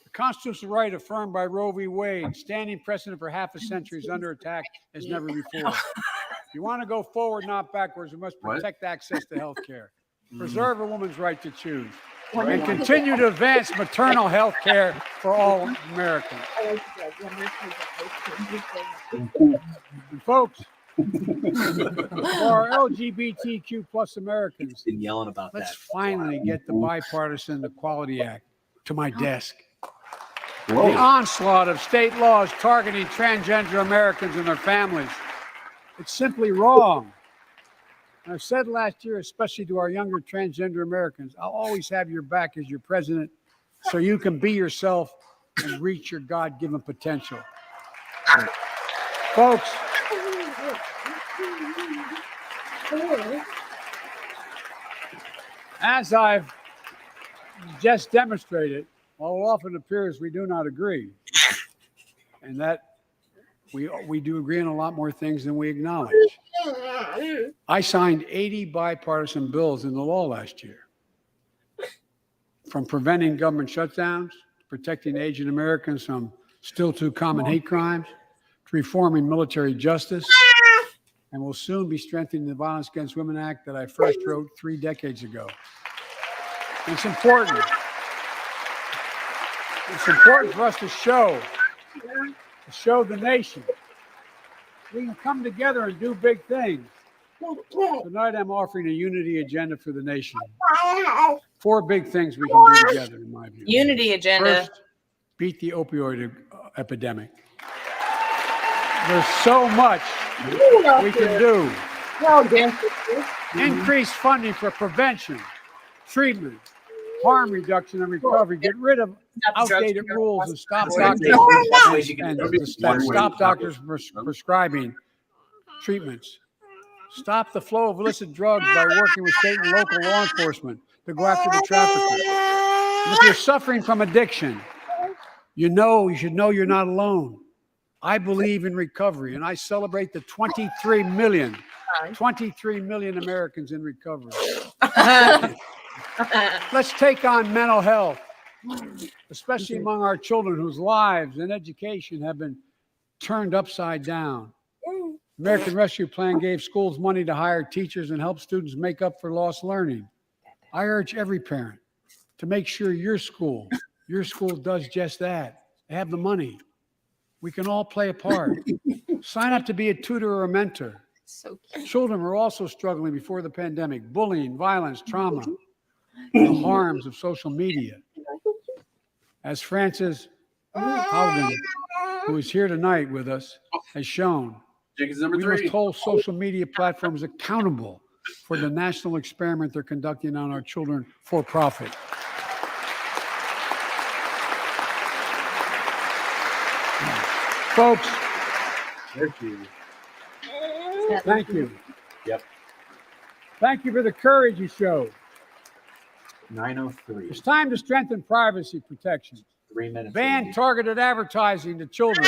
Speaker 7: The constitutional right affirmed by Roe v. Wade, standing precedent for half a century, is under attack as never before. If you want to go forward, not backwards, we must protect access to health care, preserve a woman's right to choose, and continue to advance maternal health care for all Americans. And folks, for our LGBTQ plus Americans,
Speaker 2: Been yelling about
Speaker 7: let's
Speaker 2: that.
Speaker 7: finally get the Bipartisan Equality Act to my desk. The onslaught of state laws targeting transgender Americans and their families. It's simply wrong. And I said last year, especially to our younger transgender Americans, I'll always have your back as your president so you can be yourself and reach your God-given potential. Folks, as I've just demonstrated, while it often appears we do not agree, and that we do agree on a lot more things than we acknowledge. I signed 80 bipartisan bills into law last year, from preventing government shutdowns, protecting Asian Americans from still too common hate crimes, to reforming military justice, and will soon be strengthening the Violence Against Women Act that I first wrote 3 decades ago. It's important. It's important for us to show the nation we can come together and do big things. Tonight I'm offering a unity agenda for the nation. 4 big things we can do together, in my view.
Speaker 1: Unity agenda.
Speaker 7: First, beat the opioid epidemic. There's so much we can do. Increase funding for prevention, treatment, harm reduction, and recovery. Get rid of outdated rules and stop doctors prescribing treatments. Stop the flow of illicit drugs by working with state and local law enforcement to go after the traffickers. And if you're suffering from addiction, you should know you're not alone. I believe in recovery, and I celebrate the 23 million Americans in recovery. Let's take on mental health, especially among our children whose lives and education have been turned upside down. American Rescue Plan gave schools money to hire teachers and help students make up for lost learning. I urge every parent to make sure your school does just that. They have the money. We can all play a part. Sign up to be a tutor or a mentor.
Speaker 3: So cute.
Speaker 7: Children were also struggling before the pandemic: bullying, violence, trauma, the harms of social media. As Frances Haugen, who is here tonight with us, has shown, we must hold social media platforms accountable for the national experiment they're conducting on our children for profit. Folks, thank you.
Speaker 2: Yep.
Speaker 7: Thank you for the courage you showed.
Speaker 2: 9:03.
Speaker 7: It's time to strengthen privacy protections.
Speaker 2: 3 minutes.
Speaker 7: Ban targeted advertising to children.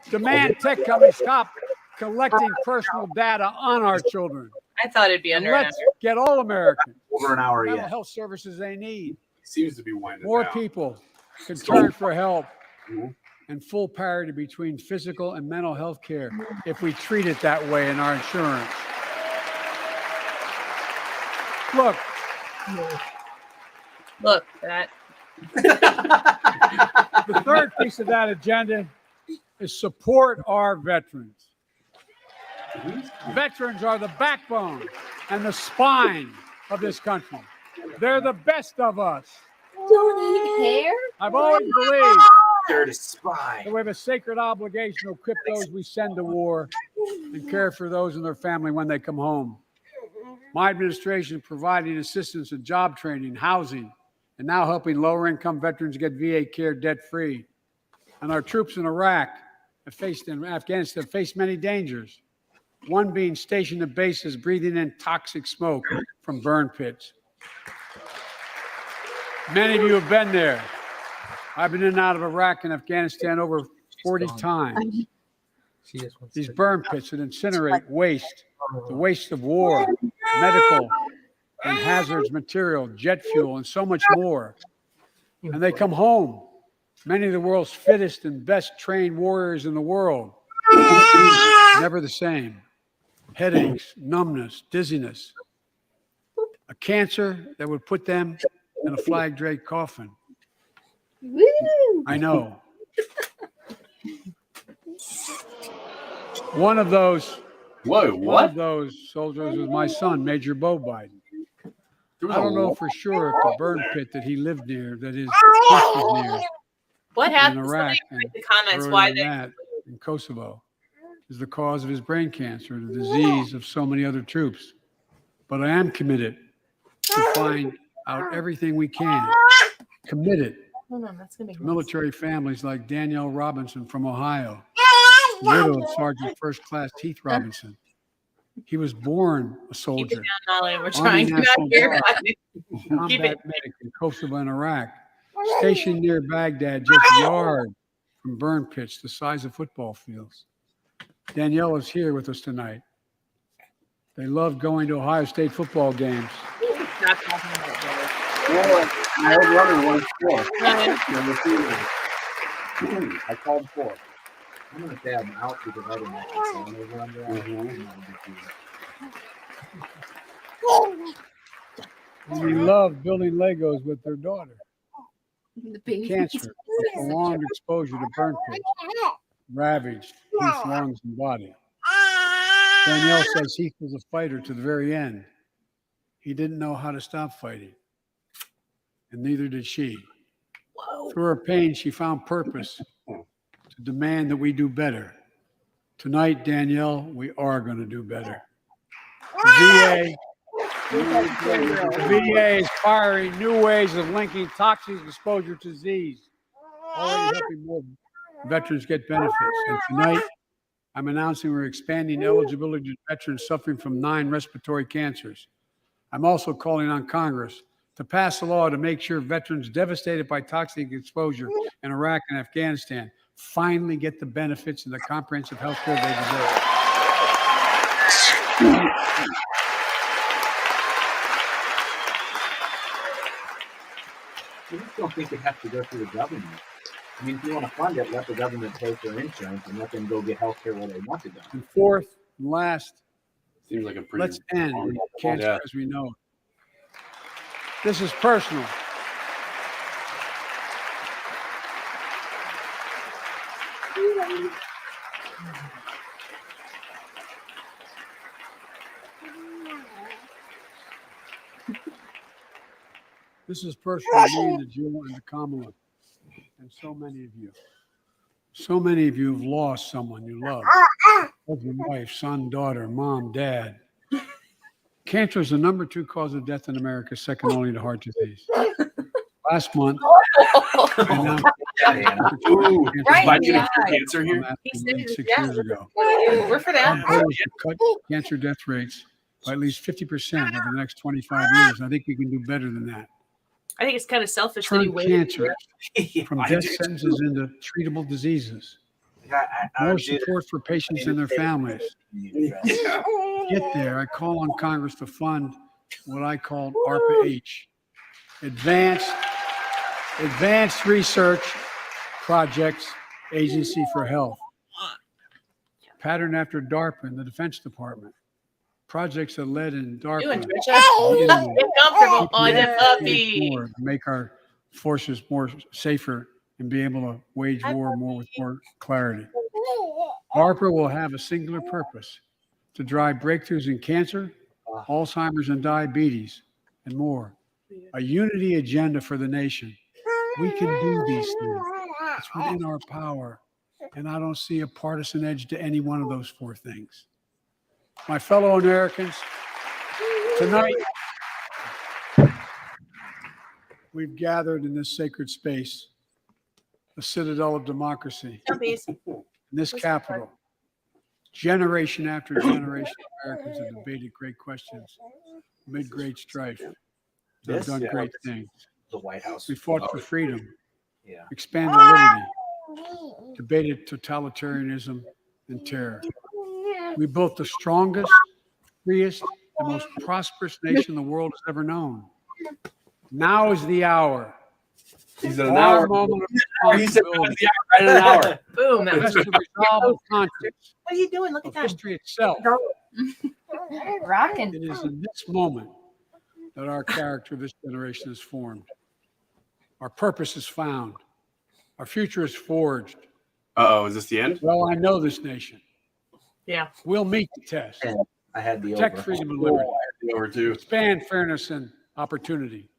Speaker 7: Demand tech companies stop collecting personal data on our children.
Speaker 1: I thought it'd be
Speaker 7: And
Speaker 1: under an
Speaker 7: let's get all Americans
Speaker 2: Over an hour
Speaker 7: mental
Speaker 2: yet.
Speaker 7: health services they need.
Speaker 4: Seems to be winding
Speaker 7: More
Speaker 4: down.
Speaker 7: people can turn for help
Speaker 2: Mhm.
Speaker 7: and full parity between physical and mental health care if we treat it that way in our insurance.
Speaker 1: Look, that.
Speaker 7: The third piece of that agenda is support our veterans. Veterans are the backbone and the spine of this country. They're the best of us.
Speaker 3: Don't eat hair?
Speaker 7: I've always believed
Speaker 2: Dirty spy.
Speaker 7: that we have a sacred obligation to equip those we send to war and care for those in their family when they come home. My administration is providing assistance in job training, housing, and now helping lower-income veterans get VA care debt-free. And our troops in Iraq and Afghanistan have faced many dangers, one being stationed at bases breathing in toxic smoke from burn pits. Many of you have been there. I've been in and out of Iraq and Afghanistan over 40 times. These burn pits that incinerate waste, the waste of war, medical and hazardous material, jet fuel, and so much more. And they come home, many of the world's fittest and best trained warriors in the world. Never the same. Headaches, numbness, dizziness. A cancer that would put them in a flag draped coffin.
Speaker 3: Woo!
Speaker 7: I know. One of those soldiers was my son, Major Bo Biden. I don't know for sure if the burn pit that he lived near, that his house was near,
Speaker 1: What
Speaker 7: in
Speaker 1: happened?
Speaker 7: Iraq
Speaker 1: Somebody
Speaker 7: and
Speaker 1: write the comments
Speaker 7: earlier
Speaker 1: why
Speaker 7: than
Speaker 1: they.
Speaker 7: that in Kosovo, is the cause of his brain cancer, the disease of so many other troops. but I am committed to find out everything we can. Committed
Speaker 1: Hold on, that's gonna be
Speaker 7: to military families like Danielle Robinson from Ohio, widow of Sergeant First Class Heath Robinson. He was born a
Speaker 1: Keep it
Speaker 7: soldier,
Speaker 1: down, Molly. We're
Speaker 7: Army
Speaker 1: trying to not
Speaker 7: National
Speaker 1: hear
Speaker 7: Guard.
Speaker 1: about it. Keep
Speaker 7: combat
Speaker 1: it.
Speaker 7: medic in Kosovo and Iraq, stationed near Baghdad, just yards from burn pits the size of football fields. Danielle is here with us tonight. They love going to Ohio State football games.
Speaker 1: Not talking about it.
Speaker 10: My old runner was 4.
Speaker 1: Ryan.
Speaker 10: I called 4.
Speaker 2: I'm gonna say I'm out because I didn't have the phone over on there.
Speaker 7: We love building Legos with their daughter.
Speaker 3: The baby.
Speaker 7: Cancer, prolonged exposure to burn pits, ravaged Heath's lungs and body. Danielle says Heath was a fighter to the very end. He didn't know how to stop fighting, and neither did she. Through her pain, she found purpose to demand that we do better. Tonight, Danielle, we are going to do better. The VA is firing new ways of linking toxic exposure to disease, already helping more veterans get benefits. And tonight, I'm announcing we're expanding eligibility to veterans suffering from 9 respiratory cancers. I'm also calling on Congress to pass a law to make sure veterans devastated by toxic exposure in Iraq and Afghanistan finally get the benefits and the comprehensive health care they deserve.
Speaker 2: I just don't think it has to go through the government. I mean, if you want to fund it, let the government pay for insurance and let them go get health care where they want to go.
Speaker 7: And fourth and last,
Speaker 9: Seems like a pretty.
Speaker 7: let's end cancer
Speaker 9: Yeah.
Speaker 7: as we know it. This is personal. This is personal to me, to Jill and to Kamala, and so many of you. So many of you have lost someone you love. Husband, wife, son, daughter, mom, dad. Cancer is the number 2 cause of death in America, second only to heart disease. Last month,
Speaker 3: Right in the eye.
Speaker 9: Cancer here.
Speaker 1: He said it,
Speaker 7: 6
Speaker 1: yeah.
Speaker 7: years ago.
Speaker 1: We're for that.
Speaker 7: Our goal is to cut cancer death rates by at least 50% over the next 25 years. I think we can do better than that.
Speaker 1: I think it's kind of selfish that he
Speaker 7: Turn
Speaker 1: waited.
Speaker 7: cancer from
Speaker 2: I
Speaker 7: death
Speaker 2: do.
Speaker 7: sentences into treatable diseases. More support for patients and their families. Get there. I call on Congress to fund what I call ARPA-H, Advanced Research Projects Agency for Health. Pattern after DARPA in the Defense Department. Projects that led in
Speaker 1: You and
Speaker 7: DARPA.
Speaker 1: Trisha, get comfortable on the puppy.
Speaker 7: More, make our forces more safer and be able to wage war more with more clarity. ARPA will have a singular purpose: to drive breakthroughs in cancer, Alzheimer's and diabetes, and more. A unity agenda for the nation. We can do these things. It's within our power. And I don't see a partisan edge to any one of those 4 things. My fellow Americans, tonight, we've gathered in this sacred space, the citadel of democracy,
Speaker 1: Puppies.
Speaker 7: in this capital. Generation after generation of Americans have debated great questions, amid great strife. They've
Speaker 2: This?
Speaker 7: done
Speaker 2: Yeah.
Speaker 7: great things.
Speaker 2: The White House.
Speaker 7: We fought for freedom,
Speaker 2: Yeah.
Speaker 7: expanded liberty, debated totalitarianism and terror. We built the strongest, freest, and most prosperous nation the world has ever known. Now is the hour.
Speaker 9: He said an
Speaker 7: Our
Speaker 9: hour.
Speaker 7: moment of
Speaker 9: He said
Speaker 7: responsibility.
Speaker 9: right in an hour.
Speaker 1: Boom. That
Speaker 7: Rest
Speaker 1: was
Speaker 7: of the resolve and conscience
Speaker 1: what are you doing? Look at
Speaker 7: of
Speaker 1: that.
Speaker 7: history itself.
Speaker 3: Rocking.
Speaker 7: It is in this moment that our character of this generation is formed. Our purpose is found. Our future is forged.
Speaker 9: Uh-oh, is this the end?
Speaker 7: Well, I know this nation.
Speaker 1: Yeah.
Speaker 7: We'll meet the test.
Speaker 2: I had the
Speaker 7: Protect
Speaker 2: over.
Speaker 7: freedom and liberty.
Speaker 9: Over two.
Speaker 7: Expand fairness and opportunity.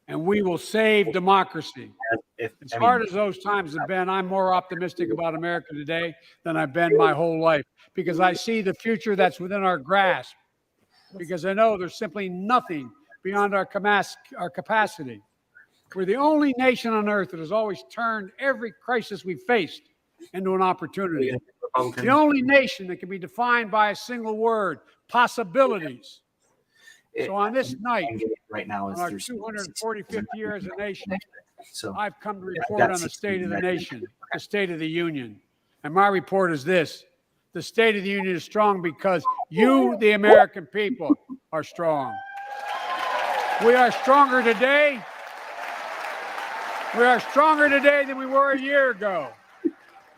Speaker 7: And we will save democracy.
Speaker 2: If,
Speaker 7: As
Speaker 2: I mean,
Speaker 7: hard as those times have been, I'm more optimistic about America today than I've been my whole life, because I see the future that's within our grasp. because I know there's simply nothing beyond our capacity. We're the only nation on earth that has always turned every crisis we faced into an opportunity. The only nation that can be defined by a single word, possibilities. So on this night,
Speaker 2: right now,
Speaker 7: on our 245th year as a nation, I've come to report on the state of the nation, the State of the Union. And my report is this: the State of the Union is strong because you, the American people, are strong. We are stronger today. We are stronger today than we were a year ago.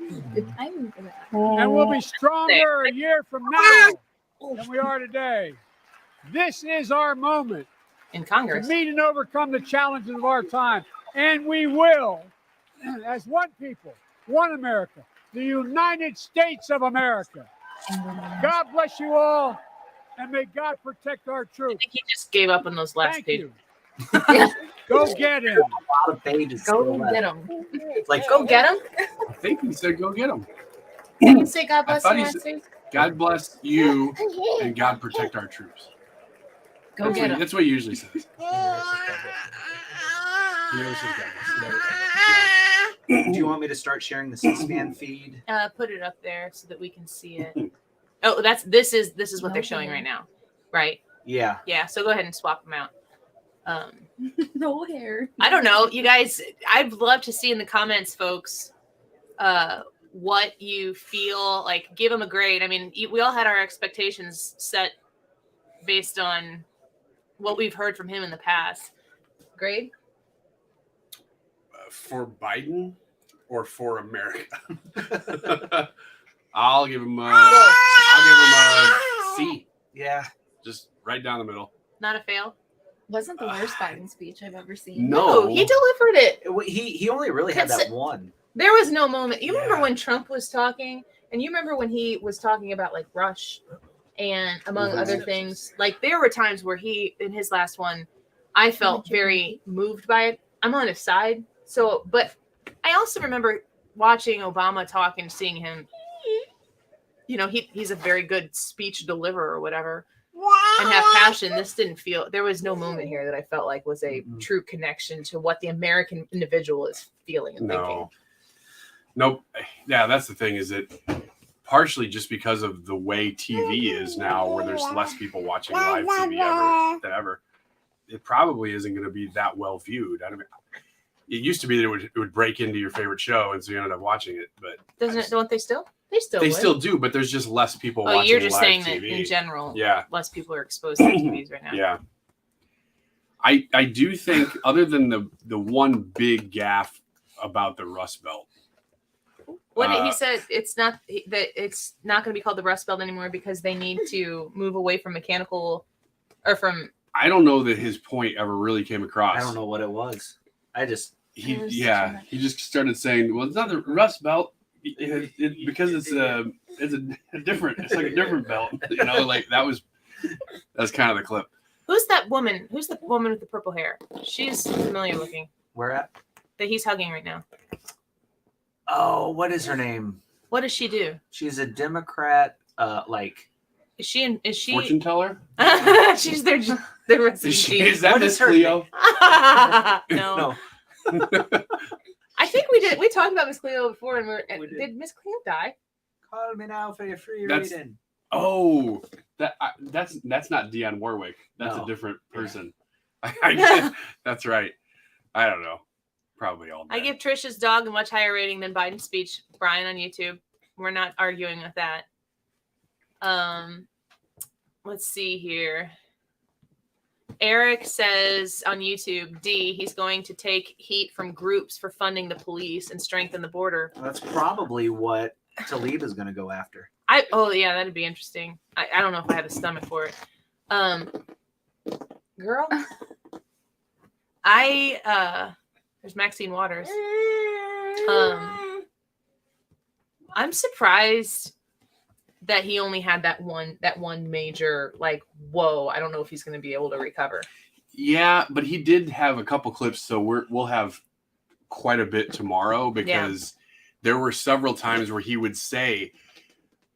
Speaker 7: And we'll be stronger a year from now than we are today. This is our moment
Speaker 1: in Congress
Speaker 7: to meet and overcome the challenges of our time. And we will, as one people, one America, the United States of America. God bless you all, and may God protect our troops.
Speaker 1: I think he just gave up on those last
Speaker 7: Thank
Speaker 1: pages.
Speaker 7: you. Go get him.
Speaker 2: A lot of pages.
Speaker 1: Go get him.
Speaker 2: Like,
Speaker 1: Go get him.
Speaker 9: I think he said, "Go get him."
Speaker 1: Did you say God bless
Speaker 9: thought
Speaker 1: you
Speaker 9: he
Speaker 1: last
Speaker 9: said-
Speaker 1: week?
Speaker 9: God bless you, and God protect our troops.
Speaker 1: Go get him.
Speaker 9: That's what he usually says. He never says God bless.
Speaker 2: do you want me to start sharing the C-SPAN feed?
Speaker 1: Put it up there so that we can see it. Oh, this is what they're showing right now, right?
Speaker 2: Yeah.
Speaker 1: Yeah. So go ahead and swap them out.
Speaker 3: No hair.
Speaker 1: I don't know, you guys. I'd love to see in the comments, folks, what you feel like. Give them a grade. I mean, we all had our expectations set based on what we've heard from him in the past. Grade?
Speaker 9: For Biden or for America? I'll give him a C.
Speaker 2: Yeah.
Speaker 9: Just right down the middle.
Speaker 1: Not a fail?
Speaker 3: Wasn't the worst Biden speech I've ever seen.
Speaker 9: No.
Speaker 1: He delivered it.
Speaker 2: He only really had that one.
Speaker 1: There was no moment. You remember when Trump was talking, and you remember when he was talking about like Rush and among other things. Like there were times where he, in his last one, I felt very moved by it. I'm on his side. So, but I also remember watching Obama talk and seeing him, you know, he's a very good speech deliverer or whatever, and have passion. This didn't feel, there was no moment here that I felt like was a true connection to what the American individual is feeling and thinking.
Speaker 9: Nope. Yeah, that's the thing, is that partially just because of the way TV is now, where there's less people watching live TV than ever, it probably isn't going to be that well viewed. I mean, it used to be that it would break into your favorite show, and so you ended up watching it. But
Speaker 1: Don't they still?
Speaker 9: They still do, but there's just less people watching.
Speaker 1: Oh, you're just
Speaker 9: live
Speaker 1: saying
Speaker 9: TV.
Speaker 1: that in general.
Speaker 9: Yeah,
Speaker 1: less people are exposed to TVs right now.
Speaker 9: Yeah. I do think, other than the one big gaffe about the Rust Belt.
Speaker 1: What he said, it's not going to be called the Rust Belt anymore because they need to move away from mechanical, or from.
Speaker 9: I don't know that his point ever really came across.
Speaker 2: I don't know what it was.
Speaker 9: He just started saying, "Well, it's not the Rust Belt because it's like a different belt." You know, like that's kind of the clip.
Speaker 1: Who's that woman? Who's the woman with the purple hair? She's familiar looking.
Speaker 2: Where at?
Speaker 1: That he's hugging right now.
Speaker 2: Oh, what is her name?
Speaker 1: What does she do?
Speaker 2: She's a Democrat.
Speaker 1: Is she
Speaker 9: fortune teller?
Speaker 1: She's their resident.
Speaker 9: Is that Miss Cleo?
Speaker 1: No. I think we did. We talked about Miss Cleo before, and did Miss Cleo die?
Speaker 2: Call me now for your free reading.
Speaker 9: Oh, that's not Dionne Warwick. That's a different person. That's right. I don't know. Probably all.
Speaker 1: I give Trish's dog a much higher rating than Biden's speech. Brian on YouTube. We're not arguing with that. Let's see here. Eric says on YouTube, he's going to take heat from groups for funding the police and strengthen the border.
Speaker 2: That's probably what Tlaib is going to go after.
Speaker 1: Yeah, that'd be interesting. I don't know if I have the stomach for it. Girl, there's Maxine Waters. I'm surprised that he only had that one major, like, whoa, I don't know if he's going to be able to recover.
Speaker 9: Yeah, but he did have a couple clips, so we'll have quite a bit tomorrow, because there were several times where he would say,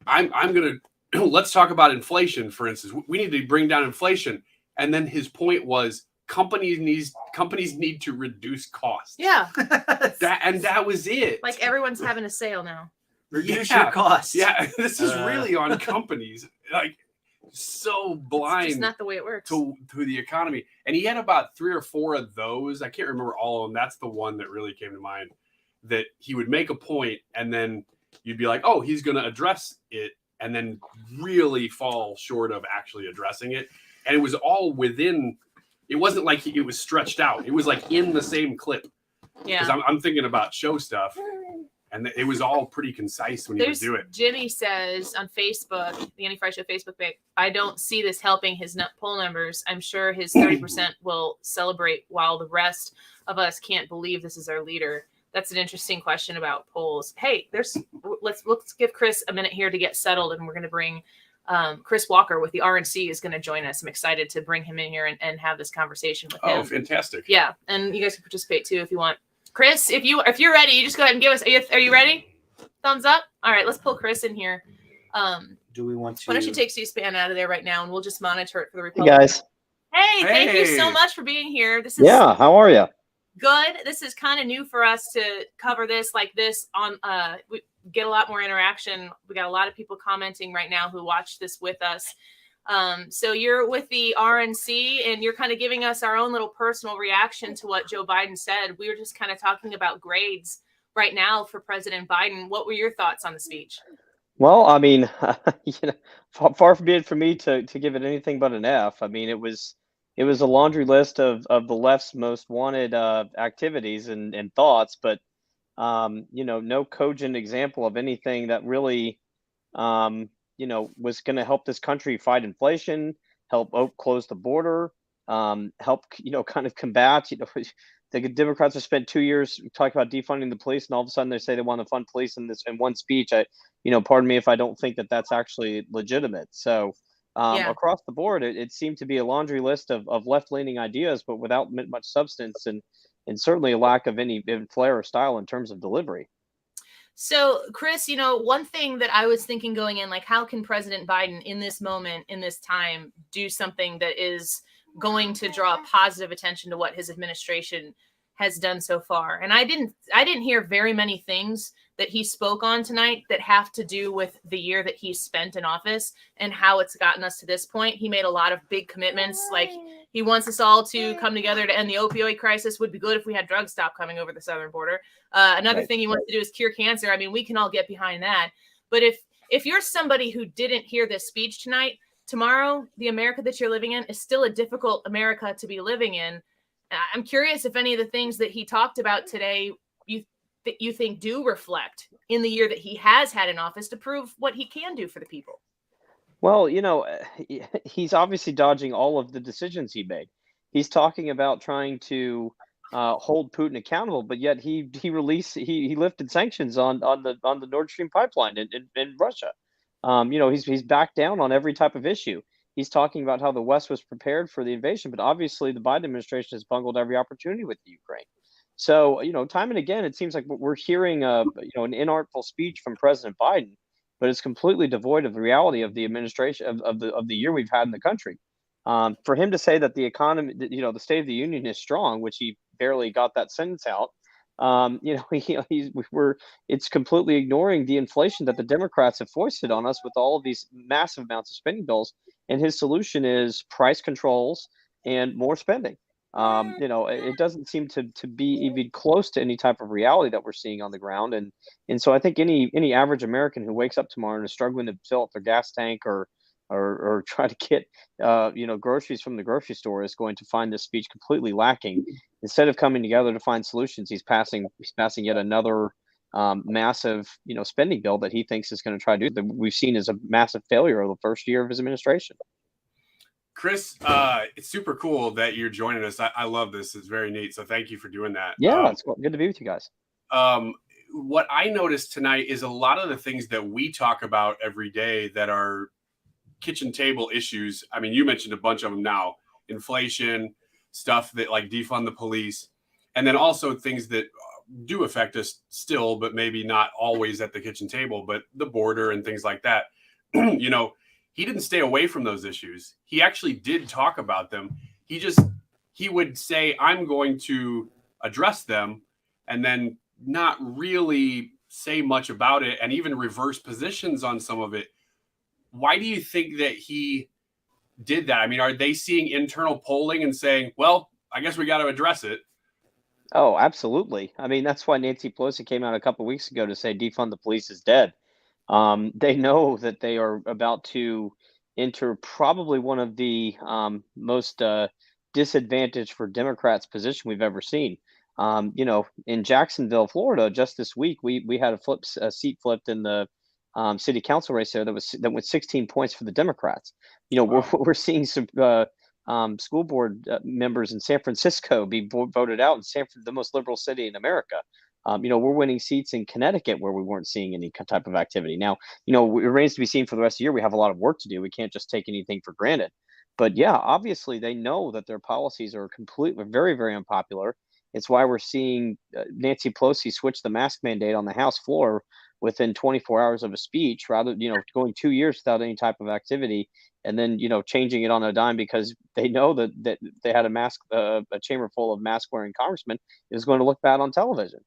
Speaker 9: I'm going to let's talk about inflation, for instance. We need to bring down inflation. And then his point was companies need to reduce costs.
Speaker 1: Yeah.
Speaker 9: That was it.
Speaker 1: Like everyone's having a sale now.
Speaker 11: Reduce your costs.
Speaker 9: Yeah, this is really on companies. Like so blind.
Speaker 1: It's just not the way it works.
Speaker 9: To the economy. And he had about 3 or 4 of those. I can't remember all of them. That's the one that really came to mind, that he would make a point and then you'd be like, oh, he's going to address it, and then really fall short of actually addressing it. And it was all within, it wasn't like it was stretched out. It was like in the same clip.
Speaker 1: Yeah.
Speaker 9: Because I'm thinking about show stuff. And it was all pretty concise when he would do it.
Speaker 1: Jimmy says on Facebook, the Andy Frey Show Facebook page, I don't see this helping his poll numbers. I'm sure his 30% will celebrate while the rest of us can't believe this is our leader. That's an interesting question about polls. Hey, let's give Chris a minute here to get settled, and we're going to bring Chris Walker with the RNC is going to join us. I'm excited to bring him in here and have this conversation with him.
Speaker 9: Oh, fantastic.
Speaker 1: Yeah, and you guys can participate too if you want. Chris, if you're ready, you just go ahead and give us. Are you ready? Thumbs up. All right, let's pull Chris in here.
Speaker 11: Do we want to?
Speaker 1: Why don't you take C-SPAN out of there right now, and we'll just monitor it for the
Speaker 12: Hey
Speaker 1: Republicans.
Speaker 12: guys.
Speaker 1: Hey, thank you so
Speaker 9: Hey.
Speaker 1: much for being here. This is
Speaker 12: Yeah, how are you?
Speaker 1: good. This is kind of new for us to cover this like this on. We get a lot more interaction. We got a lot of people commenting right now who watch this with us. So you're with the RNC and you're kind of giving us our own little personal reaction to what Joe Biden said. We were just kind of talking about grades right now for President Biden. What were your thoughts on the speech?
Speaker 12: Well, I mean, far from it for me to give it anything but an F. I mean, it was a laundry list of the left's most wanted activities and thoughts, but no cogent example of anything that really was going to help this country fight inflation, help close the border, help kind of combat. The Democrats have spent 2 years talking about defunding the police, and all of a sudden they say they want to fund police in one speech. Pardon me if I don't think that that's actually legitimate. So across the board, it seemed to be a laundry list of left-leaning ideas, but without much substance and certainly a lack of any flair or style in terms of delivery.
Speaker 1: So, Chris, one thing that I was thinking going in, like, how can President Biden in this moment, in this time, do something that is going to draw positive attention to what his administration has done so far? And I didn't hear very many things that he spoke on tonight that have to do with the year that he spent in office and how it's gotten us to this point. He made a lot of big commitments, like he wants us all to come together to end the opioid crisis. Would be good if we had drugs stop coming over the southern border. Another thing he wants to do is cure cancer. I mean, we can all get behind that. But if you're somebody who didn't hear this speech tonight, tomorrow, the America that you're living in is still a difficult America to be living in. I'm curious if any of the things that he talked about today, you think do reflect in the year that he has had in office to prove what he can do for the people.
Speaker 12: Well, he's obviously dodging all of the decisions he made. He's talking about trying to hold Putin accountable, but yet he lifted sanctions on the Nord Stream pipeline in Russia. He's backed down on every type of issue. He's talking about how the West was prepared for the invasion, but obviously the Biden administration has bungled every opportunity with the Ukraine. So, time and again, it seems like we're hearing an inartful speech from President Biden, but it's completely devoid of the reality of the administration of the year we've had in the country. For him to say that the economy, the State of the Union is strong, which he barely got that sentence out. It's completely ignoring the inflation that the Democrats have foisted on us with all of these massive amounts of spending bills. And his solution is price controls and more spending. It doesn't seem to be even close to any type of reality that we're seeing on the ground. And so I think any average American who wakes up tomorrow and is struggling to fill up their gas tank or try to get groceries from the grocery store is going to find this speech completely lacking. Instead of coming together to find solutions, he's passing yet another massive spending bill that he thinks is going to try to do that we've seen as a massive failure of the first year of his administration.
Speaker 9: Chris, it's super cool that you're joining us. I love this. It's very neat. So thank you for doing that.
Speaker 12: Yeah, it's good to be with you guys.
Speaker 9: What I noticed tonight is a lot of the things that we talk about every day that are kitchen table issues. I mean, you mentioned a bunch of them now. Inflation, stuff that like defund the police, and then also things that do affect us still, but maybe not always at the kitchen table, but the border and things like that. he didn't stay away from those issues. He actually did talk about them. He would say, I'm going to address them, and then not really say much about it, and even reverse positions on some of it. Why do you think that he did that? I mean, are they seeing internal polling and saying, well, I guess we got to address it?
Speaker 12: Oh, absolutely. I mean, that's why Nancy Pelosi came out a couple weeks ago to say defund the police is dead. They know that they are about to enter probably one of the most disadvantaged for Democrats position we've ever seen. In Jacksonville, Florida, just this week, we had a seat flipped in the city council race there that went 16 points for the Democrats.
Speaker 9: Wow.
Speaker 12: We're seeing some school board members in San Francisco be voted out in the most liberal city in America. We're winning seats in Connecticut where we weren't seeing any type of activity. Now, it remains to be seen for the rest of the year. We have a lot of work to do. We can't just take anything for granted. But yeah, obviously they know that their policies are completely very, very unpopular. It's why we're seeing Nancy Pelosi switch the mask mandate on the House floor within 24 hours of a speech, rather, going 2 years without any type of activity, and then, changing it on a dime because they know that they had a chamber full of mask wearing congressmen is going to look bad on television.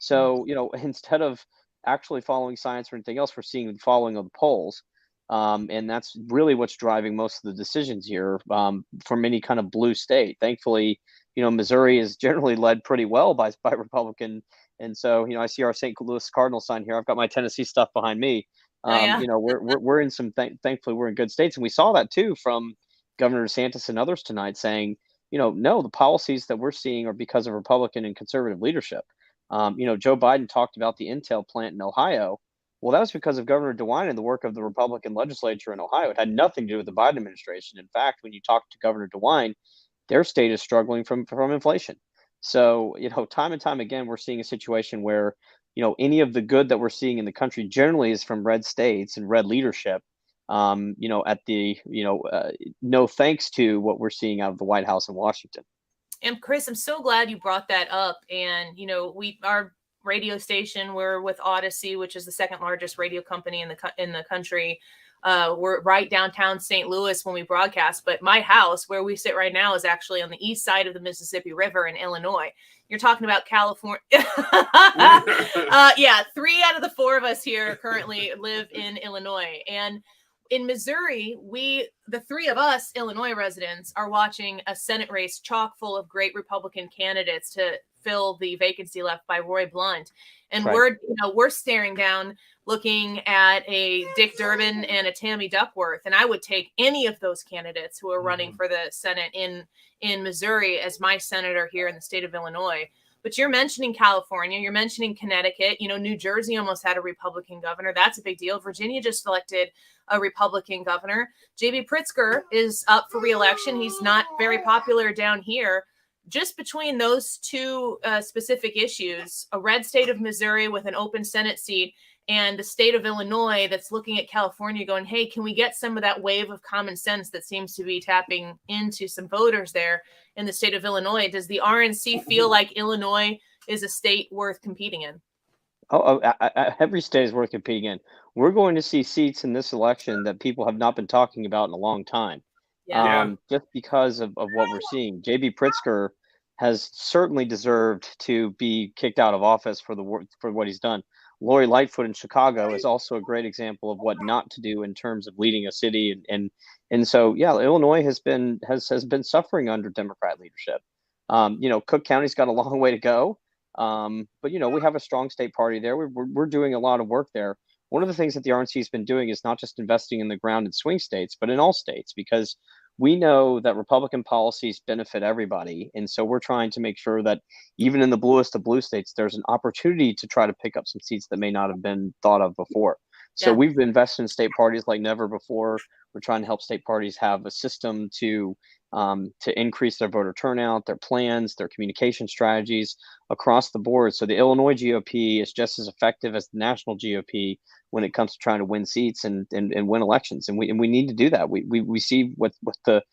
Speaker 12: So, instead of actually following science or anything else, we're seeing the following of the polls. And that's really what's driving most of the decisions here from any kind of blue state. Thankfully, Missouri is generally led pretty well by Republican. And so, I see our St. Louis Cardinals sign here. I've got my Tennessee stuff behind me. We're in some, thankfully, we're in good states. And we saw that too from Governor DeSantis and others tonight saying, no, the policies that we're seeing are because of Republican and conservative leadership. Joe Biden talked about the Intel plant in Ohio. Well, that was because of Governor DeWine and the work of the Republican legislature in Ohio. It had nothing to do with the Biden administration. In fact, when you talk to Governor DeWine, their state is struggling from inflation. So, time and time again, we're seeing a situation where, any of the good that we're seeing in the country generally is from red states and red leadership. No thanks to what we're seeing out of the White House in Washington.
Speaker 1: And Chris, I'm so glad you brought that up. And, our radio station, we're with Odyssey, which is the second largest radio company in the country. We're right downtown St. Louis when we broadcast, but my house where we sit right now is actually on the east side of the Mississippi River in Illinois. You're talking about California. 3 out of the 4 of us here currently live in Illinois. And in Missouri, the 3 of us Illinois residents are watching a Senate race chock full of great Republican candidates to fill the vacancy left by Roy Blunt. And
Speaker 12: right.
Speaker 1: we're staring down looking at a Dick Durbin and a Tammy Duckworth. And I would take any of those candidates who are running for the Senate in Missouri as my senator here in the state of Illinois. But you're mentioning California, you're mentioning Connecticut, New Jersey almost had a Republican governor. That's a big deal. Virginia just elected a Republican governor. J.B. Pritzker is up for re-election. He's not very popular down here. Just between those 2 specific issues, a red state of Missouri with an open Senate seat and the state of Illinois that's looking at California going, hey, can we get some of that wave of common sense that seems to be tapping into some voters there in the state of Illinois? Does the RNC feel like Illinois is a state worth competing in?
Speaker 12: Every state is worth competing in. We're going to see seats in this election that people have not been talking about in a long time. Just because of what we're seeing. J.B. Pritzker has certainly deserved to be kicked out of office for what he's done. Lori Lightfoot in Chicago is also a great example of what not to do in terms of leading a city. And so, Illinois has been suffering under Democrat leadership. Cook County's got a long way to go. But we have a strong state party there. We're doing a lot of work there. One of the things that the RNC has been doing is not just investing in the ground in swing states, but in all states, because we know that Republican policies benefit everybody. And so we're trying to make sure that even in the bluest of blue states, there's an opportunity to try to pick up some seats that may not have been thought of before. So we've invested in state parties like never before. We're trying to help state parties have a system to increase their voter turnout, their plans, their communication strategies across the board. So the Illinois GOP is just as effective as the national GOP when it comes to trying to win seats and win elections. And we need to do that. We see what the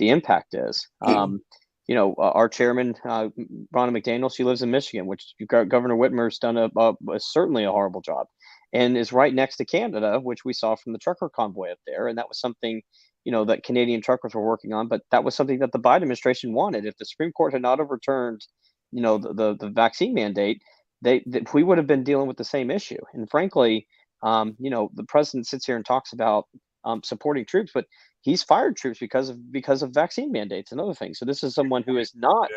Speaker 12: impact is. Our chairman, Ronna McDaniel, she lives in Michigan, which Governor Whitmer's done certainly a horrible job. and is right next to Canada, which we saw from the trucker convoy up there. And that was something, that Canadian truckers were working on, but that was something that the Biden administration wanted. If the Supreme Court had not overturned, the vaccine mandate, we would have been dealing with the same issue. And frankly, the president sits here and talks about supporting troops, but he's fired troops because of vaccine mandates and other things. So this is someone who is not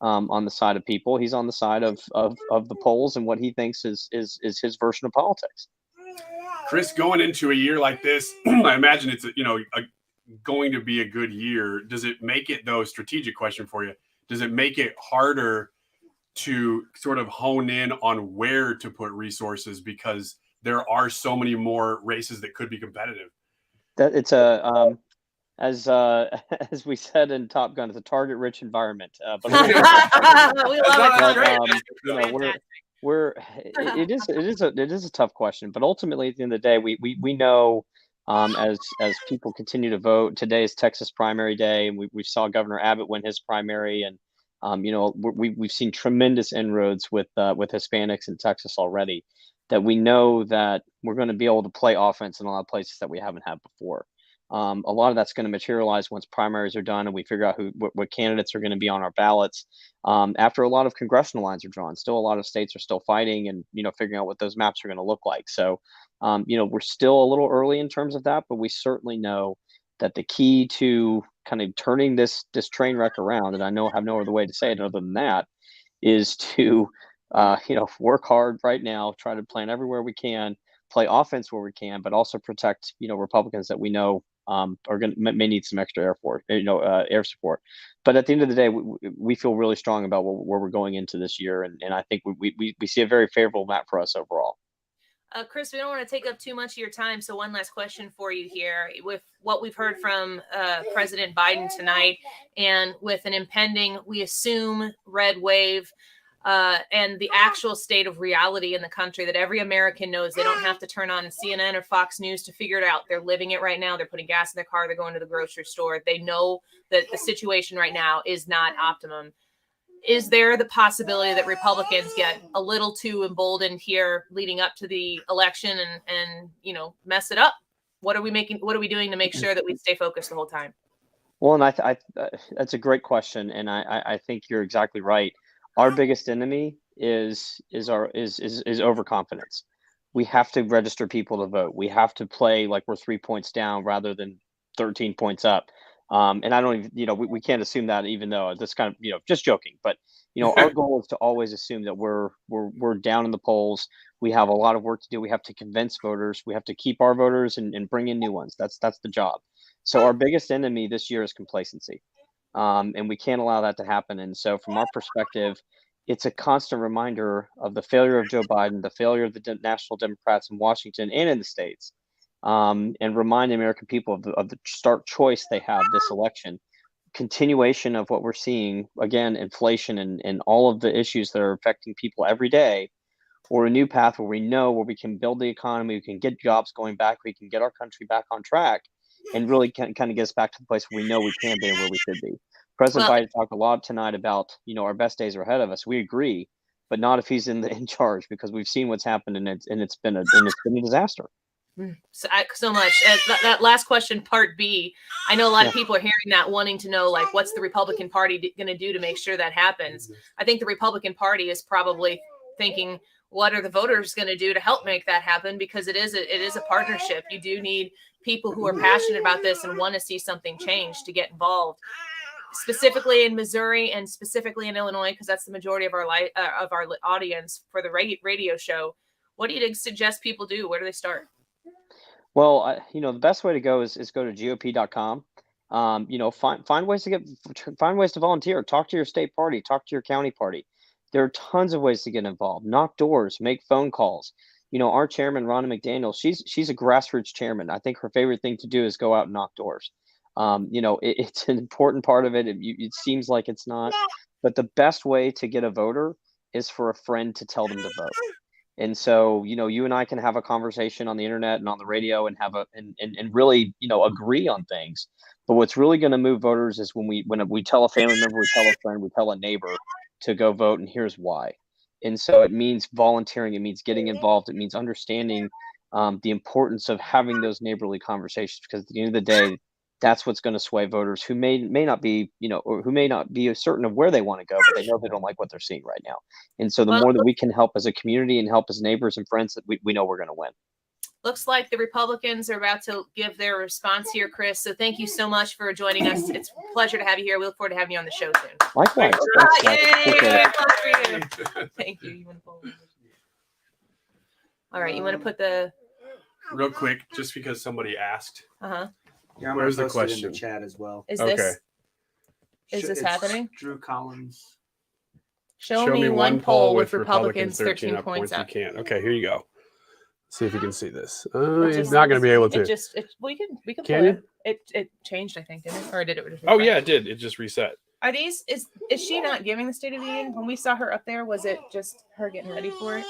Speaker 12: on the side of people. He's on the side of the polls and what he thinks is his version of politics.
Speaker 9: Chris, going into a year like this, I imagine it's going to be a good year. Does it make it, though, strategic question for you, does it make it harder to sort of hone in on where to put resources because there are so many more races that could be competitive?
Speaker 12: That it's as we said in Top Gun, it's a target-rich environment. But
Speaker 1: We love it.
Speaker 12: it is a tough question. But ultimately, at the end of the day, we know as people continue to vote. Today is Texas primary day, and we saw Governor Abbott win his primary, and we've seen tremendous inroads with Hispanics in Texas already. That we know that we're going to be able to play offense in a lot of places that we haven't had before. A lot of that's going to materialize once primaries are done and we figure out what candidates are going to be on our ballots. After a lot of congressional lines are drawn, still a lot of states are still fighting and figuring out what those maps are going to look like. So, we're still a little early in terms of that, but we certainly know that the key to kind of turning this train wreck around, and I have no other way to say it other than that, is to work hard right now, try to plan everywhere we can, play offense where we can, but also protect, Republicans that we know may need some extra air support. But at the end of the day, we feel really strong about where we're going into this year, and I think we see a very favorable map for us overall.
Speaker 1: Chris, we don't want to take up too much of your time, so one last question for you here. With what we've heard from President Biden tonight, and with an impending, we assume, red wave, and the actual state of reality in the country that every American knows, they don't have to turn on CNN or Fox News to figure it out. They're living it right now. They're putting gas in their car. They're going to the grocery store. They know that the situation right now is not optimum. Is there the possibility that Republicans get a little too emboldened here leading up to the election and mess it up? What are we doing to make sure that we stay focused the whole time?
Speaker 12: Well, and I that's a great question, and I think you're exactly right. Our biggest enemy is overconfidence. We have to register people to vote. We have to play like we're 3 points down rather than 13 points up. And I don't even, we can't assume that, even though this kind of, just joking. But our goal is to always assume that we're down in the polls. We have a lot of work to do. We have to convince voters. We have to keep our voters and bring in new ones. That's the job. So our biggest enemy this year is complacency. And we can't allow that to happen. And so from our perspective, it's a constant reminder of the failure of Joe Biden, the failure of the national Democrats in Washington and in the states, and remind the American people of the stark choice they have this election. Continuation of what we're seeing, again, inflation and all of the issues that are affecting people every day, or a new path where we can build the economy, we can get jobs going back, we can get our country back on track, and really kind of get us back to the place where we know we can be and where we should be. President Biden talked a lot tonight about, our best days are ahead of us. We agree, but not if he's in charge, because we've seen what's happened and it's been a disaster.
Speaker 1: So much. That last question, part B, I know a lot of people are hearing that, wanting to know, like, what's the Republican Party going to do to make sure that happens? I think the Republican Party is probably thinking, what are the voters going to do to help make that happen? Because it is a partnership. You do need people who are passionate about this and want to see something change to get involved. Specifically in Missouri and specifically in Illinois, because that's the majority of our audience for the radio show. What do you suggest people do? Where do they start?
Speaker 12: Well, the best way to go is go to GOP.com. Find ways to volunteer. Talk to your state party. Talk to your county party. There are tons of ways to get involved. Knock doors. Make phone calls. Our chairman, Ronna McDaniel, she's a grassroots chairman. I think her favorite thing to do is go out and knock doors. It's an important part of it. It seems like it's not, but the best way to get a voter is for a friend to tell them to vote. And so, you and I can have a conversation on the internet and on the radio and and really, agree on things. But what's really going to move voters is when we tell a family member, we tell a friend, we tell a neighbor to go vote, and here's why. And so it means volunteering, it means getting involved, it means understanding the importance of having those neighborly conversations, because at the end of the day, that's what's going to sway voters who may not be, or who may not be certain of where they want to go, but they know they don't like what they're seeing right now. And so the more that we can help as a community and help as neighbors and friends, that we know we're going to win.
Speaker 1: Looks like the Republicans are about to give their response here, Chris. So thank you so much for joining us. It's a pleasure to have you here. We look forward to having you on the show soon.
Speaker 12: Likewise.
Speaker 1: Yay! Thank you. You want to pull? All right. You want to put the
Speaker 9: real quick, just because somebody asked.
Speaker 1: Yeah,
Speaker 9: where's the
Speaker 11: In
Speaker 9: question?
Speaker 11: the chat as well.
Speaker 1: Is
Speaker 9: okay.
Speaker 1: this
Speaker 11: It's
Speaker 1: happening?
Speaker 11: Drew Collins.
Speaker 1: Show me one poll with Republicans 13 points
Speaker 9: you
Speaker 1: up.
Speaker 9: can't. Okay, here you go. See if you can see this. It's not going to be able to.
Speaker 1: We can
Speaker 9: Can
Speaker 1: play
Speaker 9: you?
Speaker 1: it changed, I think, didn't it? Or did it?
Speaker 9: Oh yeah, it did. It just reset.
Speaker 1: Are these? Is she not giving the State of the Union? When we saw her up there, was it just her getting ready for it?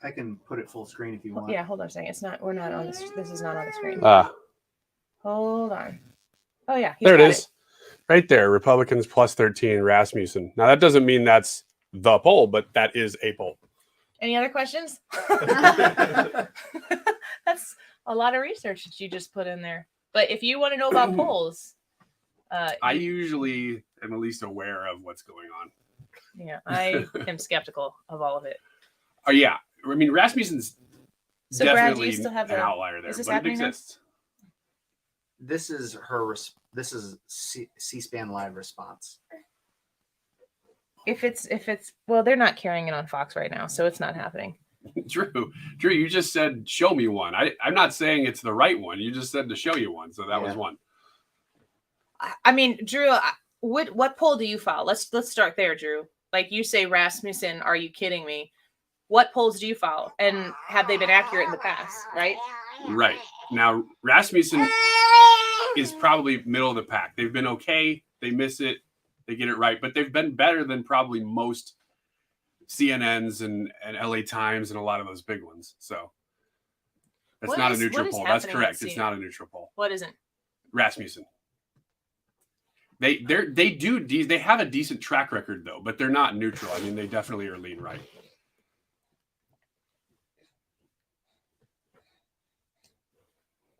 Speaker 11: I can put it full screen if you want.
Speaker 1: Yeah, hold on a second. It's not. We're not on this. This is not on the screen. Hold on. Oh yeah,
Speaker 9: there it is, right there. Republicans plus 13. Rasmussen. Now that doesn't mean that's the poll, but that is a poll.
Speaker 1: Any other questions? That's a lot of research that you just put in there. But if you want to know about polls,
Speaker 9: I usually am at least aware of what's going on.
Speaker 1: Yeah, I am skeptical of all of it.
Speaker 9: Oh yeah, I mean Rasmussen's
Speaker 1: So Brad, do
Speaker 9: definitely
Speaker 1: you still have
Speaker 9: an
Speaker 1: the
Speaker 9: outlier there,
Speaker 1: is this
Speaker 9: but it
Speaker 1: happening now?
Speaker 9: exists.
Speaker 11: This is her. This is C-SPAN live response.
Speaker 1: If it's well, they're not carrying it on Fox right now, so it's not happening.
Speaker 9: Drew, you just said show me one. I'm not saying it's the right one. You just said to show you one, so that was one.
Speaker 1: I mean, Drew, what poll do you follow? Let's start there, Drew. Like you say, Rasmussen. Are you kidding me? What polls do you follow, and have they been accurate in the past? Right.
Speaker 9: Right now, Rasmussen is probably middle of the pack. They've been okay. They miss it. They get it right, but they've been better than probably most CNNs and LA Times and a lot of those big ones. So that's not a neutral poll. That's correct. It's not a neutral poll.
Speaker 1: What isn't?
Speaker 9: Rasmussen. They have a decent track record though, but they're not neutral. I mean, they definitely are lean right.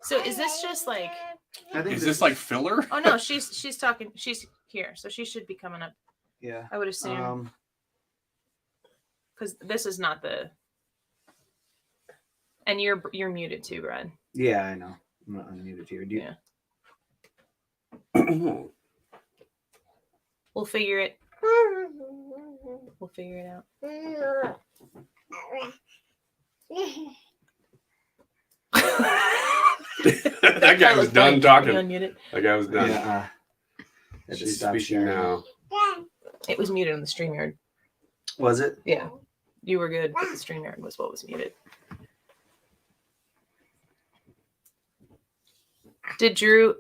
Speaker 1: So is this just like?
Speaker 9: Is this like filler?
Speaker 1: Oh no, she's talking. She's here, so she should be coming up.
Speaker 11: Yeah,
Speaker 1: I would assume. Because this is not the. And you're muted too, Brad.
Speaker 11: Yeah, I know. I'm not unmuted here.
Speaker 1: Yeah. We'll figure it. We'll figure it out.
Speaker 9: That guy was done talking.
Speaker 1: Unmuted.
Speaker 9: That guy was done.
Speaker 11: Yeah.
Speaker 9: She's speaking now.
Speaker 1: It was muted on the StreamYard.
Speaker 11: Was it?
Speaker 1: Yeah. You were good, but the StreamYard was what was muted. Did Drew?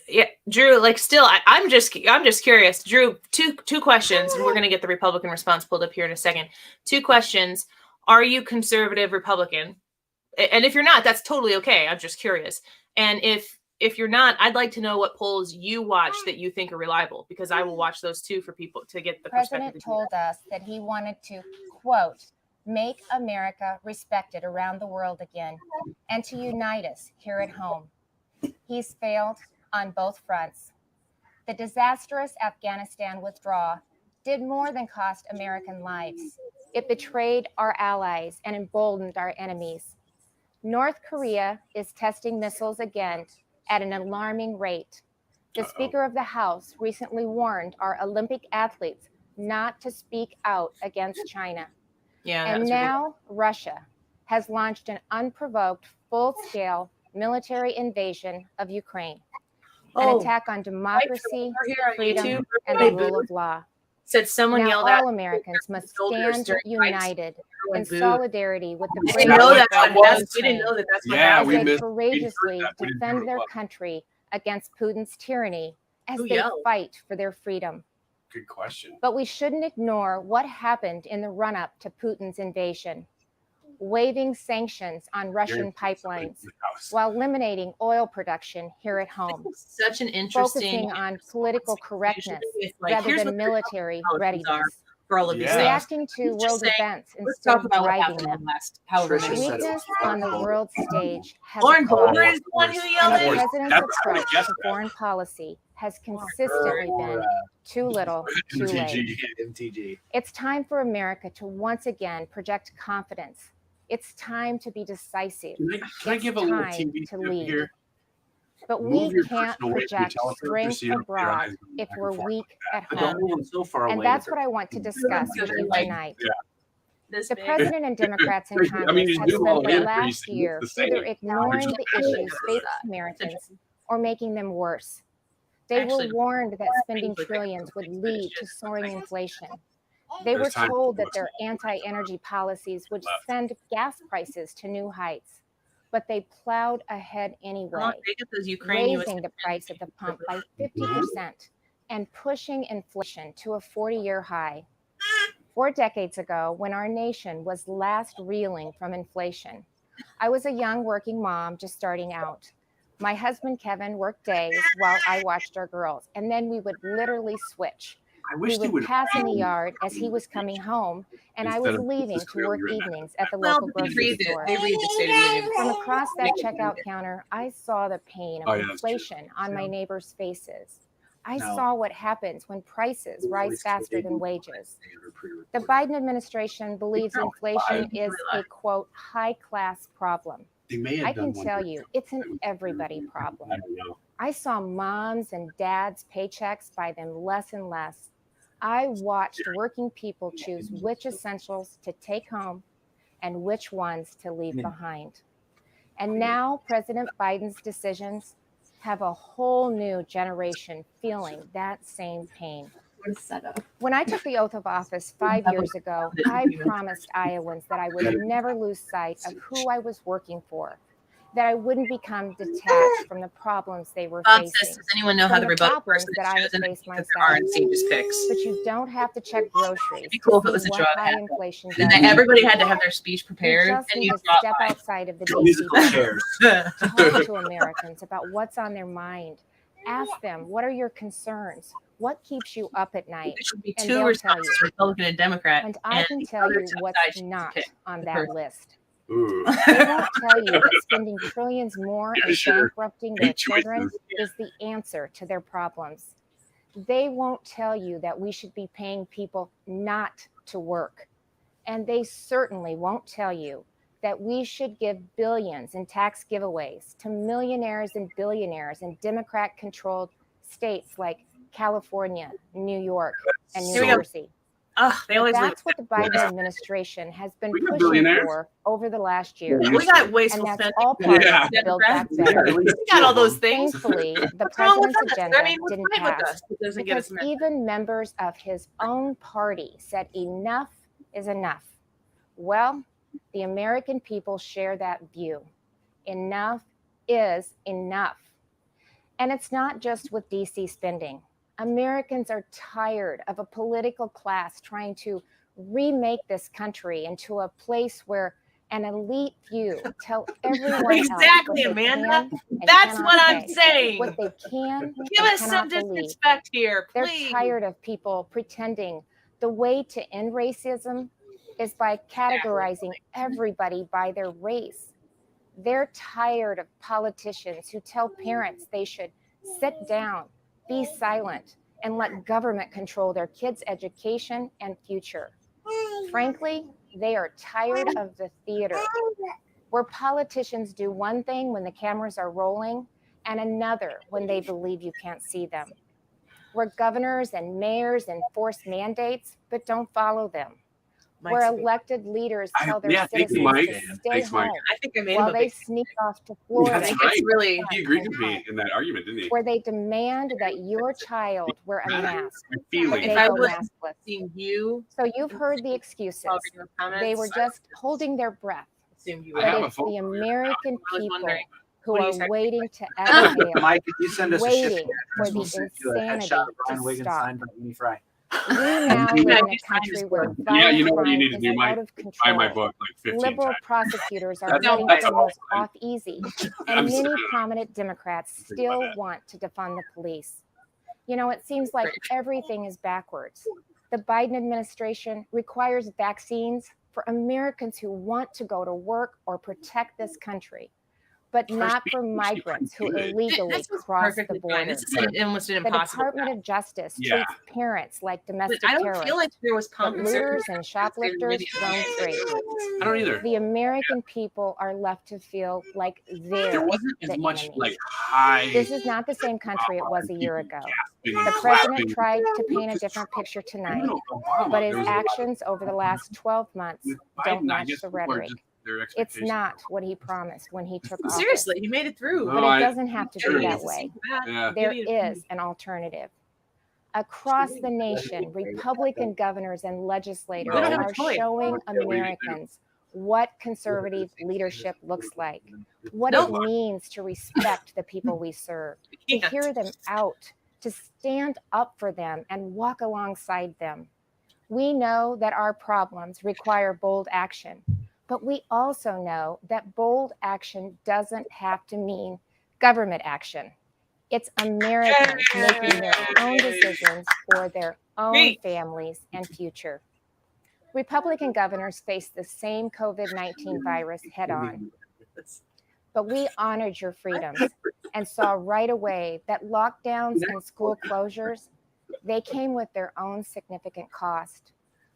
Speaker 1: Yeah, Drew. Like, still, I'm just curious. Drew, two questions, and we're gonna get the Republican response pulled up here in a second. 2 questions: are you conservative Republican? And if you're not, that's totally okay. I'm just curious. And if you're not, I'd like to know what polls you watch that you think are reliable, because I will watch those too for people to get the perspective.
Speaker 13: The president told us that he wanted to, quote, make America respected around the world again and to unite us here at home. He's failed on both fronts. The disastrous Afghanistan withdrawal did more than cost American lives. It betrayed our allies and emboldened our enemies. North Korea is testing missiles again at an alarming rate. The Speaker of the House recently warned our Olympic athletes not to speak out against China.
Speaker 1: Yeah,
Speaker 13: and now Russia has launched an unprovoked, full-scale military invasion of Ukraine, an attack on democracy, freedom, and the rule of law.
Speaker 1: Said someone
Speaker 13: now
Speaker 1: yelled out,
Speaker 13: all Americans must stand united in solidarity with the
Speaker 1: brave we didn't know that that's what happened.
Speaker 13: They courageously defend their country against Putin's tyranny as they fight for their freedom.
Speaker 9: Good question.
Speaker 13: But we shouldn't ignore what happened in the run-up to Putin's invasion, waiving sanctions on Russian pipelines while eliminating oil production here at home.
Speaker 1: Such an interesting
Speaker 13: focusing on political correctness rather than military readiness.
Speaker 1: for all of these
Speaker 2: Yeah.
Speaker 1: things.
Speaker 13: reacting to
Speaker 1: Let's just
Speaker 13: world
Speaker 1: say,
Speaker 13: events
Speaker 1: let's
Speaker 13: instead
Speaker 1: talk
Speaker 13: of
Speaker 1: about what
Speaker 13: driving
Speaker 1: happened in
Speaker 13: them.
Speaker 1: the last however
Speaker 2: Trisha
Speaker 1: many
Speaker 2: said
Speaker 1: weeks.
Speaker 13: Weakness on the world stage has
Speaker 1: Lauren
Speaker 13: a
Speaker 1: Boulder
Speaker 13: cost,
Speaker 1: is the one who
Speaker 13: and
Speaker 1: yelled
Speaker 13: the
Speaker 1: at you.
Speaker 13: president's
Speaker 9: That's what I
Speaker 13: approach
Speaker 9: guessed
Speaker 13: to
Speaker 9: at.
Speaker 13: foreign policy has consistently been too little, too late.
Speaker 2: MTG.
Speaker 13: It's time for America to once again project confidence. It's time to be decisive.
Speaker 9: Can I
Speaker 13: It's
Speaker 9: give a little
Speaker 13: time
Speaker 9: TV
Speaker 13: to
Speaker 9: tip
Speaker 13: lead.
Speaker 9: here?
Speaker 13: But
Speaker 9: Move
Speaker 13: we
Speaker 9: your
Speaker 13: can't
Speaker 9: person away from the
Speaker 13: project
Speaker 9: teleprompter
Speaker 13: strength
Speaker 9: so you don't get your
Speaker 13: abroad
Speaker 9: eyes going
Speaker 13: if
Speaker 9: back
Speaker 13: we're
Speaker 9: and forth
Speaker 13: weak
Speaker 9: like
Speaker 13: at
Speaker 2: But don't
Speaker 13: home.
Speaker 2: move them so far away.
Speaker 13: And
Speaker 2: that
Speaker 13: that's
Speaker 2: they're-
Speaker 13: what I want to discuss with you tonight.
Speaker 9: Yeah.
Speaker 1: This
Speaker 13: The
Speaker 1: big.
Speaker 13: president and Democrats in
Speaker 9: I mean,
Speaker 13: Congress
Speaker 9: you
Speaker 13: have
Speaker 9: do all
Speaker 13: spent the
Speaker 9: the
Speaker 13: last
Speaker 9: increasing,
Speaker 13: year
Speaker 9: it's the
Speaker 13: either
Speaker 9: same.
Speaker 13: ignoring the
Speaker 1: Actually,
Speaker 13: issues facing Americans or making them worse. They
Speaker 1: Actually,
Speaker 13: were warned that spending
Speaker 1: things like
Speaker 13: trillions would
Speaker 1: complete
Speaker 13: lead to
Speaker 1: finishes.
Speaker 13: soaring inflation. They were
Speaker 9: There's time
Speaker 13: told
Speaker 9: for
Speaker 13: that their anti-energy policies would
Speaker 9: left.
Speaker 13: send gas prices to new heights, but they plowed ahead
Speaker 1: How
Speaker 13: anyway,
Speaker 1: long did they get those Ukraine
Speaker 13: raising the price at the pump by 50% and pushing inflation to a 40-year high. 4 decades ago, when our nation was last reeling from inflation, I was a young working mom just starting out. My husband, Kevin, worked days while I watched our girls, and then we would literally switch.
Speaker 9: I
Speaker 13: We
Speaker 9: wish they
Speaker 13: would
Speaker 9: would
Speaker 13: pass in the yard as he was coming home, and I was
Speaker 9: Instead of
Speaker 13: leaving
Speaker 9: just
Speaker 13: to work
Speaker 9: really
Speaker 13: evenings at the
Speaker 1: Well,
Speaker 13: local
Speaker 1: they
Speaker 13: grocery
Speaker 1: read it.
Speaker 13: store.
Speaker 1: They read the State of the Union.
Speaker 13: From across that checkout counter, I saw the pain
Speaker 9: Oh,
Speaker 13: of
Speaker 9: yeah, that's true.
Speaker 13: inflation on my neighbors' faces. I
Speaker 2: No.
Speaker 13: saw what happens when prices rise
Speaker 2: Always
Speaker 13: faster
Speaker 2: they
Speaker 13: than
Speaker 2: do
Speaker 13: wages.
Speaker 2: standard pre-recorded.
Speaker 13: The Biden administration believes inflation is a, quote, high-class problem.
Speaker 9: They may have
Speaker 13: I
Speaker 9: done
Speaker 13: can
Speaker 9: one
Speaker 13: tell
Speaker 9: for-
Speaker 13: you, it's an everybody problem.
Speaker 9: I don't know.
Speaker 13: I saw moms and dads' paychecks buy them less and less. I watched working people choose which essentials to take home and which ones to leave behind. And now President Biden's decisions have a whole new generation feeling that same pain. When I took the oath of office 5 years ago, I promised Iowans that I would never lose sight of who I was working for, that I wouldn't become detached from the problems they were
Speaker 1: Bob says,
Speaker 13: facing,
Speaker 1: does anyone know how
Speaker 13: from
Speaker 1: the
Speaker 13: the
Speaker 1: rebuttal
Speaker 13: problems
Speaker 1: person
Speaker 13: that I had
Speaker 1: chosen
Speaker 13: faced
Speaker 1: because there are
Speaker 13: myself.
Speaker 1: in Sage's picks?
Speaker 13: But you don't have to check groceries
Speaker 1: It'd be cool if it
Speaker 13: to
Speaker 1: was
Speaker 13: see
Speaker 1: a
Speaker 13: what
Speaker 1: draw
Speaker 13: high
Speaker 1: hat.
Speaker 13: inflation
Speaker 1: And
Speaker 13: does.
Speaker 1: everybody had to have their speech
Speaker 13: You
Speaker 1: prepared,
Speaker 13: just
Speaker 1: and
Speaker 13: need
Speaker 1: you
Speaker 13: to
Speaker 1: drop
Speaker 13: step
Speaker 1: by.
Speaker 13: outside of the DC
Speaker 2: Musical
Speaker 13: bubble.
Speaker 2: chairs.
Speaker 13: Talk to Americans about what's on their mind. Ask them, what are your concerns? What keeps you up at night?
Speaker 1: There should be
Speaker 13: And
Speaker 1: two
Speaker 13: they'll tell
Speaker 1: responses,
Speaker 13: you.
Speaker 1: Republican and Democrat.
Speaker 13: And I can
Speaker 1: the
Speaker 13: tell
Speaker 1: other
Speaker 13: you
Speaker 1: side
Speaker 13: what's
Speaker 1: should
Speaker 13: not
Speaker 1: pick
Speaker 13: on
Speaker 1: the
Speaker 13: that
Speaker 1: person.
Speaker 13: list.
Speaker 9: Ooh.
Speaker 13: They won't tell you that spending trillions more
Speaker 9: Yeah,
Speaker 13: and
Speaker 9: sure.
Speaker 13: bankrupting their
Speaker 9: Good
Speaker 13: children
Speaker 9: choices.
Speaker 13: is the answer to their problems. They won't tell you that we should be paying people not to work. And they certainly won't tell you that we should give billions in tax giveaways to millionaires and billionaires in Democrat-controlled states like California, New York, and New
Speaker 1: Here we go.
Speaker 13: Jersey.
Speaker 1: They always leave.
Speaker 13: That's what the Biden administration has been
Speaker 9: We got
Speaker 13: pushing
Speaker 9: billionaires.
Speaker 13: for over the last year.
Speaker 1: We got wasteful
Speaker 13: And that's
Speaker 1: spending.
Speaker 13: all part
Speaker 9: Yeah.
Speaker 13: of Build Back
Speaker 1: Democrats.
Speaker 13: Better.
Speaker 1: We got all those things.
Speaker 13: Thankfully, the
Speaker 1: What's wrong with
Speaker 13: president's
Speaker 1: us?
Speaker 13: agenda
Speaker 1: I mean, what's
Speaker 13: didn't
Speaker 1: fine with
Speaker 13: pass
Speaker 1: us? It doesn't get us
Speaker 13: because
Speaker 1: mad.
Speaker 13: even members of his own party said enough is enough. Well, the American people share that view. Enough is enough. And it's not just with DC spending. Americans are tired of a political class trying to remake this country into a place where an elite few tell everyone
Speaker 1: Exactly,
Speaker 13: else what they
Speaker 1: Amanda.
Speaker 13: can and
Speaker 1: That's
Speaker 13: cannot
Speaker 1: what I'm
Speaker 13: say,
Speaker 1: saying.
Speaker 13: what they can
Speaker 1: Give
Speaker 13: and
Speaker 1: us some
Speaker 13: cannot believe.
Speaker 1: disrespect here,
Speaker 13: They're
Speaker 1: please.
Speaker 13: tired of people pretending the way to end racism is by categorizing everybody by their race. They're tired of politicians who tell parents they should sit down, be silent, and let government control their kids' education and future. Frankly, they are tired of the theater, where politicians do one thing when the cameras are rolling and another when they believe you can't see them, where governors and mayors enforce mandates but don't follow them, where elected leaders tell their
Speaker 9: Yeah, thank you,
Speaker 13: citizens
Speaker 9: Mike.
Speaker 13: to stay
Speaker 9: Thanks, Mike.
Speaker 13: home
Speaker 1: I think I made
Speaker 13: while
Speaker 1: him a
Speaker 13: they
Speaker 1: big
Speaker 13: sneak off to Florida.
Speaker 9: That's right.
Speaker 1: really
Speaker 9: He agreed with me in that argument, didn't he?
Speaker 13: Where they demand that your child wear a mask,
Speaker 9: My
Speaker 13: but
Speaker 9: feeling.
Speaker 13: they
Speaker 1: If I
Speaker 13: go
Speaker 1: was
Speaker 13: maskless.
Speaker 1: seeing you,
Speaker 13: So you've heard the excuses. They were just holding their breath.
Speaker 1: assume you
Speaker 9: I
Speaker 1: would.
Speaker 9: have
Speaker 13: But
Speaker 9: a
Speaker 13: it's
Speaker 9: phone
Speaker 13: the
Speaker 9: call here.
Speaker 13: American
Speaker 1: I was
Speaker 13: people
Speaker 1: wondering,
Speaker 13: who
Speaker 1: what do you
Speaker 13: are
Speaker 1: say?
Speaker 13: waiting to exhale,
Speaker 2: Mike, if you send us a shipping
Speaker 13: waiting for
Speaker 2: address,
Speaker 13: the
Speaker 2: we'll send you a
Speaker 13: insanity
Speaker 2: headshot of Brian
Speaker 13: to
Speaker 2: Wiggins
Speaker 13: stop.
Speaker 2: signed by Amy Frey.
Speaker 13: We now
Speaker 1: Yeah,
Speaker 13: live in
Speaker 1: you
Speaker 13: a
Speaker 1: signed
Speaker 13: country
Speaker 1: his
Speaker 13: where
Speaker 1: book.
Speaker 9: Yeah,
Speaker 13: violent
Speaker 9: you know what you
Speaker 13: crime
Speaker 9: need to
Speaker 13: is
Speaker 9: do, Mike?
Speaker 13: out of
Speaker 9: Buy my
Speaker 13: control.
Speaker 9: book like 15
Speaker 13: Liberal
Speaker 9: times.
Speaker 13: prosecutors are
Speaker 9: That's-
Speaker 13: letting
Speaker 1: that's
Speaker 13: criminals
Speaker 9: all.
Speaker 13: off easy,
Speaker 9: I'm
Speaker 13: and many
Speaker 9: sorry.
Speaker 13: prominent Democrats
Speaker 9: Think about
Speaker 13: still
Speaker 9: that.
Speaker 13: want to defund the police. You know, it seems like everything is backwards. The Biden administration requires vaccines for Americans who want to go to work or protect this country, but not for migrants who illegally cross the border.
Speaker 1: This is almost an
Speaker 13: The
Speaker 1: impossible.
Speaker 13: Department of Justice
Speaker 9: Yeah.
Speaker 13: treats parents like domestic
Speaker 1: I don't
Speaker 13: terrorists,
Speaker 1: feel like there was
Speaker 13: but
Speaker 1: compensation.
Speaker 13: looters and shoplifters roam free.
Speaker 9: I don't either.
Speaker 13: The American people are left to feel like
Speaker 9: There
Speaker 13: they're
Speaker 9: wasn't as
Speaker 13: the
Speaker 9: much
Speaker 13: enemy.
Speaker 9: like high.
Speaker 13: This is not the same country it was a year ago.
Speaker 9: gasping
Speaker 13: The
Speaker 9: and
Speaker 13: president
Speaker 9: clapping.
Speaker 13: tried to paint a different picture tonight,
Speaker 9: Obama,
Speaker 13: but his
Speaker 9: there was a lot of-
Speaker 13: actions over the last 12 months
Speaker 9: with
Speaker 13: don't
Speaker 9: Biden, I
Speaker 13: match
Speaker 9: guess
Speaker 13: the
Speaker 9: people are
Speaker 13: rhetoric.
Speaker 9: just their
Speaker 13: It's
Speaker 9: expectations.
Speaker 13: not what he promised when he took office.
Speaker 1: Seriously, he made it through.
Speaker 9: No,
Speaker 13: But
Speaker 9: I-
Speaker 13: it doesn't have to
Speaker 9: sure
Speaker 13: be
Speaker 9: it
Speaker 13: that
Speaker 9: is.
Speaker 13: way.
Speaker 9: Yeah.
Speaker 13: There is an alternative. Across the nation, Republican governors and legislators
Speaker 1: They don't have a
Speaker 13: are
Speaker 1: choice.
Speaker 13: showing
Speaker 9: Yeah, we do.
Speaker 13: Americans what conservative leadership looks like, what
Speaker 1: No.
Speaker 13: it means to respect the people we serve, to
Speaker 1: Can't.
Speaker 13: hear them out, to stand up for them and walk alongside them. We know that our problems require bold action, but we also know that bold action doesn't have to mean government action. It's Americans making their own decisions for their own
Speaker 1: Great.
Speaker 13: families and future. Republican governors face the same COVID-19 virus head on, but we honored your freedoms and saw right away that lockdowns and school closures, they came with their own significant cost,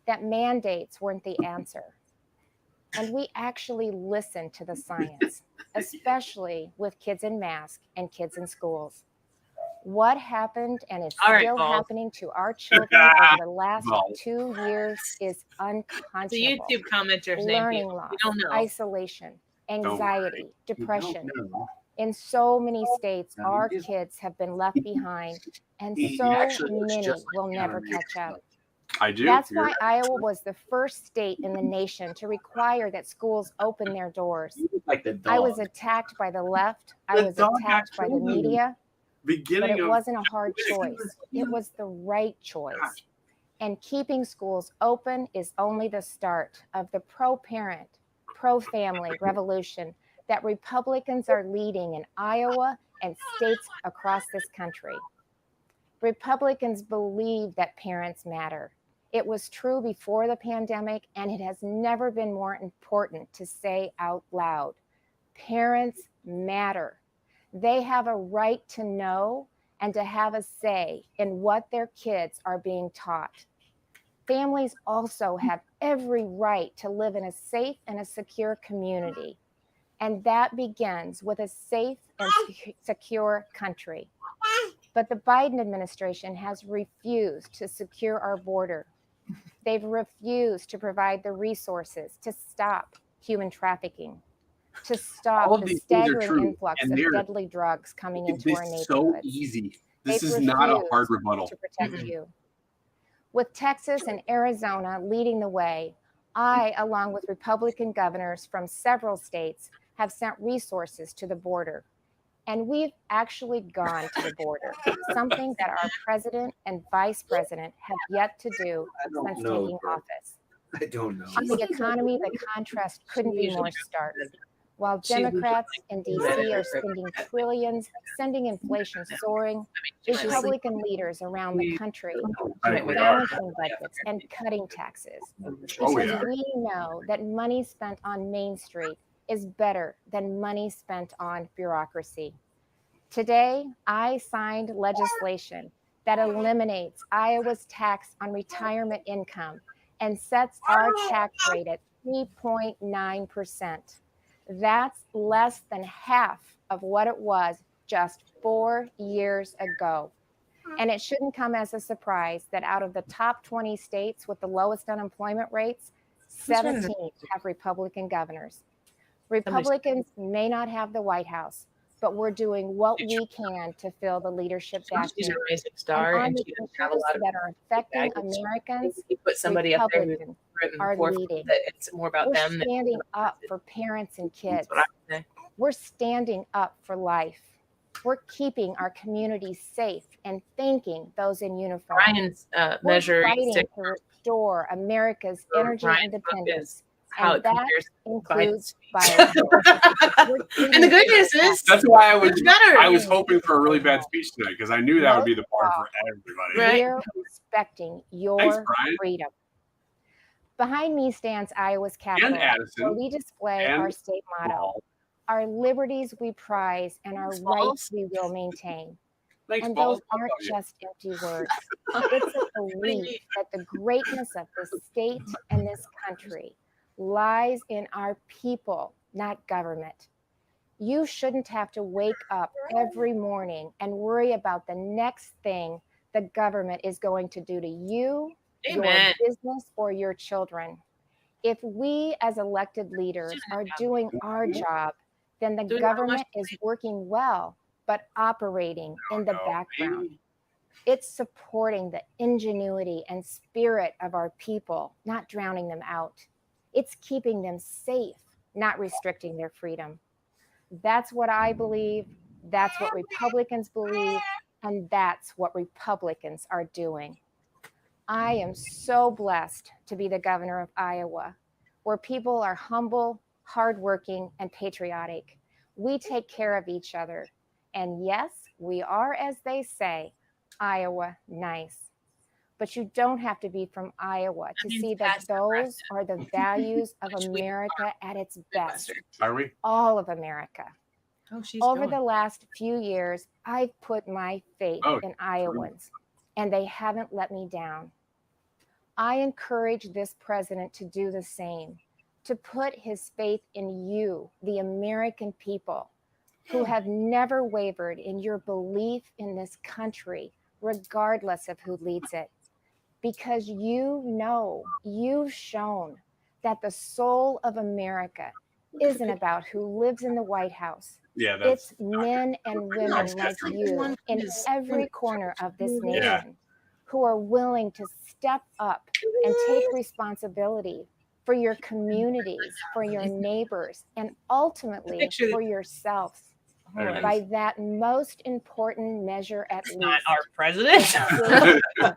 Speaker 13: that mandates weren't the answer. And we actually listened to the science, especially with kids in masks and kids in schools. What happened and is
Speaker 1: All right,
Speaker 13: still
Speaker 1: Paul.
Speaker 13: happening to our children over the last
Speaker 9: Paul.
Speaker 13: 2 years is
Speaker 1: The
Speaker 13: unconscionable.
Speaker 1: YouTube commenter's name.
Speaker 13: Learning
Speaker 1: people.
Speaker 13: loss,
Speaker 1: We don't know.
Speaker 13: isolation, anxiety,
Speaker 10: You don't
Speaker 13: depression.
Speaker 10: know.
Speaker 13: In so many states,
Speaker 10: No,
Speaker 13: our
Speaker 10: it is-
Speaker 13: kids have been left behind, and
Speaker 2: He
Speaker 13: so
Speaker 2: actually looks
Speaker 13: many
Speaker 2: just like
Speaker 13: will never
Speaker 2: Keanu
Speaker 13: catch up.
Speaker 9: I do.
Speaker 13: That's
Speaker 9: You're
Speaker 13: why Iowa was the first state in the nation to require that schools open their doors.
Speaker 2: You look like the dog.
Speaker 13: I was attacked by the left. I
Speaker 9: The
Speaker 13: was
Speaker 9: dog
Speaker 13: attacked by the
Speaker 9: actually-
Speaker 13: media, but
Speaker 9: beginning
Speaker 13: it
Speaker 9: of
Speaker 13: wasn't a hard choice. It was the right choice. And keeping schools open is only the start of the pro-parent, pro-family revolution that Republicans are leading in Iowa and states across this country. Republicans believe that parents matter. It was true before the pandemic, and it has never been more important to say out loud. Parents matter. They have a right to know and to have a say in what their kids are being taught. Families also have every right to live in a safe and a secure community. And that begins with a safe and secure country. But the Biden administration has refused to secure our border. They've refused to provide the resources to stop human trafficking, to stop
Speaker 9: All of
Speaker 13: the
Speaker 9: these things are
Speaker 13: staggering
Speaker 9: true,
Speaker 13: influx
Speaker 9: and
Speaker 13: of
Speaker 9: they're-
Speaker 13: deadly drugs coming into
Speaker 9: This
Speaker 13: our
Speaker 9: is
Speaker 13: neighborhoods.
Speaker 9: so easy. This
Speaker 13: They've
Speaker 9: is not a
Speaker 13: refused
Speaker 9: hard rebuttal.
Speaker 13: to protect you. With Texas and Arizona leading the way, I, along with Republican governors from several states, have sent resources to the border. And we've actually gone to the border, something that our president and vice president have yet to do since taking office.
Speaker 2: I don't know.
Speaker 13: On the economy, the contrast couldn't be more stark. While Democrats in DC are spending trillions, sending inflation soaring, Republican leaders around the country are balancing budgets and cutting taxes.
Speaker 9: Oh,
Speaker 13: Because
Speaker 9: yeah.
Speaker 13: we know that money spent on Main Street is better than money spent on bureaucracy. Today, I signed legislation that eliminates Iowa's tax on retirement income and sets our tax rate at 3.9%. That's less than half of what it was just 4 years ago. And it shouldn't come as a surprise that out of the top 20 states with the lowest unemployment rates, 17 have Republican governors. Republicans may not have the White House, but we're doing what we can to fill the leadership
Speaker 1: She's a
Speaker 13: vacuum.
Speaker 1: rising star,
Speaker 13: And on
Speaker 1: and
Speaker 13: the
Speaker 1: she doesn't have a
Speaker 13: issues
Speaker 1: lot of
Speaker 13: that are affecting
Speaker 1: baggage.
Speaker 13: Americans,
Speaker 1: You put somebody up there who's
Speaker 13: Republicans
Speaker 1: written
Speaker 13: are
Speaker 1: forth
Speaker 13: leading.
Speaker 1: that it's more about
Speaker 13: We're
Speaker 1: them than
Speaker 13: standing up for parents and kids.
Speaker 1: That's what I would say.
Speaker 13: We're standing up for life. We're keeping our communities safe and thanking those in uniform.
Speaker 1: Ryan's
Speaker 13: We're
Speaker 1: measure
Speaker 13: fighting
Speaker 1: stick-
Speaker 13: to restore America's energy
Speaker 1: Ryan's book
Speaker 13: independence
Speaker 1: how
Speaker 13: and
Speaker 1: it
Speaker 13: that
Speaker 1: compares.
Speaker 13: includes
Speaker 1: and the good news is
Speaker 9: That's why I was
Speaker 1: it's better.
Speaker 9: I was hoping for a really bad speech tonight because I knew that would be the bar for everybody.
Speaker 13: We're respecting your
Speaker 9: Thanks, Brian.
Speaker 13: freedom. Behind me stands Iowa's Capitol,
Speaker 9: Addison.
Speaker 13: where we display
Speaker 9: And
Speaker 13: our state motto, our liberties we prize, and our rights we will maintain.
Speaker 9: Thanks,
Speaker 13: And
Speaker 9: Balls.
Speaker 13: those aren't just empty words. It's a belief that the greatness of this state and this country lies in our people, not government. You shouldn't have to wake up every morning and worry about the next thing the government is going to do to you,
Speaker 1: Amen.
Speaker 13: your business, or your children. If we as elected leaders are doing our job, then the government is working well, but operating in the background. It's supporting the ingenuity and spirit of our people, not drowning them out. It's keeping them safe, not restricting their freedom. That's what I believe. That's what Republicans believe. And that's what Republicans are doing. I am so blessed to be the governor of Iowa, where people are humble, hardworking, and patriotic. We take care of each other. And yes, we are, as they say, Iowa nice. But you don't have to be from Iowa to see that those are the values of America at its best.
Speaker 9: Are we?
Speaker 13: All of America.
Speaker 1: Oh, she's
Speaker 13: Over
Speaker 1: going.
Speaker 13: the last few years, I've put my faith in Iowans, and they haven't let me down. I encourage this president to do the same, to put his faith in you, the American people, who have never wavered in your belief in this country, regardless of who leads it. Because you know, you've shown that the soul of America isn't about who lives in the White House.
Speaker 9: Yeah,
Speaker 13: it's men and women like you in every corner of this nation who are willing to step up and take responsibility for your communities, for your neighbors, and ultimately for yourselves. By that most important measure, at least,
Speaker 1: not our president.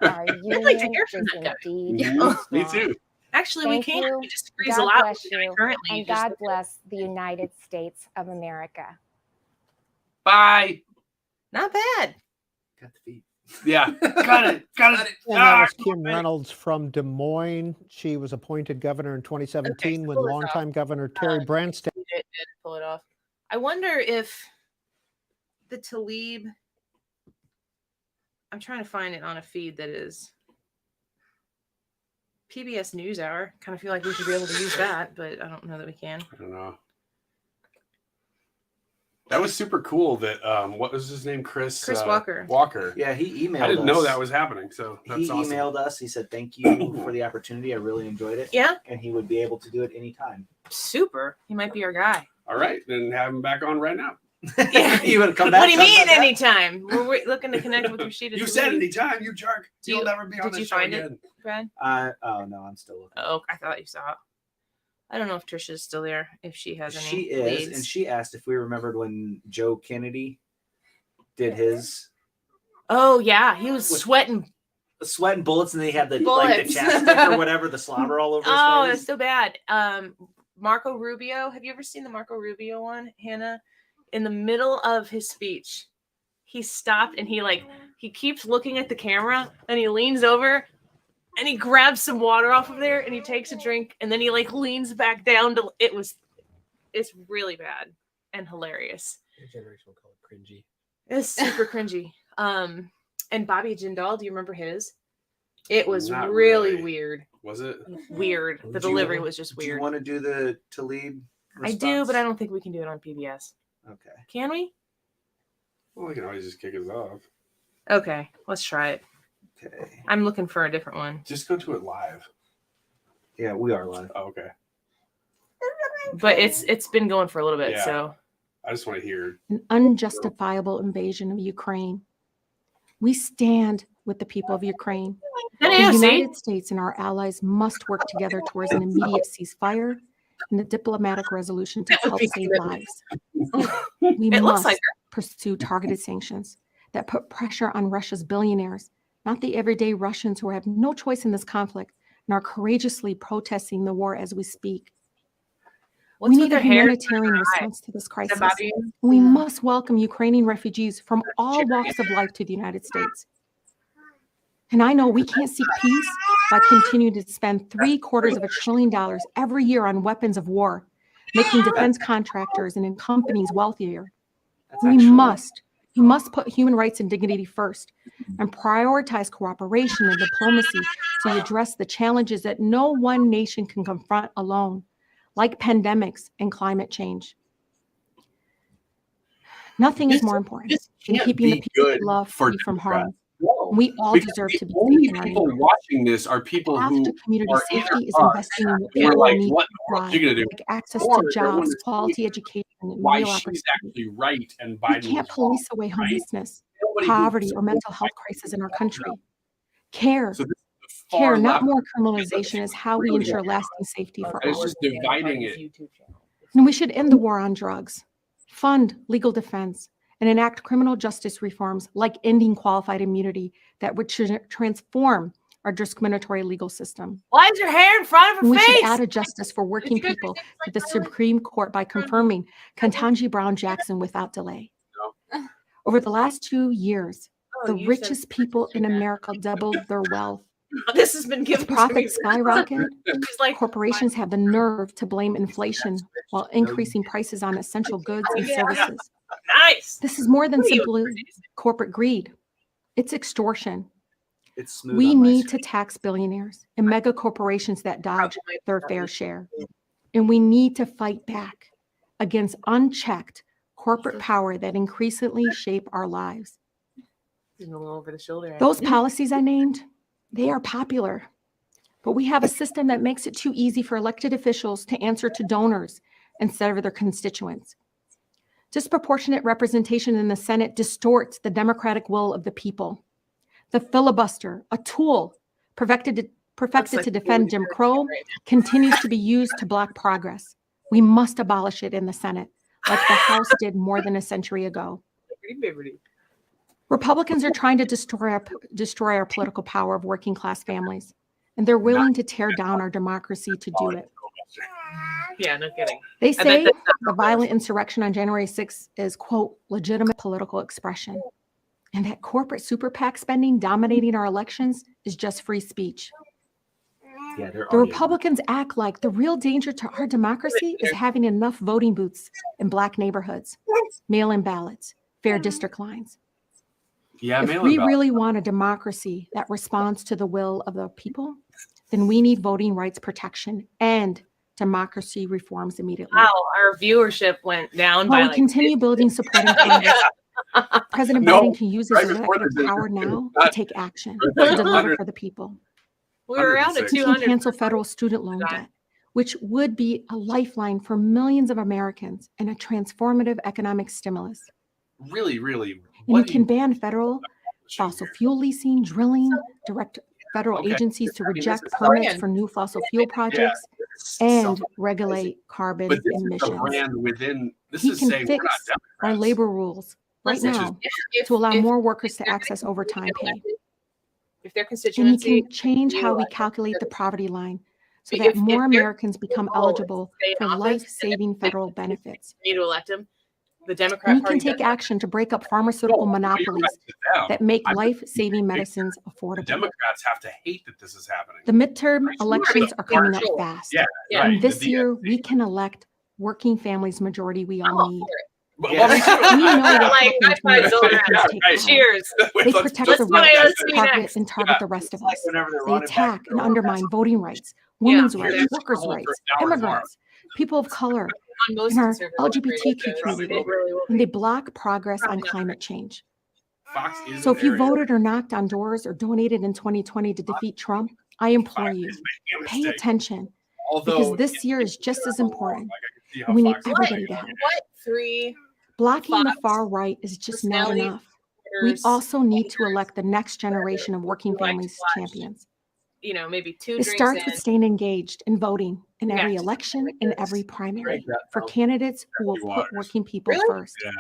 Speaker 13: our union is indeed
Speaker 9: Me
Speaker 13: strong.
Speaker 9: too.
Speaker 1: Actually,
Speaker 13: Thank
Speaker 1: we can't.
Speaker 13: you.
Speaker 1: We disagrees a
Speaker 13: God
Speaker 1: lot.
Speaker 13: bless you,
Speaker 1: Currently,
Speaker 13: and
Speaker 1: just
Speaker 13: God bless the United States of America.
Speaker 9: Bye.
Speaker 1: not bad.
Speaker 11: Got the feet.
Speaker 9: Yeah. Got it.
Speaker 14: And that was Kim Reynolds from Des Moines. She was appointed governor in 2017 when longtime Governor Terry Branstad.
Speaker 1: Didn't pull it off. I wonder if the Talib. I'm trying to find it on a feed that is PBS NewsHour. Kind of feel like we should be able to use that, but I don't know that we can.
Speaker 9: I don't know. That was super cool. That what was his name? Chris
Speaker 1: Walker.
Speaker 9: Walker.
Speaker 11: Yeah, he emailed.
Speaker 9: I didn't know
Speaker 11: us.
Speaker 9: that was happening. So that's
Speaker 11: He
Speaker 9: awesome.
Speaker 11: emailed us. He said thank you for the opportunity. I really enjoyed it.
Speaker 1: Yeah.
Speaker 11: And he would be able to do it anytime.
Speaker 1: Super. He might be our guy.
Speaker 9: All right, then have him back on right now.
Speaker 1: Yeah.
Speaker 11: You want to come back?
Speaker 1: What do you
Speaker 11: talk
Speaker 1: mean
Speaker 11: about that?
Speaker 1: anytime? We're looking to connect with Rashida.
Speaker 9: You said anytime, you jerk.
Speaker 1: Do
Speaker 9: You'll
Speaker 1: you-
Speaker 9: never be on
Speaker 1: did
Speaker 9: the
Speaker 1: you
Speaker 9: show
Speaker 1: find
Speaker 9: again.
Speaker 1: it, Brad?
Speaker 11: Oh no, I'm still looking.
Speaker 1: Oh, I thought you saw it. I don't know if Trisha's still there, if she has any
Speaker 11: She is,
Speaker 1: leads.
Speaker 11: and she asked if we remembered when Joe Kennedy did his
Speaker 1: Oh yeah, he was sweating.
Speaker 11: sweating bullets, and then he had the
Speaker 1: Bullets.
Speaker 11: chapstick or whatever, the slobber all over his
Speaker 1: Oh,
Speaker 11: face.
Speaker 1: that's so bad. Marco Rubio. Have you ever seen the Marco Rubio one, Hannah? In the middle of his speech, he stopped and he keeps looking at the camera, and he leans over and he grabs some water off of there and he takes a drink, and then he leans back down to it's really bad and hilarious.
Speaker 15: Your generation will call it cringy.
Speaker 1: It's super cringy. And Bobby Jindal, do you remember his? It was
Speaker 9: Not
Speaker 1: really
Speaker 9: really.
Speaker 1: weird.
Speaker 9: Was it?
Speaker 1: Weird. The delivery was just
Speaker 11: Do you
Speaker 1: weird.
Speaker 11: want to do the Talib?
Speaker 1: I do, but I don't think we can do it on PBS.
Speaker 11: Okay.
Speaker 1: Can we?
Speaker 9: Well, we can always just kick us off.
Speaker 1: Okay, let's try it.
Speaker 11: Okay.
Speaker 1: I'm looking for a different one.
Speaker 9: Just go to it live.
Speaker 11: Yeah, we are live.
Speaker 9: Oh, okay.
Speaker 1: But it's been going for a little bit,
Speaker 9: Yeah.
Speaker 1: so
Speaker 9: I just want to hear.
Speaker 16: An unjustifiable invasion of Ukraine. We stand with the people of Ukraine.
Speaker 1: Yeah,
Speaker 16: The
Speaker 1: see?
Speaker 16: United States and our allies must work together towards an immediate ceasefire and a diplomatic resolution to help save lives. We
Speaker 1: It looks
Speaker 16: must
Speaker 1: like
Speaker 16: pursue targeted sanctions that put pressure on Russia's billionaires, not the everyday Russians who have no choice in this conflict and are courageously protesting the war as we speak. We need a humanitarian response to this crisis. We must welcome Ukrainian refugees from all walks of life to the United States. And I know we can't seek peace by continuing to spend $750 billion every year on weapons of war, making defense contractors and companies wealthier. We must put human rights and dignity first and prioritize cooperation and diplomacy to address the challenges that no one nation can confront alone, like pandemics and climate change. Nothing is more important than keeping the people we love free from harm. We all deserve to be safe in our
Speaker 9: people
Speaker 16: neighborhood.
Speaker 9: watching this are people who
Speaker 16: Community
Speaker 9: are
Speaker 16: safety is
Speaker 9: either
Speaker 16: investing in what
Speaker 9: we're
Speaker 16: people
Speaker 9: like,
Speaker 16: need
Speaker 9: what
Speaker 16: to
Speaker 9: in the world are
Speaker 16: thrive,
Speaker 9: you gonna do?
Speaker 16: like access
Speaker 9: Or
Speaker 16: to
Speaker 9: they're
Speaker 16: jobs,
Speaker 9: wanting to
Speaker 16: quality
Speaker 9: see
Speaker 16: education, and
Speaker 9: why
Speaker 16: real
Speaker 9: she's
Speaker 16: opportunity.
Speaker 9: actually right and
Speaker 16: We
Speaker 9: Biden
Speaker 16: can't
Speaker 9: was wrong.
Speaker 16: police away homelessness,
Speaker 9: Nobody who
Speaker 16: poverty, or mental
Speaker 9: supports
Speaker 16: health crisis in our country. Care,
Speaker 9: So this is the far
Speaker 16: care, not
Speaker 9: left.
Speaker 16: more criminalization is how we
Speaker 9: really
Speaker 16: ensure
Speaker 9: care.
Speaker 16: lasting safety for
Speaker 9: And it's
Speaker 16: all.
Speaker 9: just dividing it.
Speaker 16: And we should end the war on drugs, fund legal defense, and enact criminal justice reforms like ending qualified immunity that would transform our discriminatory legal system.
Speaker 1: Why is your hair in front of
Speaker 16: And
Speaker 1: her
Speaker 16: we
Speaker 1: face?
Speaker 16: should add a justice for working people to the Supreme Court by confirming Ketanji Brown Jackson without delay. Over the last 2 years, the richest people in America doubled their wealth.
Speaker 1: This has been given
Speaker 16: As
Speaker 1: to me.
Speaker 16: profits skyrocket,
Speaker 1: She's like,
Speaker 16: corporations have the nerve to blame inflation while increasing prices on essential goods and services.
Speaker 1: nice.
Speaker 16: This is more than
Speaker 1: Who are you
Speaker 16: simply corporate greed. It's extortion.
Speaker 11: It's smooth.
Speaker 16: We
Speaker 11: on my
Speaker 16: need to
Speaker 11: screen.
Speaker 16: tax billionaires and mega corporations that dodge their fair share. And we need to fight back against unchecked corporate power that increasingly shape our lives.
Speaker 1: a little over the shoulder.
Speaker 16: Those policies I named, they are popular. But we have a system that makes it too easy for elected officials to answer to donors instead of their constituents. Disproportionate representation in the Senate distorts the democratic will of the people. The filibuster, a tool perfected to defend Jim Crow, continues to be used to block progress. We must abolish it in the Senate, like the House did more than a century ago. Republicans are trying to destroy our political power of working class families, and they're willing to tear down our democracy to do it.
Speaker 1: Yeah, no kidding.
Speaker 16: They
Speaker 1: I bet
Speaker 16: say
Speaker 1: that's not
Speaker 16: the violent insurrection on January 6th is, quote, legitimate political expression, and that corporate super PAC spending dominating our elections is just free speech.
Speaker 11: Yeah, they're
Speaker 16: The
Speaker 11: already-
Speaker 16: Republicans act like the real danger to our democracy is having enough voting booths in Black neighborhoods, mail-in ballots, fair district lines.
Speaker 9: Yeah,
Speaker 16: If
Speaker 9: mail-in
Speaker 16: we
Speaker 9: ballot.
Speaker 16: really want a democracy that responds to the will of the people, then we need voting rights protection and democracy reforms immediately.
Speaker 1: Wow, our viewership went down
Speaker 16: While
Speaker 1: by
Speaker 16: we
Speaker 1: like
Speaker 16: continue building support in Congress, President
Speaker 9: No,
Speaker 16: Biden can use his
Speaker 9: right before
Speaker 16: executive
Speaker 9: this,
Speaker 16: power
Speaker 9: it's
Speaker 16: now
Speaker 9: not-
Speaker 16: to take action, to
Speaker 9: Right,
Speaker 16: deliver
Speaker 9: 100.
Speaker 16: for the people.
Speaker 1: we were around at
Speaker 9: 106.
Speaker 16: He can
Speaker 1: 200.
Speaker 16: cancel federal student loan debt, which would be a lifeline for millions of Americans and a transformative economic stimulus.
Speaker 9: Really, really.
Speaker 16: And
Speaker 9: what
Speaker 16: he can ban federal fossil fuel leasing, drilling, direct federal
Speaker 9: Okay.
Speaker 16: agencies to
Speaker 9: I mean, this
Speaker 16: reject
Speaker 9: is
Speaker 16: permits
Speaker 1: brand.
Speaker 16: for new fossil fuel projects and regulate carbon
Speaker 9: But this is
Speaker 16: emissions.
Speaker 9: the brand within. This
Speaker 16: He
Speaker 9: is
Speaker 16: can
Speaker 9: saying we're not
Speaker 16: fix our
Speaker 9: Democrats.
Speaker 16: labor rules right
Speaker 1: Listen,
Speaker 16: now
Speaker 1: if-
Speaker 16: to allow
Speaker 1: if-
Speaker 16: more workers to access overtime pay.
Speaker 1: If their
Speaker 16: And he
Speaker 1: constituency,
Speaker 16: can change how we
Speaker 1: realize
Speaker 16: calculate the poverty line so
Speaker 1: If-
Speaker 16: that
Speaker 1: if
Speaker 16: more
Speaker 1: they're-
Speaker 16: Americans become
Speaker 1: goal is to
Speaker 16: eligible
Speaker 1: stay in
Speaker 16: for
Speaker 1: office,
Speaker 16: life-saving federal benefits.
Speaker 1: need to elect him, the
Speaker 16: And
Speaker 1: Democrat
Speaker 16: he
Speaker 1: Party
Speaker 16: can take
Speaker 1: does-
Speaker 16: action to break up pharmaceutical
Speaker 9: No, you're
Speaker 16: monopolies
Speaker 9: right to them.
Speaker 16: that make
Speaker 9: I'm just
Speaker 16: life-saving
Speaker 9: saying
Speaker 16: medicines
Speaker 9: The
Speaker 16: affordable.
Speaker 9: Democrats have to hate that this is happening.
Speaker 16: The midterm
Speaker 9: Right.
Speaker 16: elections are coming up
Speaker 1: Sure.
Speaker 16: fast.
Speaker 9: Yeah,
Speaker 1: Yeah.
Speaker 9: right.
Speaker 16: And this
Speaker 9: The-
Speaker 16: year, we can elect working families majority we
Speaker 1: I'm
Speaker 16: all
Speaker 1: all
Speaker 16: need.
Speaker 1: for it.
Speaker 9: But-
Speaker 11: Yeah.
Speaker 9: well, me too.
Speaker 16: We know what
Speaker 1: Like,
Speaker 16: happens when
Speaker 1: high five,
Speaker 16: Republicans
Speaker 9: Yeah,
Speaker 16: take
Speaker 9: right.
Speaker 16: power.
Speaker 1: Cheers.
Speaker 16: They
Speaker 9: Let's-
Speaker 16: protect
Speaker 9: let's
Speaker 16: the
Speaker 1: Let's go
Speaker 16: rich,
Speaker 1: AOC
Speaker 16: target
Speaker 1: next.
Speaker 16: and target the rest of
Speaker 11: It's like
Speaker 16: us.
Speaker 11: whenever they're
Speaker 16: They
Speaker 11: running back
Speaker 16: attack
Speaker 11: for
Speaker 16: and
Speaker 11: office.
Speaker 16: undermine voting rights, women's
Speaker 1: Yeah,
Speaker 16: rights,
Speaker 1: that's
Speaker 16: workers'
Speaker 9: the whole
Speaker 16: rights,
Speaker 9: for an hour tomorrow.
Speaker 16: immigrants, people of color,
Speaker 1: On most
Speaker 16: and our
Speaker 1: conservative
Speaker 16: LGBTQ
Speaker 1: radio shows,
Speaker 16: community.
Speaker 1: it really will
Speaker 16: And
Speaker 1: be.
Speaker 16: they block progress on
Speaker 1: Probably not.
Speaker 16: climate change.
Speaker 9: Fox is
Speaker 16: So
Speaker 9: an
Speaker 16: if you
Speaker 9: area
Speaker 16: voted or knocked on doors or donated in 2020 to defeat Trump, I implore you,
Speaker 9: is making a
Speaker 16: pay
Speaker 9: mistake.
Speaker 16: attention
Speaker 9: Although
Speaker 16: because this year is just as important.
Speaker 9: Like, I can see how
Speaker 16: And we need
Speaker 9: Fox is
Speaker 16: everybody
Speaker 9: making
Speaker 16: to
Speaker 9: a
Speaker 16: help.
Speaker 1: What three
Speaker 16: Blocking the
Speaker 1: Fox
Speaker 16: far right is just not
Speaker 1: personality
Speaker 16: enough. We
Speaker 1: reporters,
Speaker 16: also need to elect the next generation of working
Speaker 1: like to
Speaker 16: families
Speaker 1: watch
Speaker 16: champions.
Speaker 1: maybe two
Speaker 16: It
Speaker 1: drinks
Speaker 16: starts
Speaker 1: in.
Speaker 16: with staying engaged in voting in every
Speaker 1: Yeah.
Speaker 16: election and every primary
Speaker 9: Break that
Speaker 16: for
Speaker 9: down.
Speaker 16: candidats who will
Speaker 9: Dirty
Speaker 16: put
Speaker 9: waters.
Speaker 16: working people
Speaker 1: Really?
Speaker 16: first.
Speaker 9: Yeah.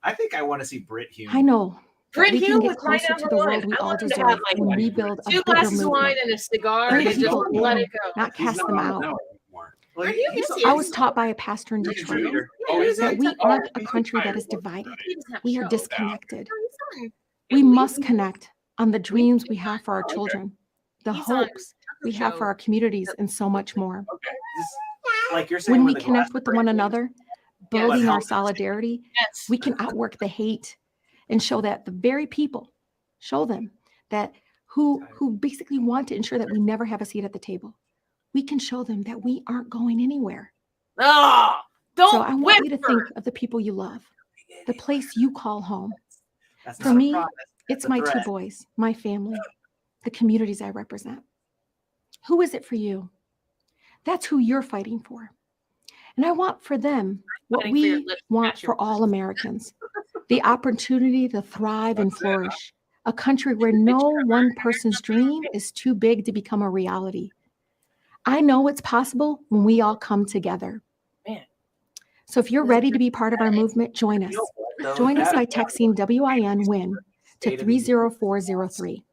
Speaker 11: I think I want to see Brit Hume.
Speaker 16: I know that
Speaker 1: Brit
Speaker 16: we can
Speaker 1: Hume
Speaker 16: get
Speaker 1: was my
Speaker 16: closer to
Speaker 1: number
Speaker 16: the
Speaker 1: one.
Speaker 16: world we
Speaker 1: I
Speaker 16: all
Speaker 1: want him to
Speaker 16: deserve
Speaker 1: have, like,
Speaker 16: and rebuild a
Speaker 1: two
Speaker 16: bigger
Speaker 1: glasses of wine
Speaker 16: movement.
Speaker 1: and a cigar
Speaker 16: Brit
Speaker 1: and just
Speaker 16: people
Speaker 1: let
Speaker 16: in,
Speaker 1: it go.
Speaker 16: not
Speaker 9: He's
Speaker 16: cast
Speaker 9: not
Speaker 16: them
Speaker 9: on
Speaker 16: out.
Speaker 9: now anymore.
Speaker 2: Well,
Speaker 1: Are you?
Speaker 2: he's-
Speaker 1: Yes, he
Speaker 16: I
Speaker 1: is.
Speaker 16: was taught by a pastor in
Speaker 2: He's a
Speaker 16: Detroit
Speaker 2: cheerleader.
Speaker 16: that we aren't a country that is divided. We are disconnected. We must connect on the dreams we have for our children, the hopes we have for our communities, and so much more.
Speaker 11: Like you're saying,
Speaker 16: When we
Speaker 11: the
Speaker 16: connect with one another, building our
Speaker 11: helps.
Speaker 16: solidarity, we can outwork the hate and show that the very people, show them that who basically want to ensure that we never have a seat at the table. We can show them that we aren't going anywhere.
Speaker 1: Oh, don't
Speaker 16: So I want you to
Speaker 1: whisper.
Speaker 16: think of the people you love, the place you call home.
Speaker 11: That's
Speaker 16: For
Speaker 11: not a
Speaker 16: me,
Speaker 11: promise.
Speaker 16: it's
Speaker 11: That's a
Speaker 16: my 2
Speaker 11: threat.
Speaker 16: boys, my family, the communities I represent. Who is it for you? That's who you're fighting for. And I want for them what
Speaker 1: Fighting for your
Speaker 16: we
Speaker 1: lips,
Speaker 16: want
Speaker 1: not your
Speaker 16: for all Americans, the opportunity to thrive and flourish, a country where no one person's dream is too big to become a reality. I know it's possible when we all come together.
Speaker 1: Man.
Speaker 16: So if you're ready to be part of our movement, join us. Join us by texting WIN-WIN to 30403.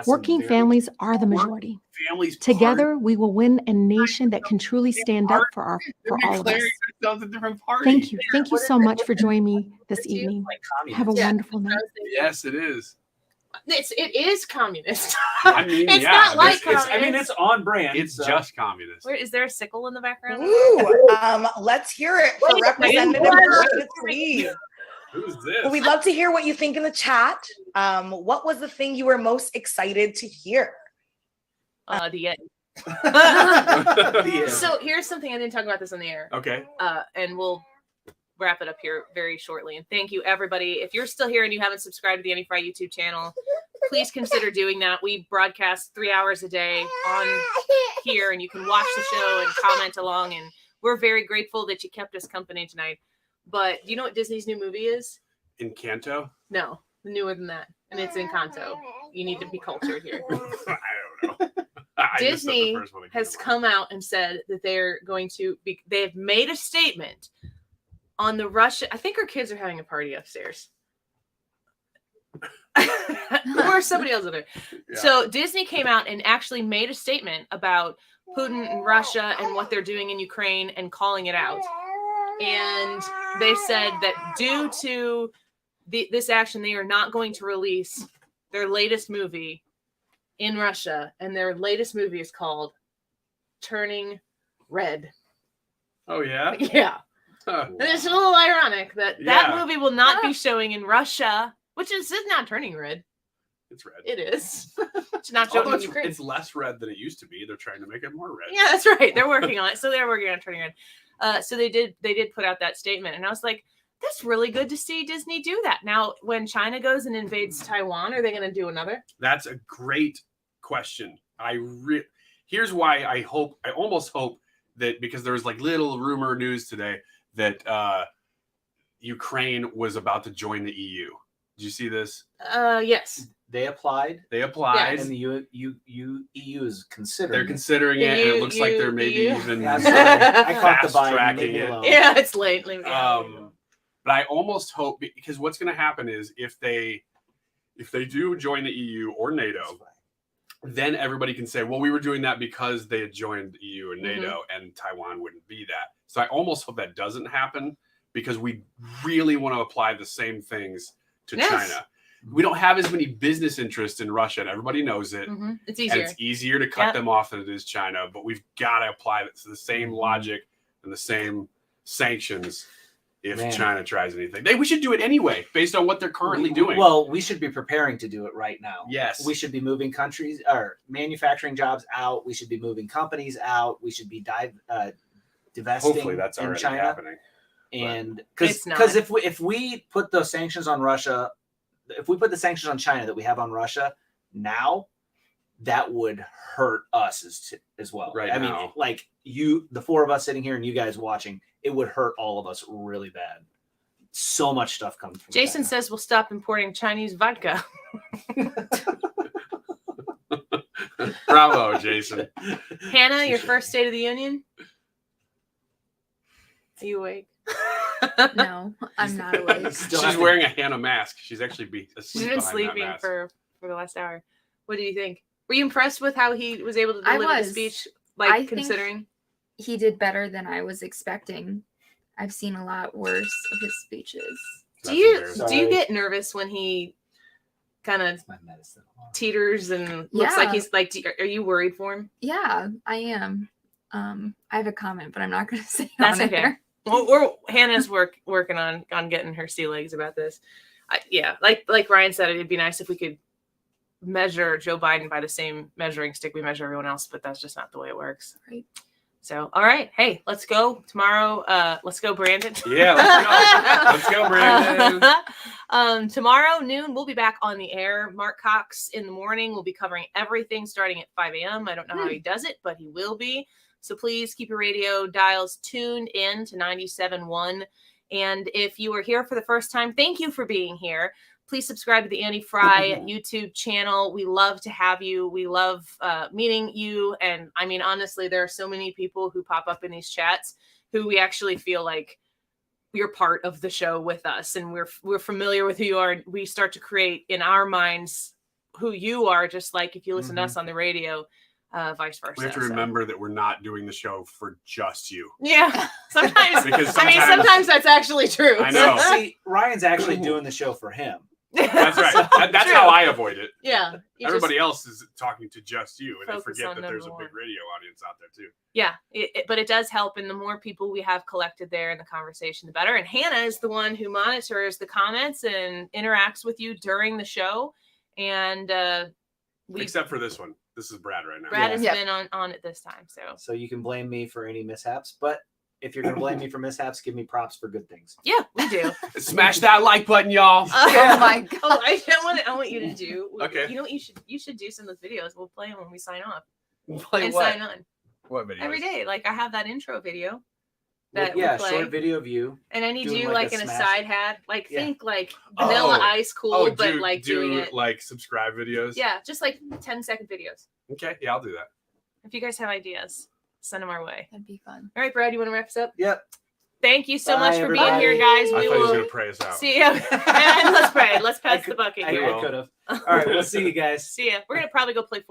Speaker 16: Working families are the majority.
Speaker 9: Families
Speaker 16: Together, we will win a nation that can truly stand up for all of us.
Speaker 9: Themselves a different party.
Speaker 16: Thank you. Thank you so much for joining me this evening. Have a
Speaker 1: Yeah.
Speaker 16: wonderful night.
Speaker 9: Yes, it is.
Speaker 1: It is communist.
Speaker 9: I mean,
Speaker 1: It's
Speaker 9: yeah,
Speaker 1: not like
Speaker 9: it's-
Speaker 1: communist.
Speaker 2: I mean, it's on brand.
Speaker 9: It's
Speaker 2: so-
Speaker 9: just communist.
Speaker 1: Where is there a sickle in the background?
Speaker 15: Ooh, let's hear it for
Speaker 1: Wait a second.
Speaker 15: Representative
Speaker 1: What?
Speaker 15: Elizabeth Reed.
Speaker 9: Who's this?
Speaker 15: Well, we'd love to hear what you think in the chat. What was the thing you were most excited to hear?
Speaker 1: The end.
Speaker 9: Yeah.
Speaker 1: So here's something I didn't talk about this on the air.
Speaker 9: Okay.
Speaker 1: And we'll wrap it up here very shortly. And thank you, everybody. If you're still here and you haven't subscribed to the Annie Frey YouTube channel, please consider doing that. We broadcast 3 hours a day on here, and you can watch the show and comment along. And we're very grateful that you kept us company tonight. But do you know what Disney's new movie is?
Speaker 9: Encanto?
Speaker 1: No, newer than that. And it's Encanto. You need to be cultured here.
Speaker 9: I don't know. I just said the
Speaker 1: Disney
Speaker 9: first one that
Speaker 1: has come out and said that they're going to be, they have made a statement on the Russia. I think our kids are having a party upstairs. Or somebody else over there.
Speaker 9: Yeah.
Speaker 1: So Disney came out and actually made a statement about Putin and Russia and what they're doing in Ukraine and calling it out. And they said that due to this action, they are not going to release their latest movie in Russia. And their latest movie is called Turning Red.
Speaker 9: Oh, yeah?
Speaker 1: Yeah.
Speaker 9: Huh.
Speaker 1: And it's a little ironic that that
Speaker 9: Yeah.
Speaker 1: movie will not be showing in Russia, which is not turning red.
Speaker 9: It's red.
Speaker 1: It is. It's not showing
Speaker 9: Although
Speaker 1: in Ukraine.
Speaker 9: it's less red than it used to be. They're trying to make it more red.
Speaker 1: Yeah, that's right. They're working on it. So they're working on turning red. So they did put out that statement, and I was like, that's really good to see Disney do that. Now, when China goes and invades Taiwan, are they going to do another?
Speaker 9: That's a great question. Here's why I almost hope that, because there was like little rumor news today that Ukraine was about to join the EU. Did you see this?
Speaker 1: Yes.
Speaker 2: They applied.
Speaker 1: Yes.
Speaker 2: And the EU is considering.
Speaker 9: They're considering it, and it looks like they're maybe even
Speaker 2: Yeah, sorry. I caught the
Speaker 9: fast
Speaker 2: Biden,
Speaker 9: tracking
Speaker 2: leave me
Speaker 9: it.
Speaker 2: alone.
Speaker 1: Yeah, it's late.
Speaker 9: But I almost hope, because what's going to happen is if they do join the EU or NATO, then everybody can say, well, we were doing that because they had joined the EU and NATO, and Taiwan wouldn't be that. So I almost hope that doesn't happen, because we really want to apply the same things to China. We don't have as many business interests in Russia, and everybody knows it.
Speaker 1: It's easier.
Speaker 9: And it's easier to cut them off than it is China, but we've got to apply the same logic and the same sanctions if
Speaker 2: Man.
Speaker 9: China tries anything. We should do it anyway, based on what they're currently doing.
Speaker 2: Well, we should be preparing to do it right now.
Speaker 9: Yes.
Speaker 2: We should be moving countries or manufacturing jobs out. We should be moving companies out. We should be divesting
Speaker 9: Hopefully that's
Speaker 2: in
Speaker 9: already
Speaker 2: China.
Speaker 9: happening.
Speaker 2: And
Speaker 1: It's not.
Speaker 2: because if we put those sanctions on Russia, if we put the sanctions on China that we have on Russia now, that would hurt us as well.
Speaker 9: Right
Speaker 2: I mean,
Speaker 9: now.
Speaker 2: like the four of us sitting here and you guys watching, it would hurt all of us really bad. So much stuff comes from
Speaker 1: Jason says we'll stop importing Chinese vodka.
Speaker 9: Bravo, Jason.
Speaker 1: Hannah, your first State of the Union? Are you awake?
Speaker 3: No, I'm not awake.
Speaker 9: She's wearing a Hannah mask. She's actually
Speaker 1: She's
Speaker 9: asleep
Speaker 1: been
Speaker 9: behind that
Speaker 1: sleeping
Speaker 9: mask.
Speaker 1: for the last hour. What do you think? Were you impressed with how he was able to
Speaker 3: I
Speaker 1: deliver the
Speaker 3: was.
Speaker 1: speech?
Speaker 3: I think-
Speaker 1: Considering?
Speaker 3: he did better than I was expecting. I've seen a lot worse of his speeches.
Speaker 1: Do you get nervous when he kind of teeters and looks like he's like? Are you worried for him?
Speaker 3: Yeah, I am. I have a comment, but I'm not going to say
Speaker 1: That's
Speaker 3: on
Speaker 1: okay.
Speaker 3: air.
Speaker 1: Well, Hannah's working on getting her sea legs about this. Yeah, like Ryan said, it'd be nice if we could measure Joe Biden by the same measuring stick we measure everyone else, but that's just not the way it works.
Speaker 3: Right.
Speaker 1: So, all right. Hey, let's go tomorrow. Let's go, Brandon.
Speaker 9: Yeah, let's go. Let's go, Brandon.
Speaker 1: Tomorrow noon, we'll be back on the air. Mark Cox in the morning will be covering everything starting at 5 a.m. I don't know how he does it, but he will be. So please keep your radio dials tuned in to 97.1. And if you are here for the first time, thank you for being here. Please subscribe to the Annie Frey YouTube channel. We love to have you. We love meeting you. And I mean, honestly, there are so many people who pop up in these chats who we actually feel like you're part of the show with us. And we're familiar with who you are. We start to create in our minds who you are, just like if you listen to us on the radio, vice versa.
Speaker 9: We have to remember that we're not doing the show for just you.
Speaker 1: Yeah, sometimes.
Speaker 9: Because
Speaker 1: sometimes that's actually true.
Speaker 9: I know.
Speaker 2: See, Ryan's actually doing the show for him.
Speaker 9: That's right. That's how I avoid it.
Speaker 1: Yeah.
Speaker 9: Everybody else is talking to just you, and they
Speaker 1: focus
Speaker 9: forget
Speaker 1: on
Speaker 9: that there's a
Speaker 1: number
Speaker 9: big radio audience out there too.
Speaker 1: Yeah, but it does help, and the more people we have collected there in the conversation, the better. And Hannah is the one who monitors the comments and interacts with you during the show. And
Speaker 9: except for this one. This is Brad right now.
Speaker 1: Brad has been on it this time,
Speaker 2: so you can blame me for any mishaps, but if you're gonna blame me for mishaps, give me props for good things.
Speaker 1: Yeah, we do.
Speaker 9: Smash that like button, y'all.
Speaker 1: Oh my god! Oh, I want you to do.
Speaker 9: Okay.
Speaker 1: You know what you should do some of those videos. We'll play them when we sign off.
Speaker 9: Play
Speaker 1: and
Speaker 9: what?
Speaker 1: sign on.
Speaker 9: What video?
Speaker 1: Every day, like I have that intro video.
Speaker 2: That
Speaker 1: we play.
Speaker 2: Short video of you.
Speaker 1: And I need
Speaker 2: doing
Speaker 1: you like in a side hat, like think like
Speaker 9: Oh.
Speaker 1: Vanilla Ice cool,
Speaker 9: Oh,
Speaker 1: but like doing it.
Speaker 9: like subscribe videos.
Speaker 1: Yeah, just like 10-second videos.
Speaker 9: Okay, yeah, I'll do that.
Speaker 1: If you guys have ideas, send them our way.
Speaker 3: That'd be fun.
Speaker 1: All right, Brad, you want to wrap us up?
Speaker 2: Yep.
Speaker 1: Thank you so
Speaker 2: Bye,
Speaker 1: much for
Speaker 2: everybody.
Speaker 1: being here, guys.
Speaker 9: I
Speaker 1: We
Speaker 9: thought he was
Speaker 1: will
Speaker 9: gonna pray us out.
Speaker 1: see you. And let's pray. Let's pass the bucket
Speaker 2: I
Speaker 1: here.
Speaker 2: could have. All right, we'll see you guys.
Speaker 1: See ya. We're gonna probably go play Fortnite.